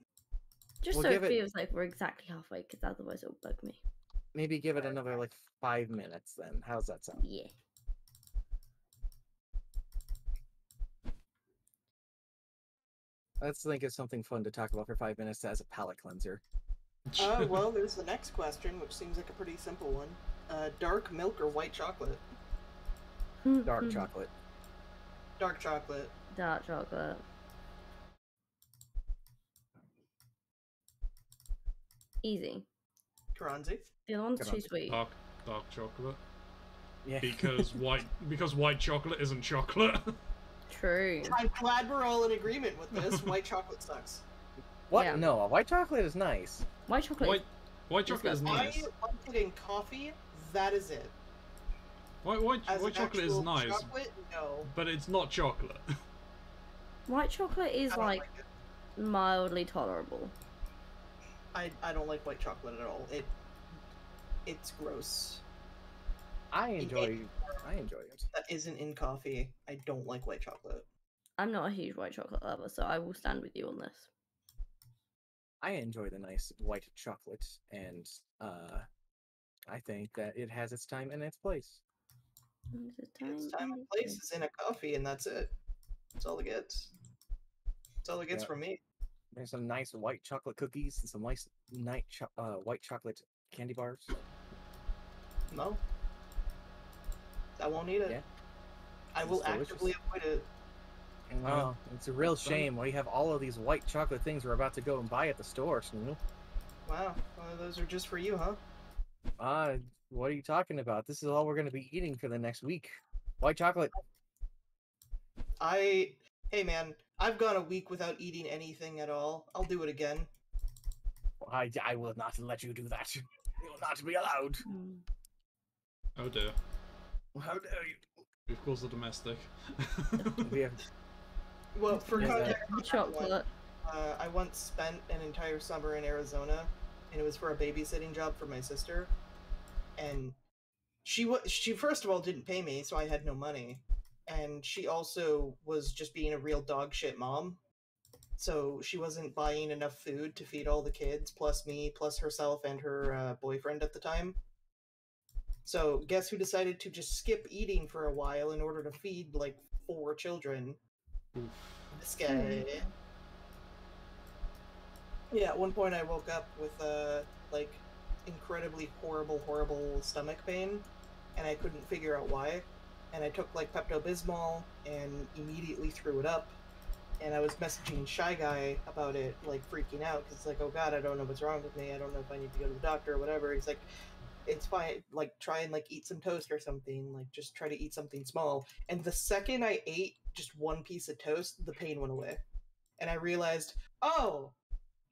just We'll so it give it- feels like we're exactly halfway, because otherwise it'll bug me. Maybe give it another like 5 minutes then. How's that sound? Yeah. Let's think of something fun to talk about for 5 minutes as a palate cleanser. Well, there's the next question, which seems like a pretty simple one. Dark milk or white chocolate? Dark chocolate. Dark chocolate. Dark chocolate. Easy. Kranzi? The other one's Good too answer. sweet. Dark chocolate. Yeah. Because white chocolate isn't chocolate. True. I'm glad we're all in agreement with this. White chocolate sucks. What? Yeah. No, white chocolate is nice. White chocolate. White chocolate is nice. I like it in coffee. That is it. White As chocolate an is actual nice, Chocolate, no. but it's not chocolate. White chocolate is I don't like like it. mildly tolerable. I don't like white chocolate at all. It's gross. I enjoy it. That isn't in coffee. I don't like white chocolate. I'm not a huge white chocolate lover, so I will stand with you on this. I enjoy the nice white chocolate, and I think that it has its time and its place. Its time and place is in a coffee, and that's it. That's all it gets. That's all it gets Yeah. from me. There's some nice white chocolate cookies and some nice white chocolate candy bars. No. I won't eat it. Yeah. I will It's delicious. actively avoid it. Oh, it's a real That's fun. shame. We have all of these white chocolate things we're about to go and buy at the store, Snoo. Wow. Well, those are just for you, huh? What are you talking about? This is all we're going to be eating for the next week. White chocolate. Hey man, I've gone a week without eating anything at all. I'll do it again. I will not let you do that. You will not be allowed. Mm. Oh dear. How dare you? We've caused a domestic. We have Well, for Yeah, context, on that Chocolate. one, I once spent an entire summer in Arizona, and it was for a babysitting job for my sister. And she first of all didn't pay me, so I had no money, and she also was just being a real dog shit mom. So she wasn't buying enough food to feed all the kids, plus me, plus herself and her boyfriend at the time. So guess who decided to just skip eating for a while in order to feed like 4 children? Oof. This guy. Yeah, at one point I woke up with like incredibly horrible stomach pain, and I couldn't figure out why. And I took like Pepto-Bismol and immediately threw it up. And I was messaging Shy Guy about it, like freaking out, because like, oh god, I don't know what's wrong with me. I don't know if I need to go to the doctor or whatever. He's like, it's fine. Like, try and like eat some toast or something. Like, just try to eat something small. And the second I ate just one piece of toast, the pain went away, and I realized, oh,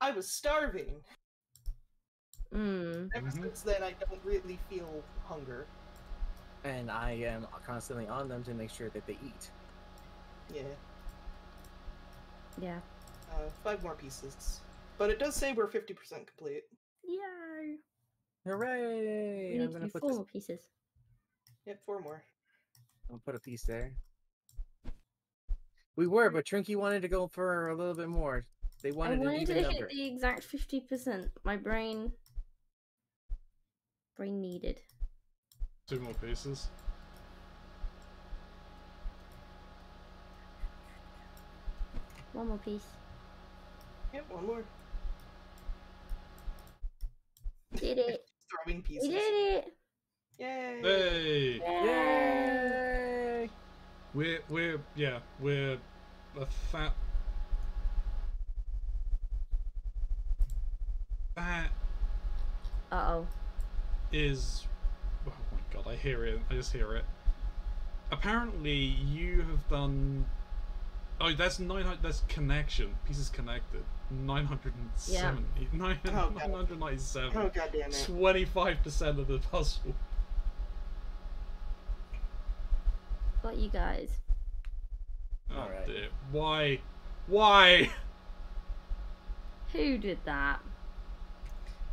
I was starving. Mm. Ever Mhm. since then, I don't really feel hunger. and I am constantly on them to make sure that they eat. Yeah, Yeah. 5 more pieces. But it does say we're 50% complete. Yay. Hooray! We I'm need to gonna do put 4 this. more pieces. Yep, 4 more. I'll put a piece there. We were, but Trinky wanted to go for a little bit more. They I wanted an wanted to even hit number. the exact 50%. My brain needed. 2 more pieces. One more piece. Yep, 1 more. Did it. Throwing We pieces. did it. Yay! Hey! Yay! We're a fat. That Uh-oh. is. Oh my god, I hear it. I just hear it. Apparently, you have done. Oh, that's 900. That's connection. Pieces connected. 970. Oh, God. 997. Oh god damn it. 25% of the puzzle. Got you guys. Oh Alright. dear. Why? Why? Who did that?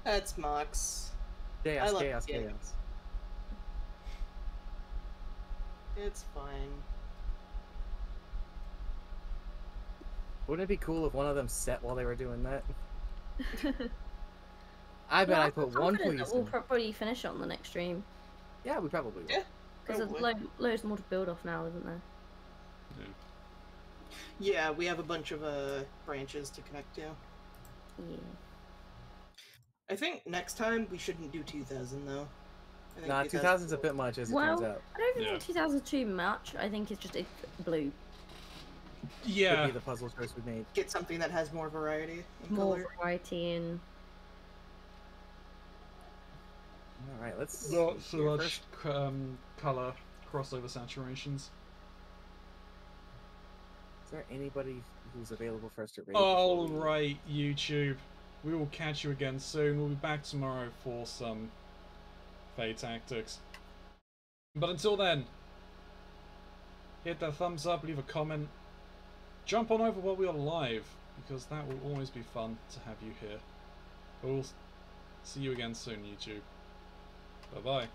That's Mox. Chaos, like chaos, it. chaos. It's fine. Wouldn't it be cool if one of them set while they were doing that? I bet I put one confident that we'll policeman. probably finish it on the next stream. Yeah, we probably will. Yeah. Because there's Probably. loads more to build off now, isn't there? Yeah. Yeah, we have a bunch of branches to connect to. Yeah. I think next time we shouldn't do 2000 though. I think Nah, 2000's a bit much as it turns Well, out. I don't Yeah. think 2000 is too much. I think it's just blue. Could Yeah. be the puzzle choice we made. Get something that has more variety in More color. variety in. All right, let's. Not so your much color crossover saturations. Is there anybody who's available for us to raid? All right, YouTube. We will catch you again soon. We'll be back tomorrow for some Fey Tactics. But until then, hit that thumbs up, leave a comment, jump on over while we are live, because that will always be fun to have you here. We'll see you again soon, YouTube. Bye-bye.